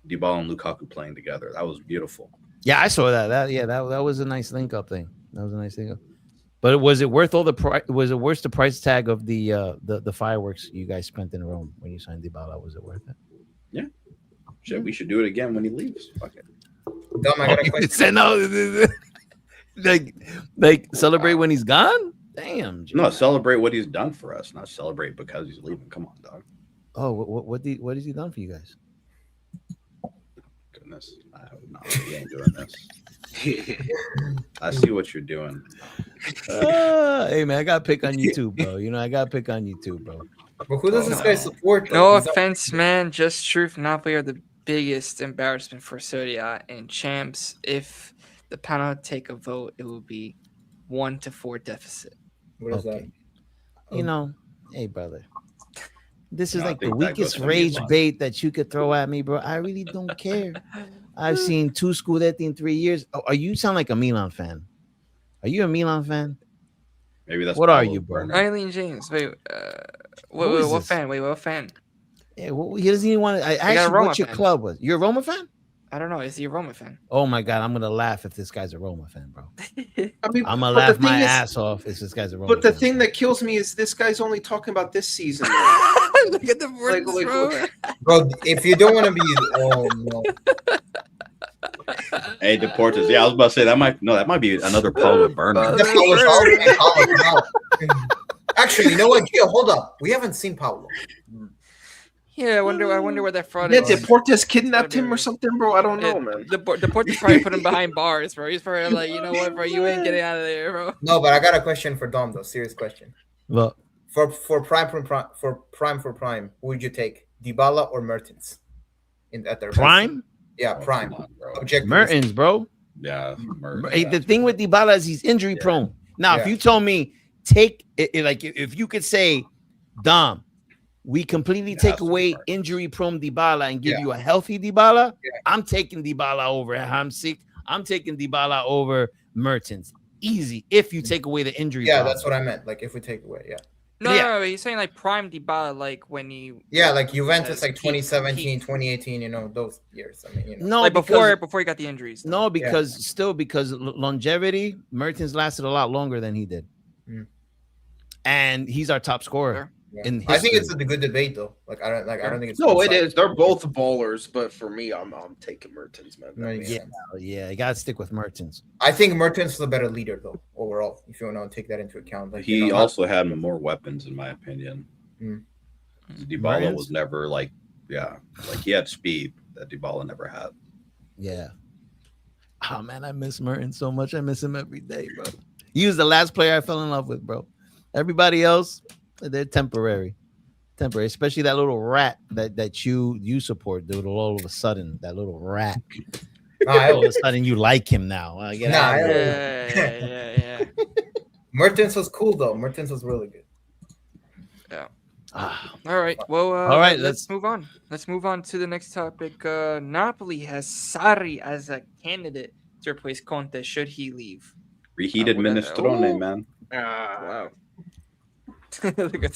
Dybala and Lukaku playing together. That was beautiful. Yeah, I saw that. That was a nice link up thing. That was a nice thing up. But was it worth all the price? Was it worth the price tag of the fireworks you guys spent in Rome when you signed Dybala? Was it worth it? Yeah. Shit, we should do it again when he leaves. Fuck it. Dom, I got a question. like celebrate when he's gone? Damn. Jim. No, celebrate what he's done for us, not celebrate because he's leaving. Come on, dog. Oh, what has he done for you guys? Goodness, no, he ain't doing this. I see what you're doing. Hey man, I gotta pick on you too, bro. I gotta pick on you too, bro. But who does this guy support? No offense, man. Just truth. Napoli are the biggest embarrassment for Serie A and champs. If the panel take a vote, it will be 1-4 deficit. What is that? Hey brother, this is like the weakest rage bait that you could throw at me, bro. I really don't care. I've seen 2 Scudetti in 3 years. Oh, you sound like a Milan fan. Are you a Milan fan? Maybe that's what are you, bro? Eileen James. Wait, what fan? Wait, what fan? Yeah, he doesn't even want to. I asked you what your club was. You're a Roma fan? I don't know. Is he a Roma fan? Oh my god, I'm gonna laugh if this guy's a Roma fan, bro. I mean, I'm gonna laugh my ass off if this guy's a Roma fan. But the thing that kills me is this guy's only talking about this season. Look at the words, bro. If you don't want to be, oh no. Hey, Deportes. Yeah, I was about to say that might be another Paulo burner. Actually, you know what? Gio, hold up. We haven't seen Paulo. Yeah, I wonder where that fraud Yeah, is. Deportes kidnapped him or something, bro. I don't know, man. Deportes probably put him behind bars, bro. He's probably like, you know what, bro, you ain't getting out of there, bro. No, but I got a question for Dom though. Serious question. Look, For prime, who would you take? Dybala or Mertens? At their best? prime Yeah, Oh, prime. come on, bro. Objectively. Mertens, bro. Yeah, Hey, the thing with Dybala is he's injury prone. Now, if Yeah. you told me take it, like if you could say, Dom, we completely Yeah, take that's away smart. injury prone Dybala and give Yeah. you a healthy Dybala, Yeah. I'm taking Dybala over Hamsik. I'm taking Dybala over Mertens. Easy if you take away the injury. Yeah, problem. that's what I meant. Like if we take away, yeah. No, he's saying like prime Dybala, like when he. Yeah, like Juventus, like peak- 2017, peak. 2018, those years. I mean, No, Like because, before he got the injuries. though. no, because longevity, Mertens lasted a lot longer than he did, and he's our top scorer. Fair. yeah. in I think it's history. a good debate though. Like I don't think it's No, it one-sided. is. They're both ballers, but for me, I'm taking Mertens, man. That Makes makes Yeah, sense. yeah, you gotta stick with Mertens. I think Mertens is a better leader though overall. If you want to take that into account, like He also had more weapons, in my opinion. Mm. Dybala Mertens? was never like he had speed that Dybala never had. Yeah. Oh man, I miss Mertens so much. I miss him every day, bro. He was the last player I fell in love with, bro. Everybody else, they're temporary. Especially that little rat that you support, dude. All of a sudden, that little rat. All of a sudden, you like him now. Get Nah, out of I here. Yeah. Mertens was cool though. Mertens was really good. Ah, All right. Well, All right, let's move on. Let's move on to the next topic. Napoli has Sarri as a candidate to replace Conte should he leave. Reheated what the- minestrone, Ooh. man. Wow. look at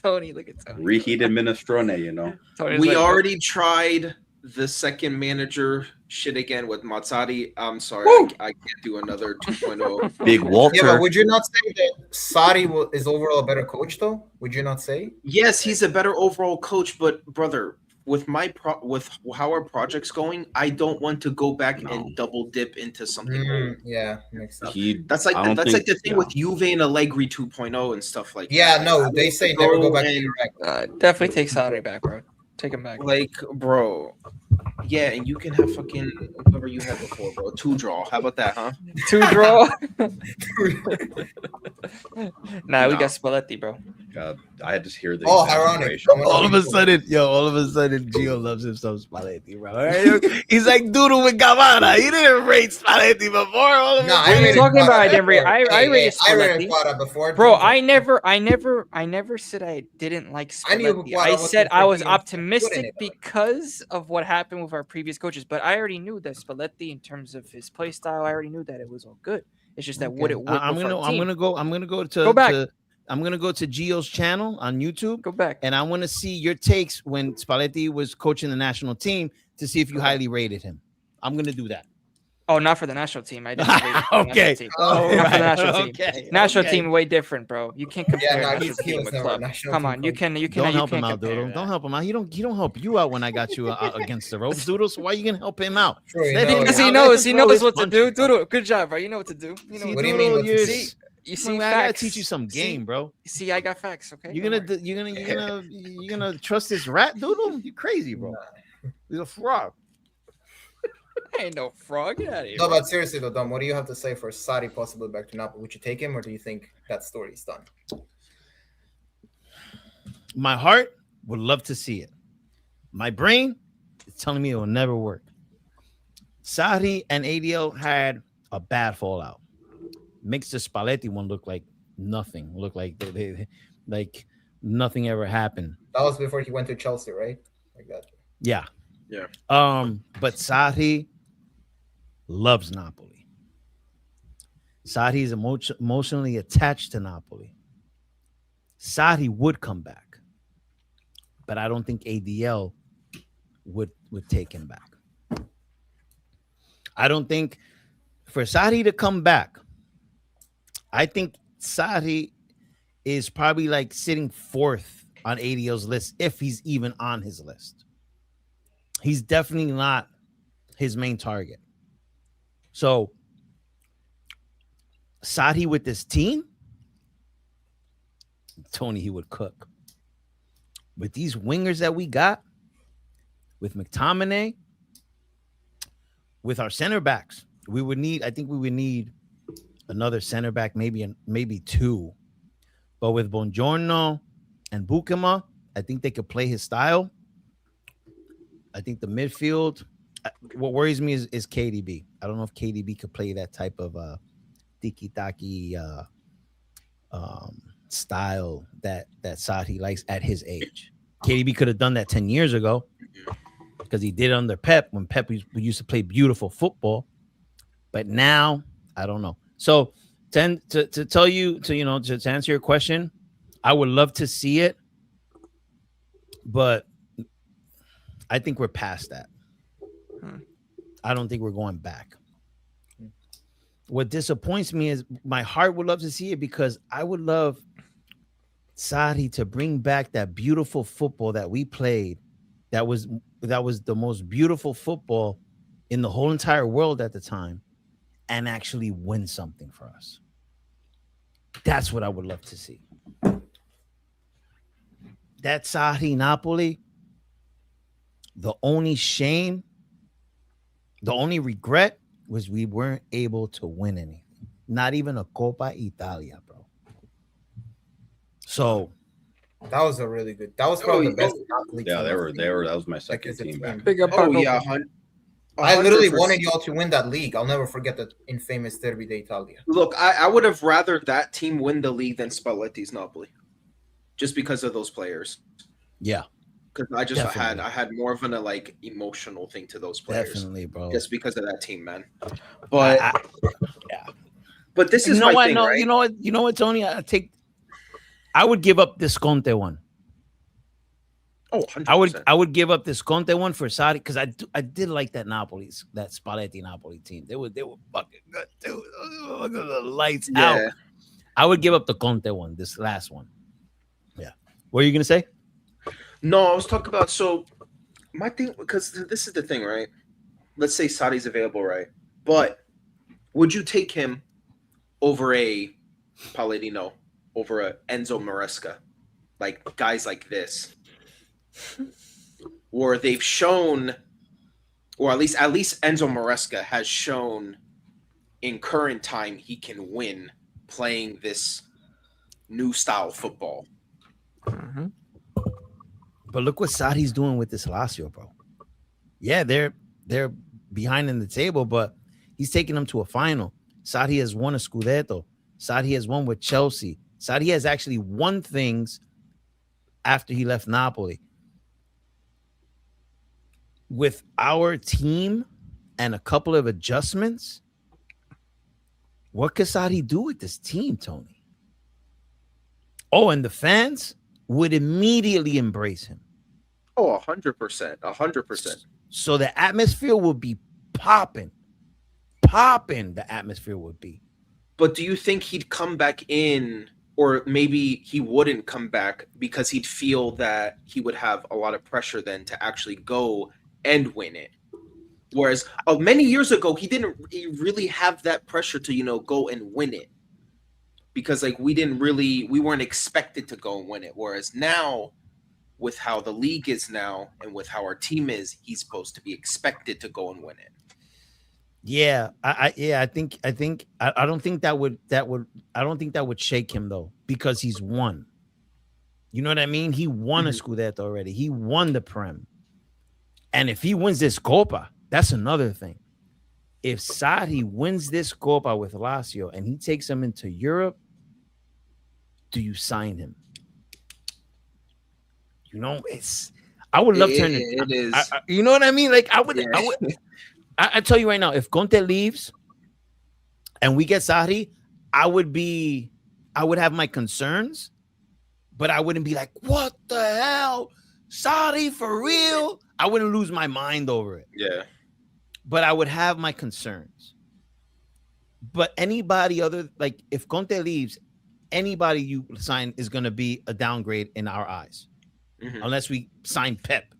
Tony. Look at Tony. Reheated minestrone, you know. Tony's We like, already tried the second manager shit again with Mazzari. I'm sorry, I can't do another 2.0. Big Yeah, Walter. but would you not say that Sarri is overall a better coach though? Would you not say? Yes, he's a better overall coach, but brother, with with how our project's going, I don't want to go back and double dip into something old. Yeah, makes sense. That's like I don't that's like think- the thing with Juve and Allegri 2.0 and stuff like Yeah, that. no, they say never go back to and, your record. definitely take Sarri back, bro. Take him back. like, bro. Yeah, and you can have fucking whoever you had before, bro. 2 draw. How about that, huh? 2 draw. Nah, we got Spalletti, bro. God, I had to hear the Oh, ironic. exaggeration. all of a sudden, Gio loves himself Spalletti, bro. He's like doodle with Gabbana. He didn't rate Spalletti before. All of a No, What are you rated talking about? Quara I didn't rate. before. I Hey, rated I rated Spalletti. Quara before. Bro, Don't I talk. never said I didn't like I knew Spalletti. Quara I wasn't said I was good in it, optimistic though. because of what happened with our previous coaches. But I already knew that Spalletti, in terms of his play style, I already knew that it was all good. It's just that would it work? I'm gonna go to Go back. I'm gonna go to Gio's channel on YouTube. Go back. And I want to see your takes when Spalletti was coaching the national team to see if you highly rated him. I'm gonna do that. Oh, not for the national team. I didn't rate him for the Okay. national team. Oh, Not for the right. national team. Okay. National Okay. team way different, bro. You can't compare no, national he team was with never a club. national Come team on, you coach. can Don't help him out, compare Doodle. that. Don't help him out. He don't help you out when I got you against the ropes, Doodle. So why are you gonna help him out? True, Let him Because out. he Let knows him throw his what to do. punches. Doodle, good job, bro. You know what to do. You know See, What do you Doodle, mean, you're- what's See, you see I gotta facts. teach you some game, bro. See, I got facts. Okay, You're gonna trust this rat, Doodle? You crazy, bro? He's a frog. I ain't no frog. Get out of here. No, but seriously though, Dom, what do you have to say for Sarri possibly back to Napoli? Would you take him, or do you think that story is done? My heart would love to see it. My brain is telling me it will never work. Sarri and ADL had a bad fallout. Makes the Spalletti one look like nothing. Look like they like nothing ever happened. That was before he went to Chelsea, right? Like that. Yeah. Yeah. But Sarri loves Napoli. Sarri is emotionally attached to Napoli. Sarri would come back, but I don't think ADL would take him back. I don't think for Sarri to come back, I think Sarri is probably like sitting 4th on ADL's list, if he's even on his list. He's definitely not his main target. So Sarri with this team, Tony, he would cook. with these wingers that we got, with McTominay, with our center backs, I think we would need another center back, maybe two. But with Buongiorno and Bukema, I think they could play his style. I think the midfield, what worries me is KDB. I don't know if KDB could play that type of tiki-taki style that Sarri likes at his age. KDB could have done that 10 years ago because he did it under Pep when Pep used to play beautiful football. But now, I don't know. So to tell you, to answer your question, I would love to see it, but I think we're past that. I don't think we're going back. What disappoints me is my heart would love to see it because I would love Sarri to bring back that beautiful football that we played. That was the most beautiful football in the whole entire world at the time, and actually win something for us. That's what I would love to see. That Sarri Napoli, the only shame, the only regret was we weren't able to win anything. Not even a Coppa Italia, bro. So that was a really good. That was probably the best Napoli team. Yeah, they were. That was my second team back. Big up, Oh yeah, 100%. I literally wanted y'all to win that league. I'll never forget the infamous Derby d'Italia. Look, I would have rather that team win the league than Spalletti's Napoli, just because of those players. yeah, Because I Definitely. had more of an emotional thing to those players, definitely, bro. just because of that team, man. But yeah. but this is You know my what? thing, No, right? you know what, Tony? I would give up this Conte one. Oh, 100%. I would give up this Conte one for Sarri because I did like that Spalletti Napoli team. They were fucking good too. The lights out. I would give up the Conte one, this last one. Yeah. What are you gonna say? No, I was talking about my thing, because this is the thing, right? Let's say Sarri's available, right? But would you take him over a Palladino, over a Enzo Maresca, like guys like this? Or they've shown, or at least Enzo Maresca has shown in current time he can win playing this new style football. Mm-hmm. But look what Sarri's doing with this Lazio, bro. Yeah, they're behind in the table, but he's taking them to a final. Sarri has won a Scudetto. Sarri has won with Chelsea. Sarri has actually won things after he left Napoli. With our team and a couple of adjustments, what could Sarri do with this team, Tony? Oh, and the fans would immediately embrace him. Oh, 100%. 100%. So the atmosphere will be popping. The atmosphere would be. But do you think he'd come back in, or maybe he wouldn't come back because he'd feel that he would have a lot of pressure then to actually go and win it? Whereas many years ago, he really have that pressure to, go and win it. Because we weren't expected to go and win it. Whereas now, with how the league is now and with how our team is, he's supposed to be expected to go and win it. Yeah, I don't think that would shake him though, because he's won. You know what I mean? He won a Scudetto already. He won the Prem. And if he wins this Copa, that's another thing. If Sarri wins this Copa with Lazio and he takes them into Europe, do you sign him? I would love to turn it. It is. You know what I mean? Like I tell you right now, if Conte leaves and we get Sarri, I would have my concerns, but I wouldn't be like, what the hell? Sarri for real? I wouldn't lose my mind over it. Yeah. But I would have my concerns. But anybody if Conte leaves, anybody you sign is going to be a downgrade in our eyes. Mm-hmm. Unless we sign Pep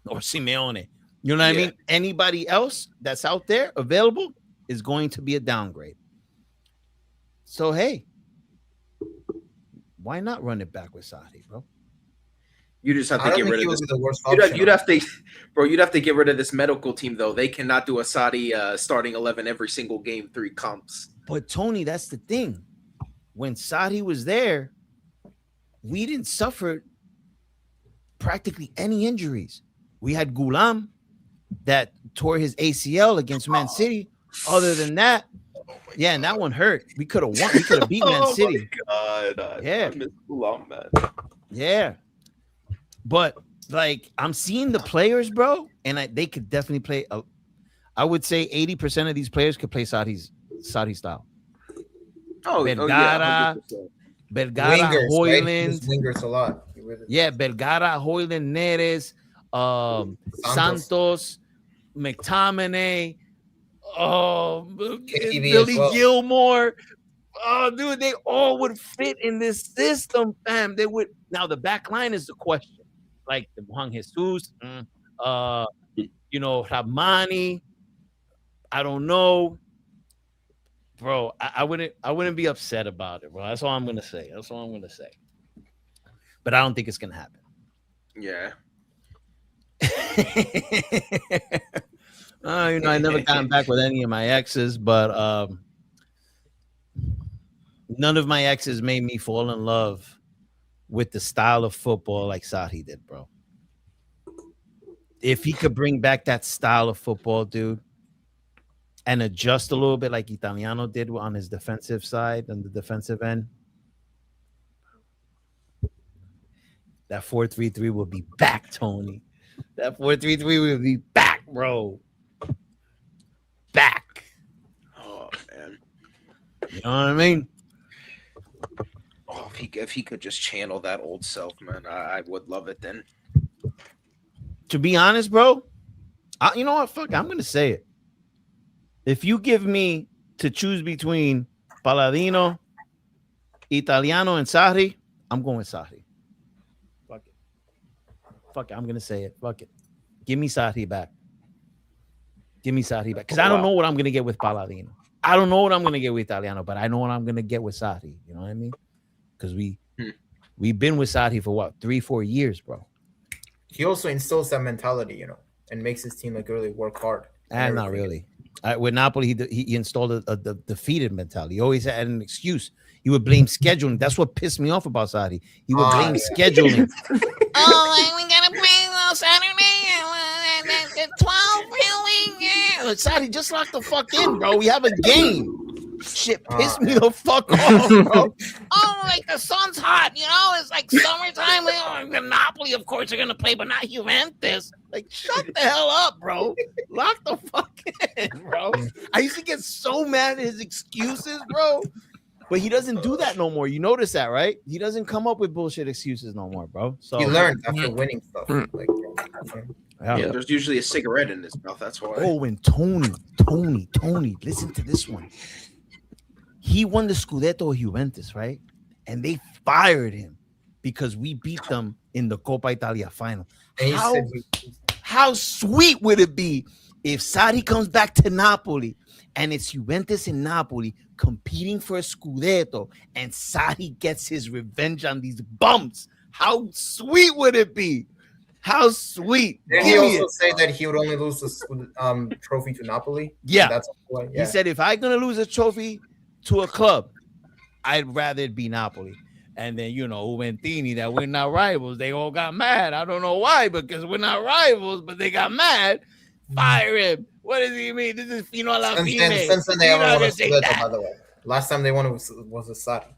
or Simeone. You know what I mean? Anybody else that's out there available is going to be a downgrade. So, hey, why not run it back with Sarri, bro? You just have I to don't get think rid he of would this. be the worst option. You'd have to, bro. You'd have to get rid of this medical team though. They cannot do a Saudi starting 11 every single game, 3 comps. But Tony, that's the thing. When Sarri was there, we didn't suffer practically any injuries. We had Gulam that tore his ACL against Man City. Other than that, yeah, and that one hurt. We could have won. We could have beat Man City. Oh my God, Yeah. I miss Gulam, man. Yeah. But like I'm seeing the players, bro, and they could definitely play. I would say 80% of these players could play Saudi style. Vergara, Vergara, Wingers, Hoyland, right? He uses wingers a lot. yeah, Vergara, Hoyland, Neres, Santos, McTominay, KDB Billy as well. Gilmore. Oh, dude, they all would fit in this system, fam. They would. Now the back line is the question. Like the Juan Jesus, Ramani. I don't know, bro. I wouldn't be upset about it, bro. That's all I'm gonna say. But I don't think it's gonna happen. Yeah. I never gotten back with any of my exes, but none of my exes made me fall in love with the style of football like Sarri did, bro. If he could bring back that style of football, dude, and adjust a little bit like Italiano did on his defensive side and the defensive end, that 4-3-3 will be back, Tony. That 4-3-3 will be back, bro. Back. Oh man. You know what I mean? Oh, if he could just channel that old self, man, I would love it then. To be honest, bro, you know what? Fuck, I'm going to say it. If you give me to choose between Palladino, Italiano, and Sarri, I'm going with Sarri. Fuck it. Fuck it. I'm going to say it. Fuck it. Give me Sarri back. Give me Sarri back. Because I don't know what I'm going to get with Palladino. I don't know what I'm going to get with Italiano, but I know what I'm going to get with Sarri. You know what I mean? Because we've been with Sarri for what, 3-4 years, bro. He also instills that mentality, and makes his team like really work hard. And not really. With Napoli, he installed a defeated mentality. He always had an excuse. He would blame scheduling. That's what pissed me off about Sarri. He would blame scheduling. We gotta play on Saturday. 12 really. Sarri, just lock the fuck in, bro. We have a game. Shit pissed me the fuck off, bro. Like the sun's hot, it's like summertime. The Napoli, of course, are gonna play, but not Juventus. Like, shut the hell up, bro. Lock the fuck in, bro. I used to get so mad at his excuses, bro. But he doesn't do that no more. You notice that, right? He doesn't come up with bullshit excuses no more, bro. So he learned after winning stuff. Like, yeah. There's usually a cigarette in his mouth. That's why. Oh, and Tony, listen to this one. He won the Scudetto of Juventus, right? And they fired him because we beat them in the Coppa Italia final. How sweet would it be if Sarri comes back to Napoli and it's Juventus and Napoli competing for a Scudetto and Sarri gets his revenge on these bums? How sweet would it be? How sweet. Did he also say that he would only lose the trophy to Napoli? Yeah. That's why, yeah. He said, if I'm going to lose a trophy to a club, I'd rather it be Napoli. And then, Juventini, that we're not rivals. They all got mad. I don't know why, because we're not rivals, but they got mad. Fire him. What does he mean? This is fino alla fine. Since then, they haven't won a Scudetto, by the way. Last time they won was a Sarri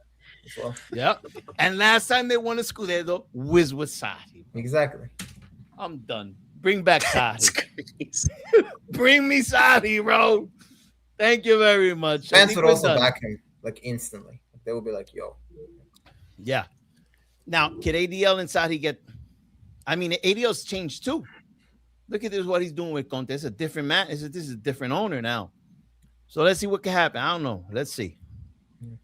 as well. Yep. And last time they won a Scudetto was with Sarri. Exactly. I'm done. Bring back Sarri. Bring me Sarri, bro. Thank you very much. Fans would also back him like instantly. They would be like, yo. Yeah. Now, can ADL and Sarri get... I mean, ADL's changed too. Look at this, what he's doing with Conte. It's a different man. This is a different owner now. So let's see what can happen. I don't know. Let's see.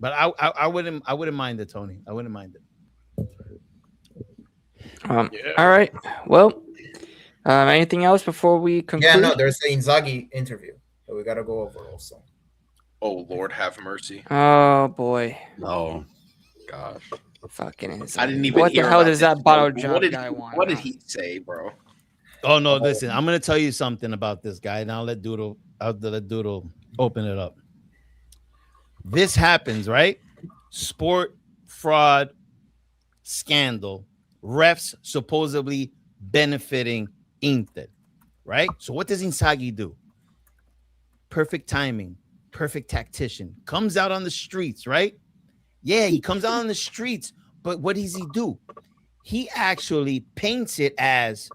But I wouldn't mind it, Tony. I wouldn't mind it. All right. Well, anything else before we conclude? Yeah, no, there's the Inzaghi interview that we got to go over also. Oh, Lord, have mercy. Oh, boy. Oh, gosh. Fucking Inzaghi. I didn't even What the hear hell about does this, that bottle bro. drop guy want? What did he say, bro? Oh no, listen, I'm gonna tell you something about this guy. Now let Doodle open it up. This happens, right? Sport fraud scandal, refs supposedly benefiting Inter, right? So what does Inzaghi do? Perfect timing, perfect tactician. Comes out on the streets, right? Yeah, he comes out on the streets, but what does he do? He actually paints it as,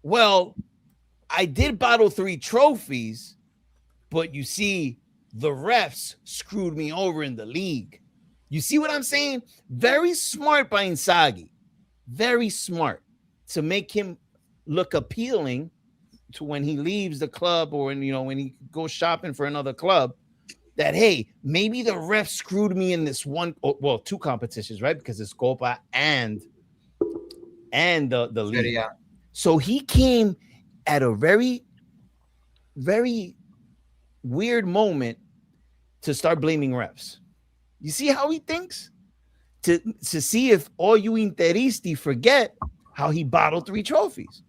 well, I did bottle 3 trophies, but you see, the refs screwed me over in the league. You see what I'm saying? Very smart by Inzaghi. Very smart to make him look appealing to when he leaves the club or when he goes shopping for another club. That, hey, maybe the refs screwed me in this 2 competitions, right? Because it's Copa and the league. Serie A. So he came at a very, very weird moment to start blaming refs. You see how he thinks? To see if all you Interisti forget how he bottled 3 trophies.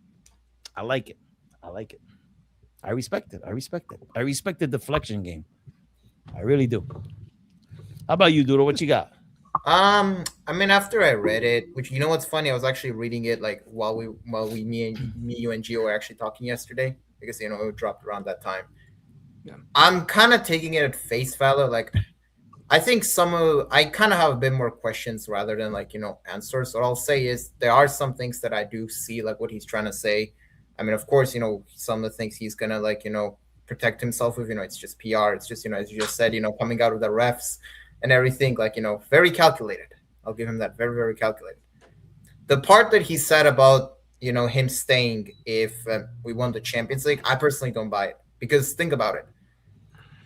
I like it. I respect it. I respect the deflection game. I really do. How about you, Doodle? What you got? I mean, after I read it, which, you know what's funny, I was actually reading it like while me, you, and Gio were actually talking yesterday, because it dropped around that time. Yeah. I'm kind of taking it at face value. Like, I think I kind of have a bit more questions rather than answers. What I'll say is there are some things that I do see, like what he's trying to say. I mean, of course, some of the things he's gonna protect himself with. It's just PR. It's just as you just said, coming out of the refs and everything, very calculated. I'll give him that. Very, very calculated. The part that he said about him staying if we won the Champions League, I personally don't buy it, because think about it.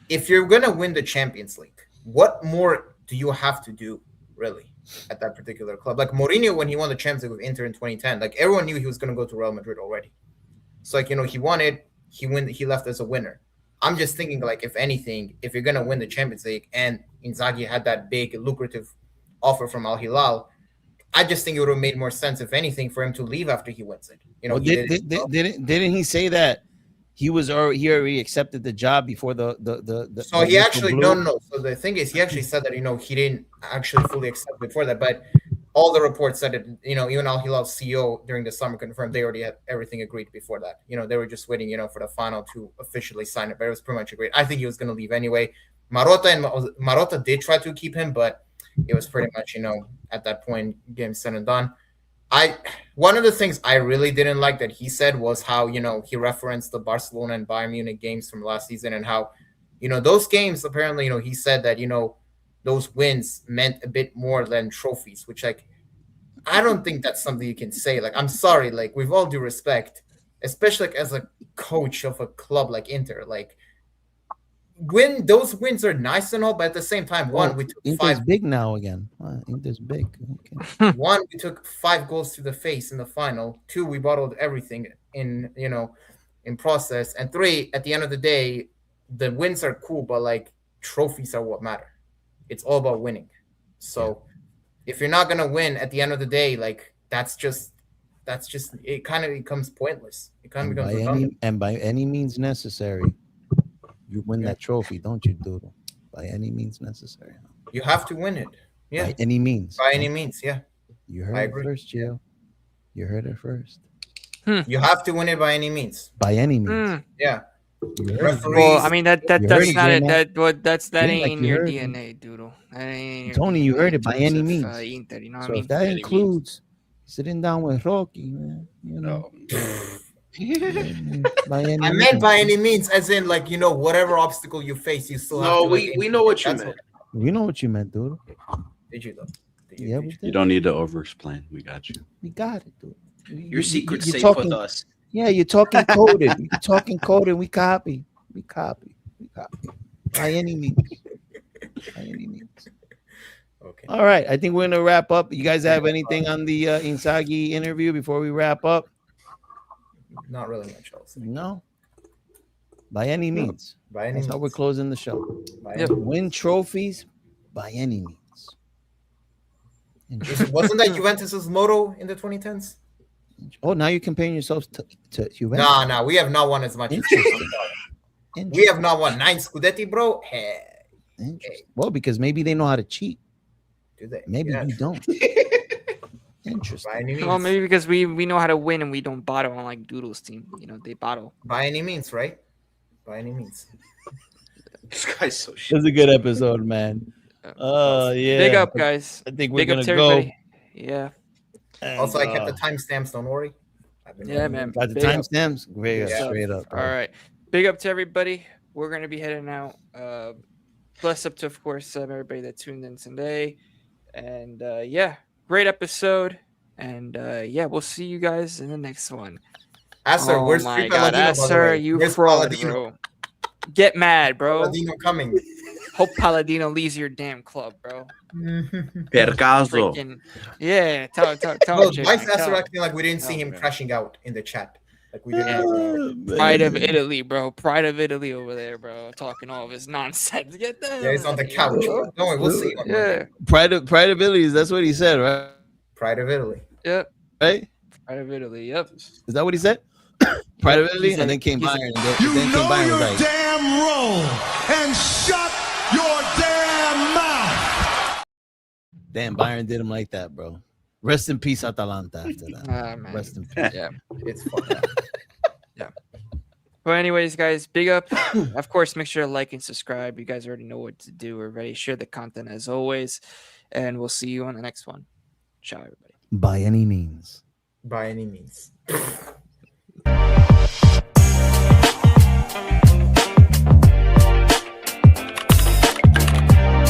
If you're gonna win the Champions League, what more do you have to do, really, at that particular club? Like Mourinho, when he won the Champions League with Inter in 2010, everyone knew he was going to go to Real Madrid already. So, he won it. He left as a winner. I'm just thinking, if anything, if you're going to win the Champions League and Inzaghi had that big, lucrative offer from Al Hilal, I just think it would have made more sense, if anything, for him to leave after he wins it. Didn't he say that he already accepted the job before the so he actually no. So the thing is, he actually said that he didn't actually fully accept before that, but all the reports said it. Even Al Hilal's CEO during the summer confirmed they already had everything agreed before that. They were just waiting for the final to officially sign it, but it was pretty much agreed. I think he was going to leave anyway. Marotta did try to keep him, but it was pretty much at that point, game said and done. One of the things I really didn't like that he said was how, he referenced the Barcelona and Bayern Munich games from last season, and how, those games, apparently, he said that, those wins meant a bit more than trophies, which, I don't think that's something you can say. I'm sorry, with all due respect, especially as a coach of a club like Inter, those wins are nice and all, but at the same time, we took Inter's big now again. Inter's big. Okay. 1, we took 5 goals to the face in the final. 2, we bottled everything in process. And 3, at the end of the day, the wins are cool, but trophies are what matter. It's all about winning. So if you're not gonna win at the end of the day, that's just it kind of becomes pointless. It kind of becomes by any means necessary. You win that trophy, don't you, Doodle? By any means necessary. You have to win it. Yeah. By any means. By any means, yeah. You heard it first, Gio. You heard it first. You have to win it by any means. By any means. Yeah. Well, I mean that's not it. That ain't in your DNA, Doodle. Tony, you heard it by any means. Inter, you know what so I mean? if that includes sitting down with Rocky, man, I meant by any means, as in whatever obstacle you face, you still have to. We know what you meant. We know what you meant, dude. Did you though? Yeah, we did. You don't need to over-explain. We got you. We got it, dude. Your secret's safe talking, with us. Yeah, you're talking coded. You're talking coded. We copy. By any means. By any means. Okay. All right. I think we're gonna wrap up. You guys have anything on the Inzaghi interview before we wrap up? Not really much else. No. By any means. By any That's means. how we're closing the show. Yep. Win trophies by any means. Wasn't that Juventus's motto in the 2010s? Oh, now you're comparing yourselves to Juventus. Nah, we have not won as much. Interesting. We have not won 9 Scudetti, bro. Hey, Interesting. Well, because maybe they know how to cheat. do they? Maybe Yeah. you don't. By Interesting. any means. Well, maybe because we know how to win and we don't bottle on like Doodle's team. You know, they bottle. By any means, right? By any means. This guy's so shit. This is a good episode, man. Yeah. Big up, guys. I think we're Big up gonna to go. everybody. Yeah. And, Also, I kept the timestamps. Don't worry. Yeah, man. got the Big up. timestamps. Yeah. Straight up. Bro. All right. Big up to everybody. We're going to be heading out. Bless up to, of course, everybody that tuned in today. And yeah, great episode. And yeah, we'll see you guys in the next one. Asser, Oh where's my Free God, Palladino, by the Asser, way? you Where's fraud, Palladino? bro. Get mad, bro. Palladino coming. Hope Palladino leaves your damn club, bro. Per caso. Freaking, yeah, tell Bro, him, Jay, why is man, Asser tell him. acting like we didn't see Tell him him, man. crashing out in the chat? Like we Yeah, didn't. Pride of Italy, bro. Pride of Italy over there, bro. Talking all of his nonsense. Get that. Yeah, he's on the couch. Don't worry, we'll see you on Monday. Yeah. Pride of Italy. That's what he said, right? Pride of Italy. Yep. Right? Pride of Italy. Yep. Is that what he said? Pride of Italy, He's and a- then came he's a- Bayern. And then, You then came know Bayern your was like, damn role and shut your damn mouth. damn, Bayern did him like that, bro. Rest in peace, Atalanta. After that, Ah, man. rest in peace. Yeah. It's fun. But anyways, guys, big up. Of course, make sure to like and subscribe. You guys already know what to do. Everybody share the content as always. And we'll see you on the next one. Ciao, everybody. By any means. By any means.